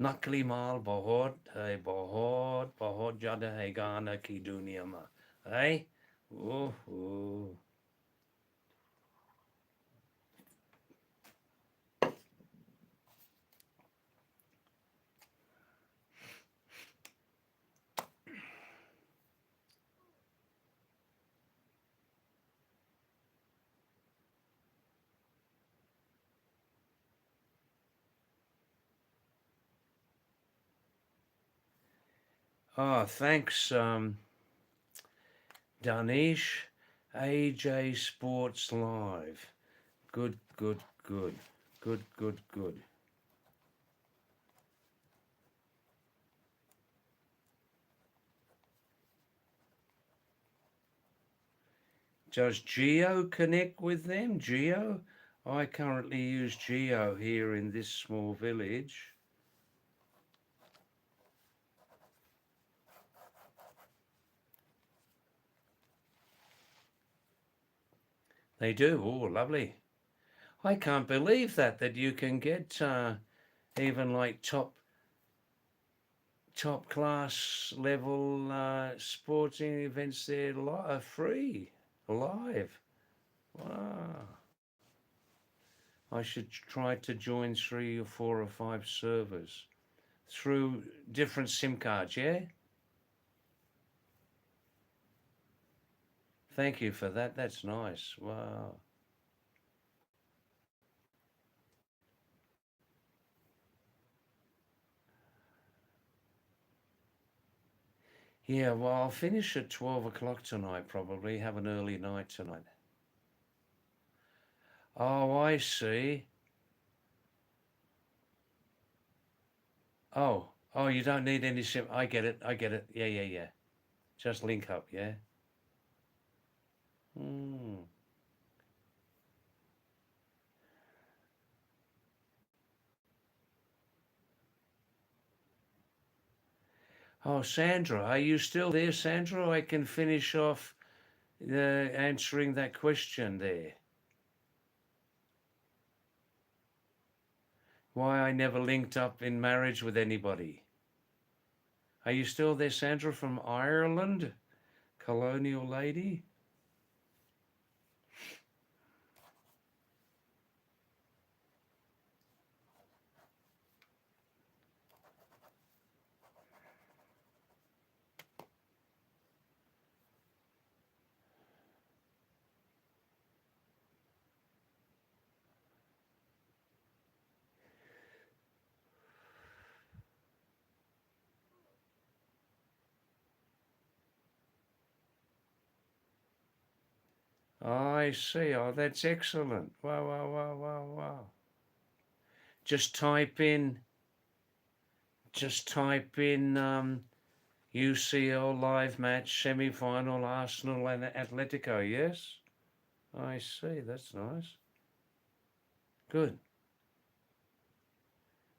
नकली माल बहुत है बहुत बहुत ज़्यादा है गाना की दुनिया में है ओह thanks Danish AJ Sports Live good good good good good good. Does Geo connect with them? Geo? I currently use Geo here in this small village. They do. Oh, lovely. I can't believe that you can get even like top class level sporting events there free, live. Wow. I should try to join 3 or 4 or 5 servers through different SIM cards, yeah? Thank you for that. That's nice. Wow. Yeah, well, I'll finish at 12 o'clock tonight, probably. Have an early night tonight. Oh, I see. Oh, you don't need any sim. I get it. I get it. Yeah, yeah, yeah. Just link up, yeah? Hmm. Oh, Sandra, are you still there, Sandra? I can finish off answering that question there. Why I never linked up in marriage with anybody. Are you still there, Sandra from Ireland? Colonial lady? I see. Oh, that's excellent. Wow, wow, wow, wow, wow. Just type in, just type in UCL live match semi-final Arsenal and Atletico. Yes, I see. That's nice. Good.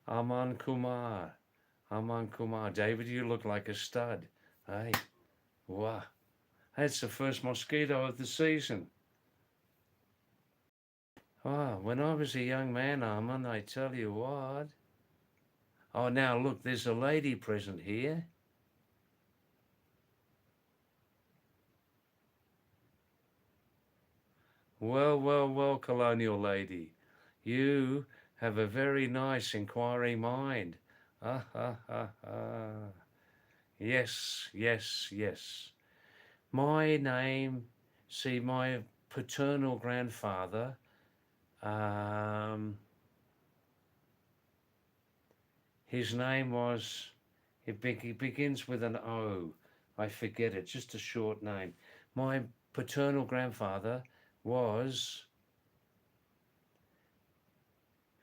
Aman Kumar. Aman Kumar. David, you look like a stud. Hey, wow. That's the first mosquito of the season. Oh, when I was a young man, Aman, I tell you what. Oh, now look, there's a lady present here. Well, well, well, colonial lady. You have a very nice inquiring mind. Ah, ha, ha, ha. Yes, yes, yes. My name, see, my paternal grandfather, um, his name was, it begins with an O. I forget it, just a short name. My paternal grandfather was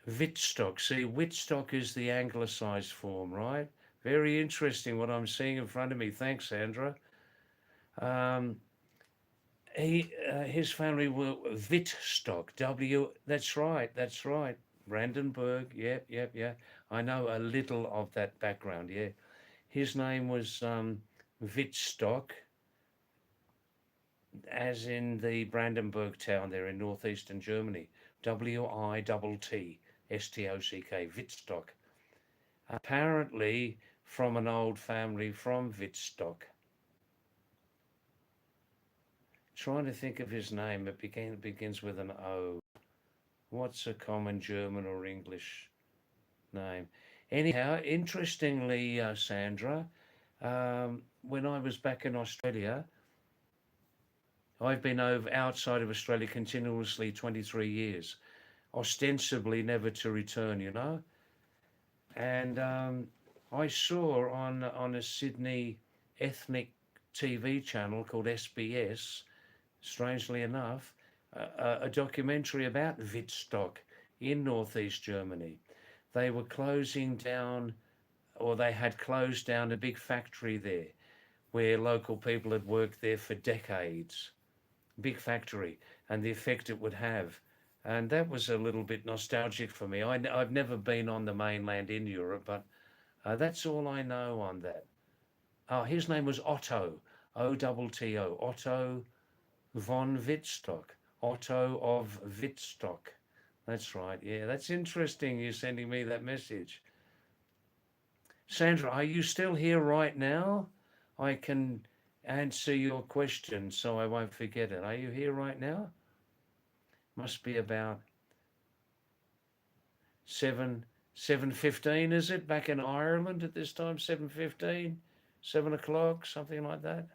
Wittstock. See, Wittstock is the anglicised form, right? Very interesting what I'm seeing in front of me. Thanks, Sandra. Um, his family were Wittstock. That's right. That's right. Brandenburg. Yep, yep, yeah. I know a little of that background. Yeah. His name was Wittstock, as in the Brandenburg town there in northeastern Germany. Wittstock, Wittstock. Apparently from an old family from Wittstock. Trying to think of his name. It begins with an O. What's a common German or English name? Anyhow, interestingly, Sandra, when I was back in Australia, I've been over outside of Australia continuously 23 years, ostensibly never to return, you know. And I saw on a Sydney ethnic TV channel called SBS, strangely enough, a documentary about Wittstock in northeast Germany. They were closing down, or they had closed down a big factory there where local people had worked there for decades. Big factory, and the effect it would have. And that was a little bit nostalgic for me. I've never been on the mainland in Europe, but that's all I know on that. Oh, his name was Otto, O-T-T-O, Otto von Wittstock, Otto of Wittstock. That's right. Yeah, that's interesting. You sending me that message, Sandra. Are you still here right now? I can answer your question, so I won't forget it. Are you here right now? Must be about 7:15, is it? Back in Ireland at this time, 7:15, 7 o'clock, something like that.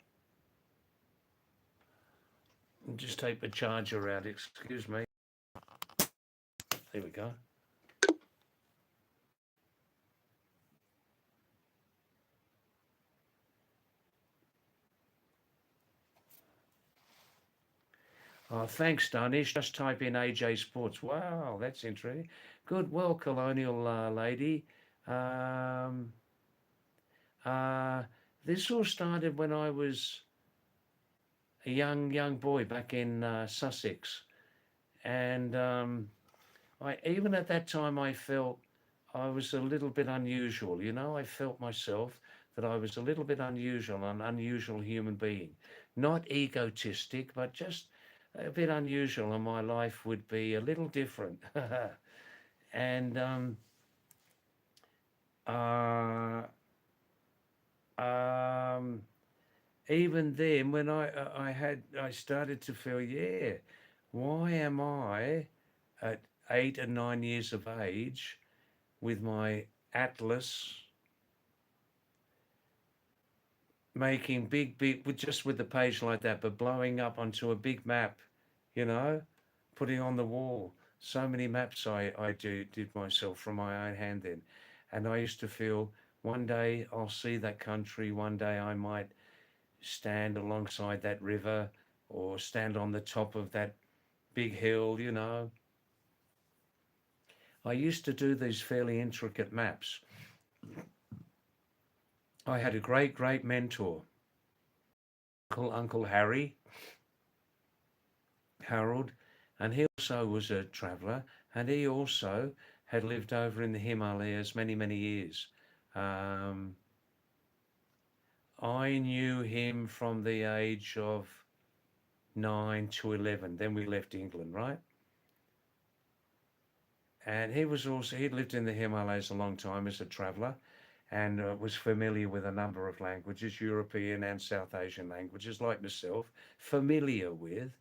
Just take the charger out. Excuse me. There we go. Oh, thanks, Danish. Just type in AJ Sports. Wow, that's interesting. Good. Well, colonial lady. Um, uh, this all started when I was a young boy back in Sussex, and I even at that time I felt I was a little bit unusual. You know, I felt myself that I was a little bit unusual, an unusual human being, not egotistic, but just a bit unusual, and my life would be a little different. And uh, um, even then, when I started to feel, yeah, why am I at 8 and 9 years of age with my atlas making big with just with the page like that, but blowing up onto a big map, you know, putting on the wall. So many maps I did myself from my own hand then. And I used to feel one day I'll see that country, one day I might stand alongside that river or stand on the top of that big hill, you know. I used to do these fairly intricate maps. I had a great mentor, Uncle Harry, Harold, and he also was a traveller, and he also had lived over in the Himalayas many years. Um, I knew him from the age of 9 to 11. Then we left England, right? And he'd lived in the Himalayas a long time as a traveller, and was familiar with a number of languages, European and South Asian languages, like myself, familiar with,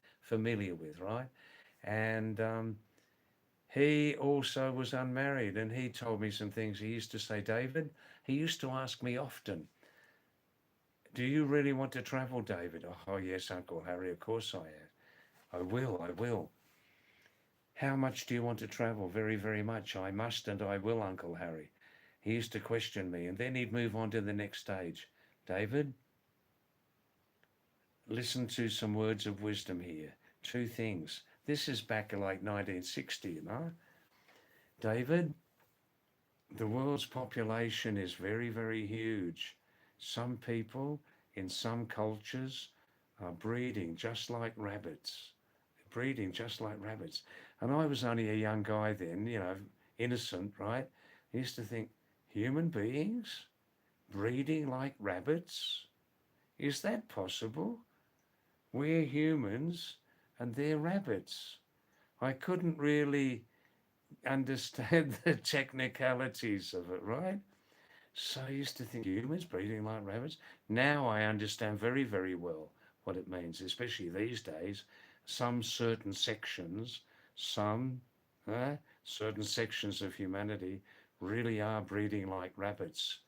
right? And he also was unmarried, and he told me some things. He used to say, David, he used to ask me often, do you really want to travel, David? Oh, yes, Uncle Harry, of course I am. I will, I will. How much do you want to travel? Very, very much. I must and I will, Uncle Harry. He used to question me, and then he'd move on to the next stage. David, listen to some words of wisdom here. Two things. This is back in like 1960, you know. David, the world's population is very, very huge. Some people in some cultures are breeding just like rabbits. Breeding just like rabbits. And I was only a young guy then, you know, innocent, right? I used to think, human beings breeding like rabbits? Is that possible? We're humans and they're rabbits. I couldn't really understand the technicalities of it, right? So I used to think humans breeding like rabbits. Now I understand very, very well what it means, especially these days. Some certain sections, some certain sections of humanity really are breeding like rabbits.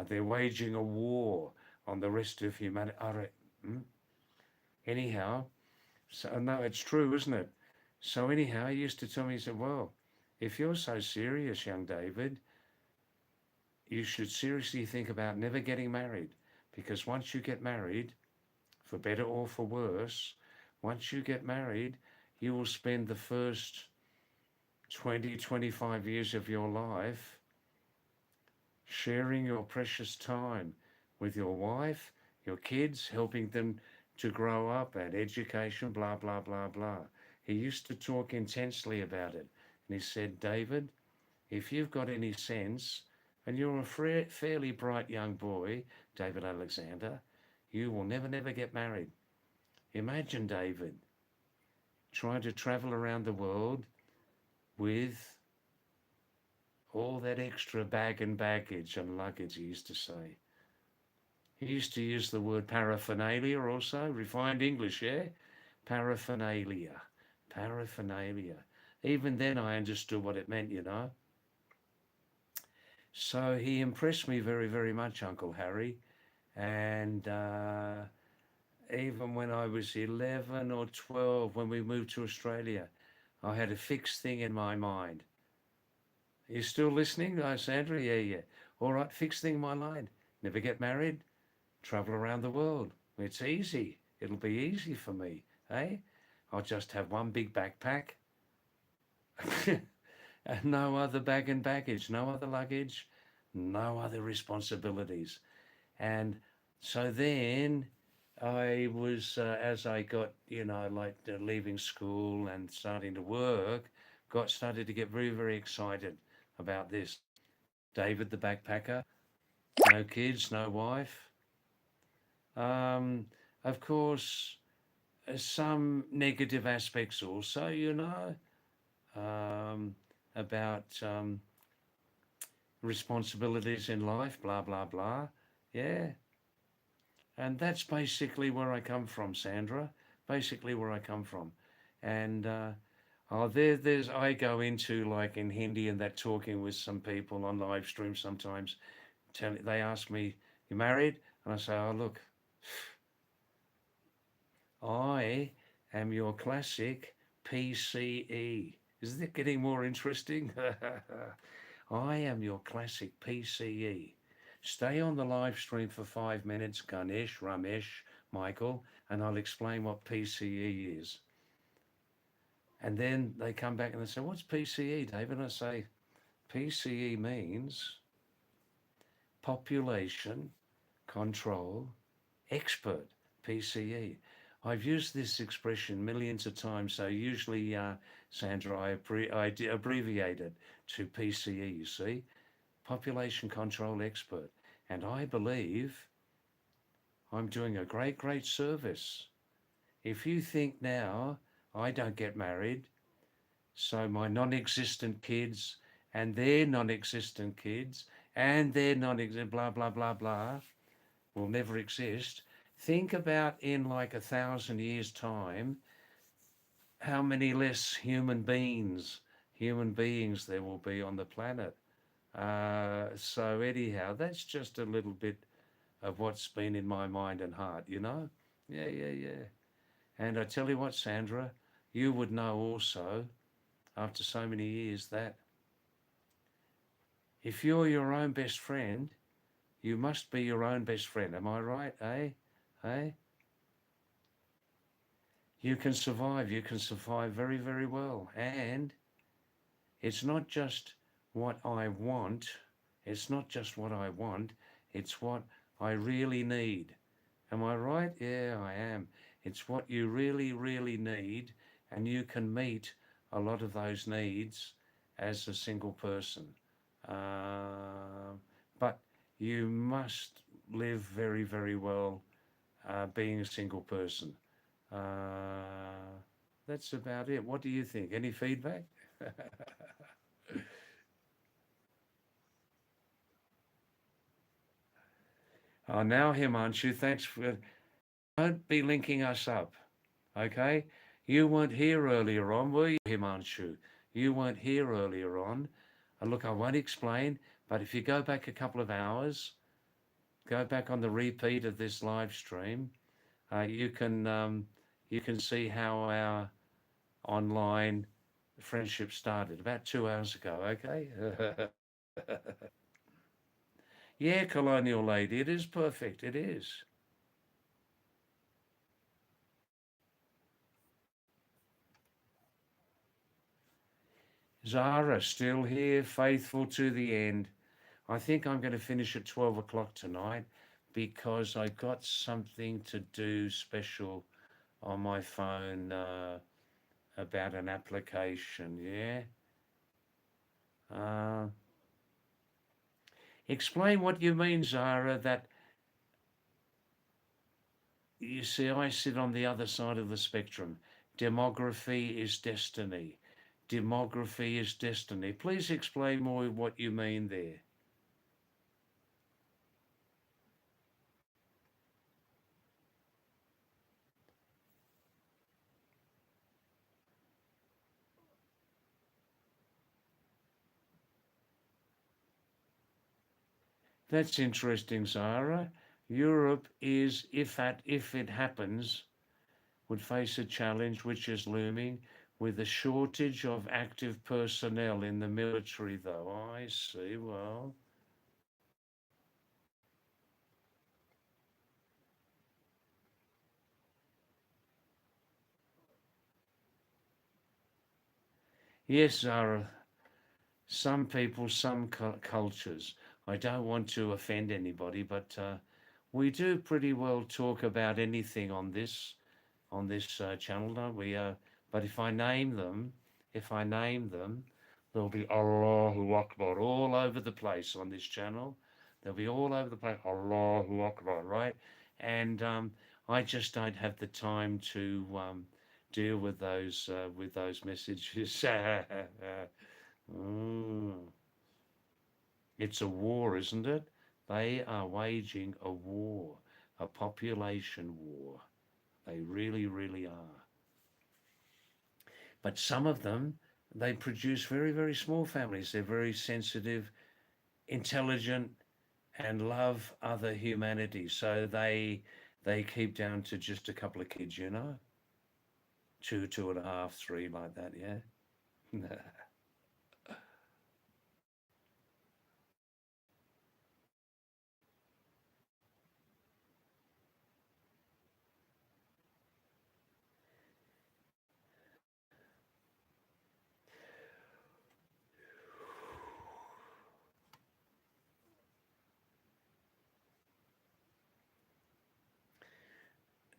They're waging a war on the rest of humanity. Anyhow, so no, it's true, isn't it? So anyhow, he used to tell me, he said, well, if you're so serious, young David, you should seriously think about never getting married, because once you get married, for better or for worse, once you get married, you will spend the first 20, 25 years of your life sharing your precious time with your wife, your kids, helping them to grow up and education, blah, blah, blah, blah. He used to talk intensely about it. And he said, David, if you've got any sense, and you're a fairly bright young boy, David Alexander, you will never, never get married. Imagine, David, trying to travel around the world with all that extra bag and baggage and luggage, he used to say. He used to use the word paraphernalia also, refined English, yeah? Paraphernalia. Paraphernalia. Even then I understood what it meant, you know. So he impressed me very, very much, Uncle Harry. And even when I was 11 or 12, when we moved to Australia, I had a fixed thing in my mind. You still listening, Sandra? Yeah, yeah. All right, fixed thing in my mind. Never get married, travel around the world. It's easy. It'll be easy for me, eh? I'll just have one big backpack and no other bag and baggage, no other luggage, no other responsibilities. And so then I was, as I got, you know, like leaving school and starting to work, started to get very, very excited about this. David the backpacker, no kids, no wife. Um, of course, some negative aspects also, you know, um, about responsibilities in life, blah, blah, blah. Yeah. And that's basically where I come from, Sandra. Basically where I come from. And there's I go into like in Hindi and that talking with some people on live stream sometimes. They ask me, "You married?" And I say, "Oh look, I am your classic PCE." Isn't it getting more interesting? I am your classic PCE. Stay on the live stream for 5 minutes, Ganesh, Ramesh, Michael, and I'll explain what PCE is. And then they come back and they say, what's PCE, David? And I say, PCE means population control expert, PCE. I've used this expression millions of times, so usually, Sandra, I abbreviate it to PCE, you see, population control expert. And I believe I'm doing a great, great service. If you think now I don't get married, so my non-existent kids and their non-existent kids and their non-existent blah, blah, blah, blah will never exist. Think about in like 1,000 years' time, how many less human beings there will be on the planet. So anyhow, that's just a little bit of what's been in my mind and heart, you know? Yeah, yeah, yeah. And I tell you what, Sandra, you would know also, after so many years, that if you're your own best friend, you must be your own best friend. Am I right, eh? Eh? You can survive. You can survive very, very well. And it's not just what I want. It's not just what I want. It's what I really need. Am I right? Yeah, I am. It's what you really, really need, and you can meet a lot of those needs as a single person. Uh, but you must live very, very well being a single person. Uh, that's about it. What do you think? Any feedback? Oh, now, Himanshu, thanks for. Don't be linking us up, okay? You weren't here earlier on, were you, Himanshu? You weren't here earlier on. Look, I won't explain, but if you go back a couple of hours, go back on the repeat of this live stream, you can see how our online friendship started about 2 hours ago. Okay. Yeah, colonial lady, it is perfect. It is. Zara still here, faithful to the end. I think I'm going to finish at 12 o'clock tonight because I got something to do special on my phone about an application. Yeah. Uh, Explain what you mean, Zara, that you see, I sit on the other side of the spectrum. Demography is destiny. Demography is destiny. Please explain more what you mean there. That's interesting, Zara. Europe is, if it happens, would face a challenge which is looming with a shortage of active personnel in the military, though. I see. Well, yes, Zara, some people, some cultures. I don't want to offend anybody, but we do pretty well talk about anything on this channel, don't we? But if I name them, there'll be Allahu Akbar all over the place on this channel. They'll be all over the place. Allahu Akbar, right? And I just don't have the time to deal with those messages. Mm. It's a war, isn't it? They are waging a war, a population war. They really, really are. But some of them, they produce very, very small families. They're very sensitive, intelligent, and love other humanity. So they keep down to just a couple of kids, you know, two, two and a half, three, like that. Yeah.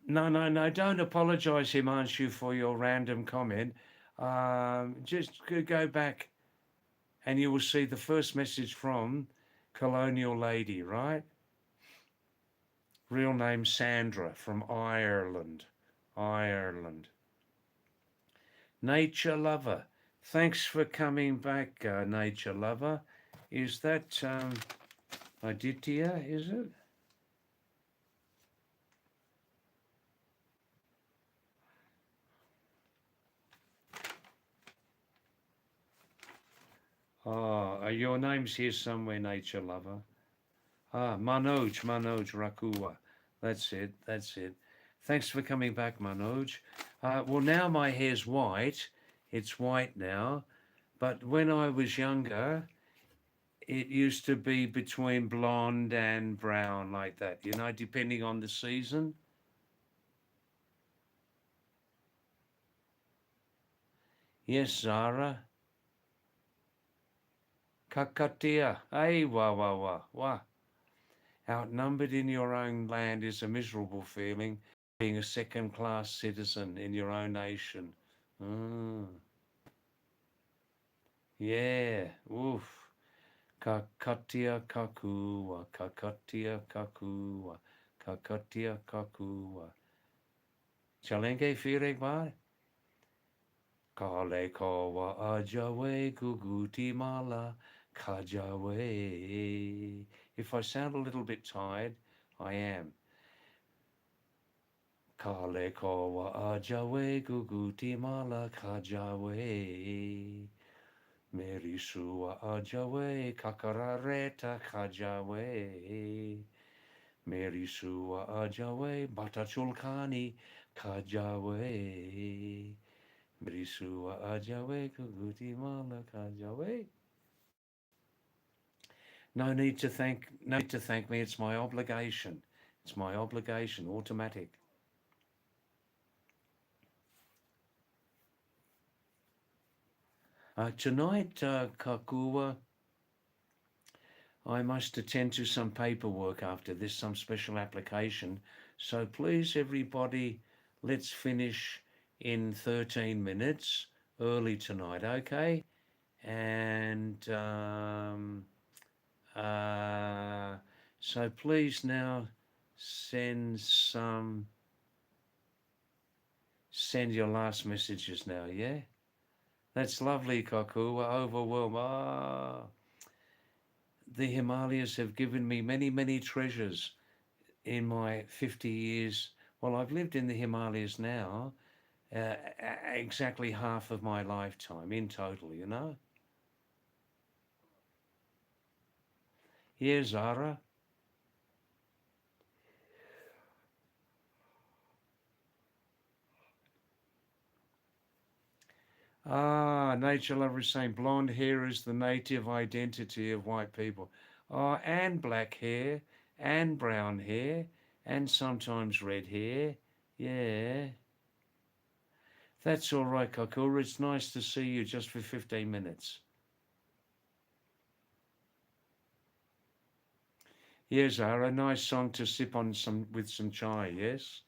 No, no, no. Don't apologise, Himanshu, for your random comment. Just go back and you will see the first message from Colonial Lady, right? Real name Sandra from Ireland. Ireland. Nature Lover. Thanks for coming back, Nature Lover. Is that Aditya, is it? Your name's here somewhere, nature lover. Manoj Rakua. That's it, that's it. Thanks for coming back, Manoj. Well, now my hair's white. It's white now. But when I was younger, it used to be between blonde and brown, like that, depending on the season. Yes, Zara. Kakatia. Hey, wah, wah, wah, wah. Outnumbered in your own land is a miserable feeling, being a second class citizen in your own nation. Mm, yeah, oof. Kakatia kakua, kakatia kakua, kakatia kakua. Chalenge fire bar? Kale kawa ajawe guguti mala kajawe. If I sound a little bit tired, I am. Kale kawa ajawe guguti mala kajawe. Merisua ajawe kakarareta kajawe. Merisua ajawe batachulkani kajawe. Merisua ajawe guguti mala kajawe. No need to thank me. It's my obligation. It's my obligation, automatic. Tonight, Kakua, I must attend to some paperwork after this, some special application. So please, everybody, let's finish in 13 minutes early tonight, okay? And so please now send your last messages now, yeah? That's lovely, Kakua. Overwhelmed. The Himalayas have given me many, many treasures in my 50 years. Well, I've lived in the Himalayas now exactly half of my lifetime in total, Yeah, Zara. Nature lover is saying blonde hair is the native identity of white people. And black hair, and brown hair, and sometimes red hair. Yeah. That's all right, Kakura. It's nice to see you just for 15 minutes. Yes, Zara, a nice song to sip on with some chai, yes?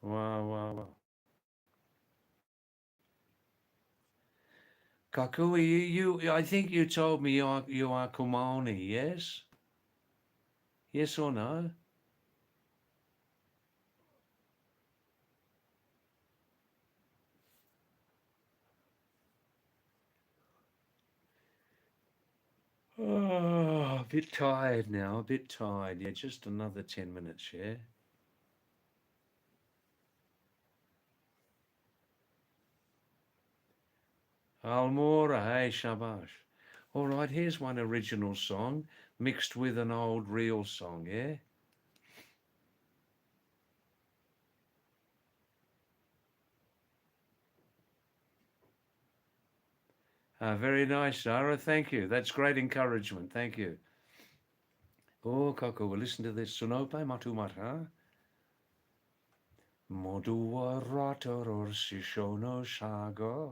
Wow, wow, wow. Kakua, I think you told me you are Kumani, yes? Yes or no? Oh, a bit tired now, a bit tired. Yeah, just another 10 minutes, yeah? Almora, hey, shabash. All right, here's one original song mixed with an old real song, yeah? Very nice, Sarah. Thank you. That's great encouragement. Thank you. Oh, Coco, well, listen to this. Sunope matumata. Modua rator sishono saga.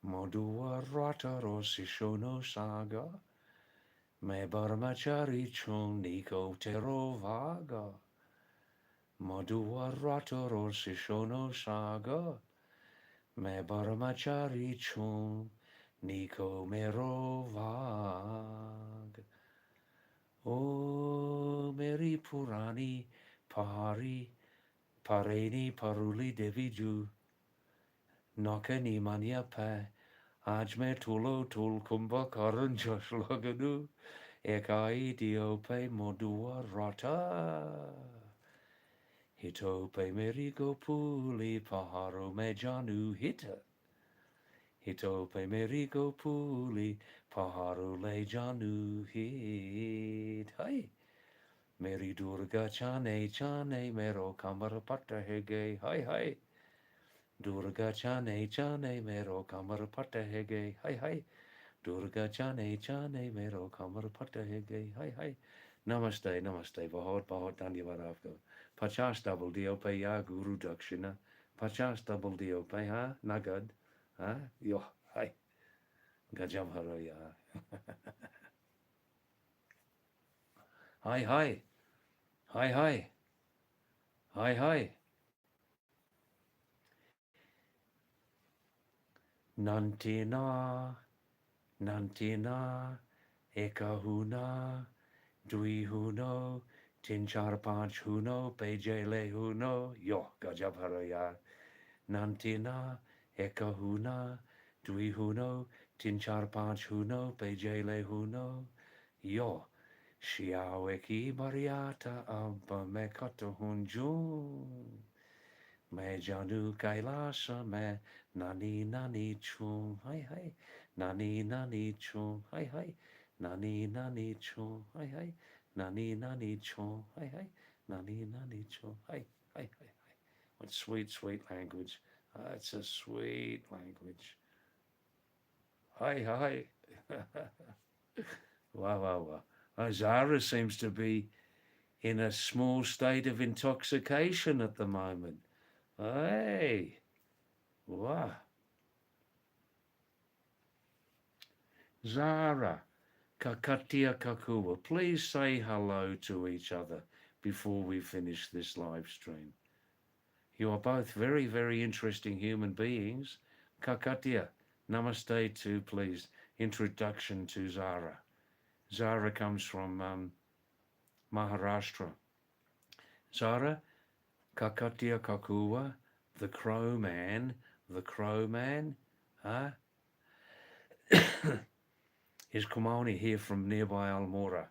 Modua rator sishono saga. Me barmachari chon niko terovaga. Modua rator sishono saga. Me barmachari chon niko merovag. O Meri Purani Pari Pareni Paruli Deviju Nakani Manya Pa Ajme Tulo Tul Kumba Karan Josh Laganu Ekai Diope Modua Rata Hitope Meri Gopuli Paharo Mejanu Hita Hitope meriko puli, paharu le janu hid. Hi. Meri Durga chane chane mero kamar pata hege. Hi hi. Durga chane chane mero kamar pata hege. Hi hi. Durga chane chane mero kamar pata hege. Hi hi. Namaste, namaste. Bahut bahut dhanyavad aapko. 50 double DOP ya Guru Dakshina. 50 double DOP ha nagad. Ha yo hi. Gajam haro ya. Hi hi. Hi hi. Hi hi. Nantina. Nantina, Ekahuna, Dui Huno, Tinchar Panch Huno, Pejele Huno, Yo, Gajabharaya, Nantina, Ekahuna, Dui Huno, Tinchar Panch Huno, Pejele Huno, Yo, Shiaweki Bariata Abba Mekata Hunjun. Me janu kailasa me nani nani chum hi hi nani nani chum hi hi nani nani chum hi hi nani nani chum hi hi nani nani chum hi hi hi hi. What sweet sweet language. It's a sweet language. Hi hi. Wow wow wow. Zara seems to be in a small state of intoxication at the moment. Hey. Wow. Zara, Kakatia Kakua, please say hello to each other before we finish this live stream. You are both very, very interesting human beings. Kakatia, namaste to, please. Introduction to Zara. Zara comes from Maharashtra. Zara, Kakatia Kakua, the Crow Man, huh? Is Kumani here from nearby Almora,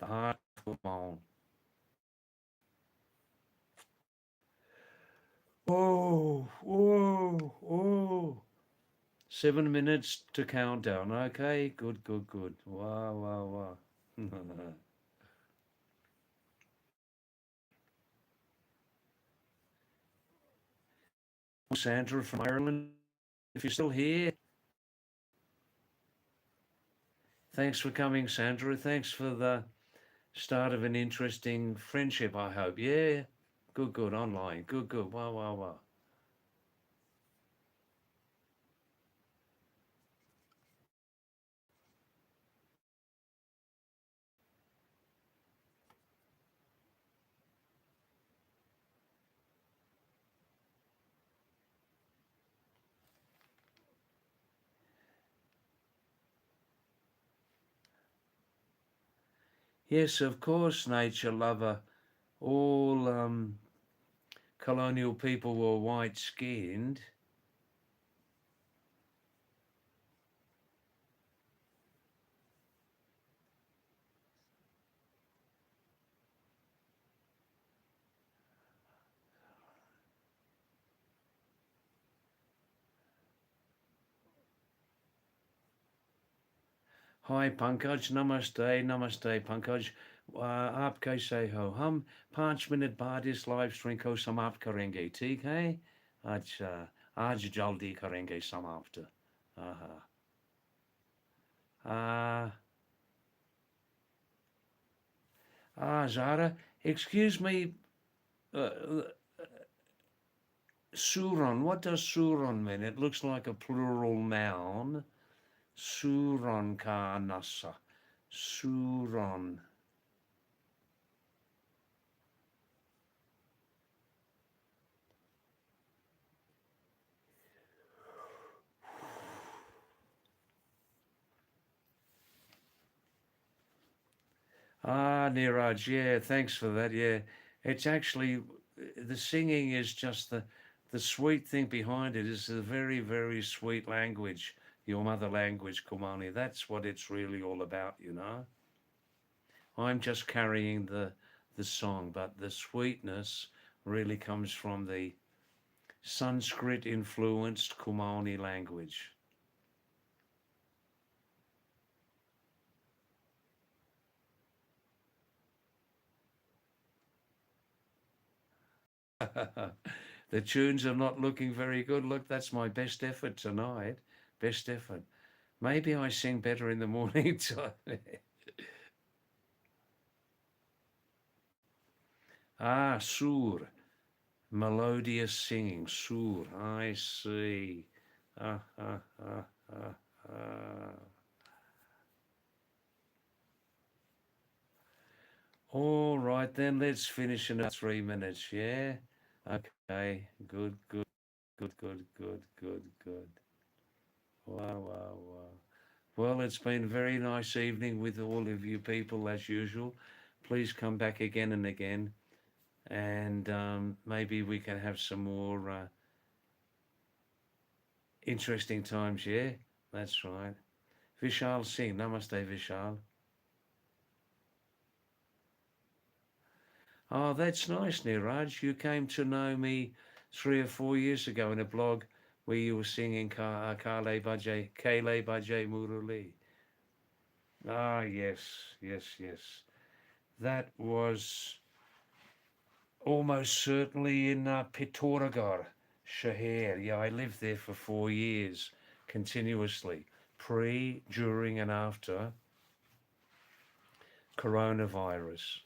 the heart of Kumon. Oh, whoa, oh. 7 minutes to countdown. Okay, good, good, good. Wow, wow, wow. Sandra from Ireland, if you're still here, thanks for coming, Sandra. Thanks for the start of an interesting friendship, I hope. Yeah, good, good, online. Good, good. Wow, wow, wow. Yes, of course, nature lover. All colonial people were white skinned. Hi Pankaj, namaste, namaste Pankaj. आप कैसे हो? हम 5 minute बाद इस live stream को समाप्त करेंगे, ठीक है? अच्छा, आज जल्दी करेंगे समाप्त. Uh, Zara, excuse me, uh, Suron, what does Suron mean? It looks like a plural noun. Suron ka nasa. Suron. Niraj, yeah, thanks for that. Yeah, it's actually the singing is just the sweet thing behind it is a very, very sweet language, your mother language, Kumani. That's what it's really all about, you know. I'm just carrying the song, but the sweetness really comes from the Sanskrit influenced Kumani language. The tunes are not looking very good. Look, that's my best effort tonight. Best effort. Maybe I sing better in the morning time. Ah, sur. Melodious singing. Sur. I see. Ah, ah, ah, ah, ah. All right, then let's finish in 3 minutes, yeah? Okay, good, good, good, good, good, good, good. Wow, wow, wow. Well, it's been a very nice evening with all of you people as usual. Please come back again and again, and maybe we can have some more interesting times, yeah? That's right. Vishal Singh, namaste, Vishal. Oh, that's nice, Niraj. You came to know me 3 or 4 years ago in a blog where you were singing Kale Bajay Murali. Ah, yes, yes, yes. That was almost certainly in Pittoragar, Shahir. Yeah, I lived there for 4 years continuously, pre, during, and after coronavirus.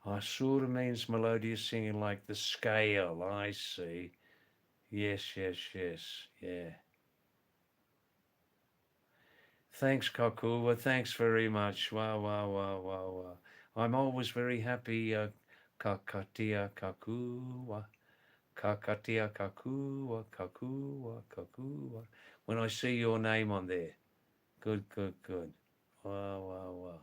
Asura means melodious singing like the scale. I see. Yes, yes, yes. Yeah. Thanks, Kakua. Thanks very much. Wow, wow, wow, wow, wow. I'm always very happy, Kakatia Kakua. Kakatia Kakua, Kakua, Kakua. When I see your name on there. Good, good, good. Wow, wow, wow.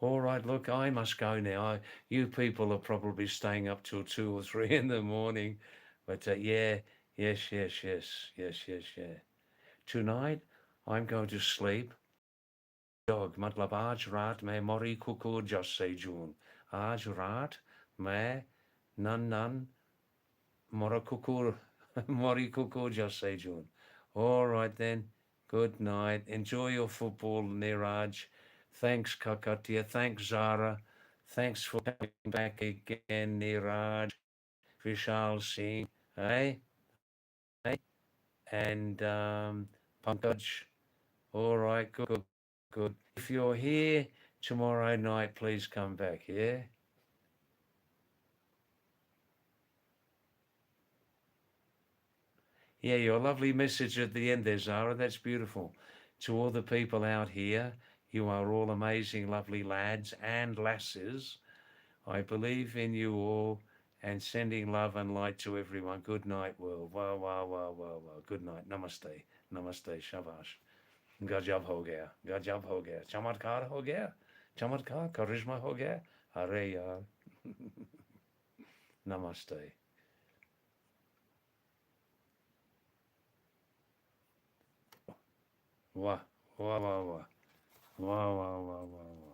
All right, look, I must go now. You people are probably staying up till 2 or 3 in the morning. But yeah, yes, yes, yes, yes, yes, yeah. Tonight, I'm going to sleep. Dog, matlab aaj raat main mori kukur just say June. Aaj raat main nan mora kukur mori kukur just say June. All right then. Good night. Enjoy your football, Niraj. Thanks, Kakatia. Thanks, Zara. Thanks for coming back again, Niraj. Vishal Singh. Hey, hey. And Pankaj. All right, good, good, good. If you're here tomorrow night, please come back, yeah? Yeah, your lovely message at the end there, Zara. That's beautiful. To all the people out here, you are all amazing, lovely lads and lasses. I believe in you all and sending love and light to everyone. Good night, world. Wow, wow, wow, wow, wow. Good night. Namaste. Namaste. Shabash. गजब हो गया गजब हो गया चमत्कार हो गया चमत्कार करिश्मा हो गया अरे यार नमस्ते वाह वाह वाह वाह वाह वाह वाह वाह वाह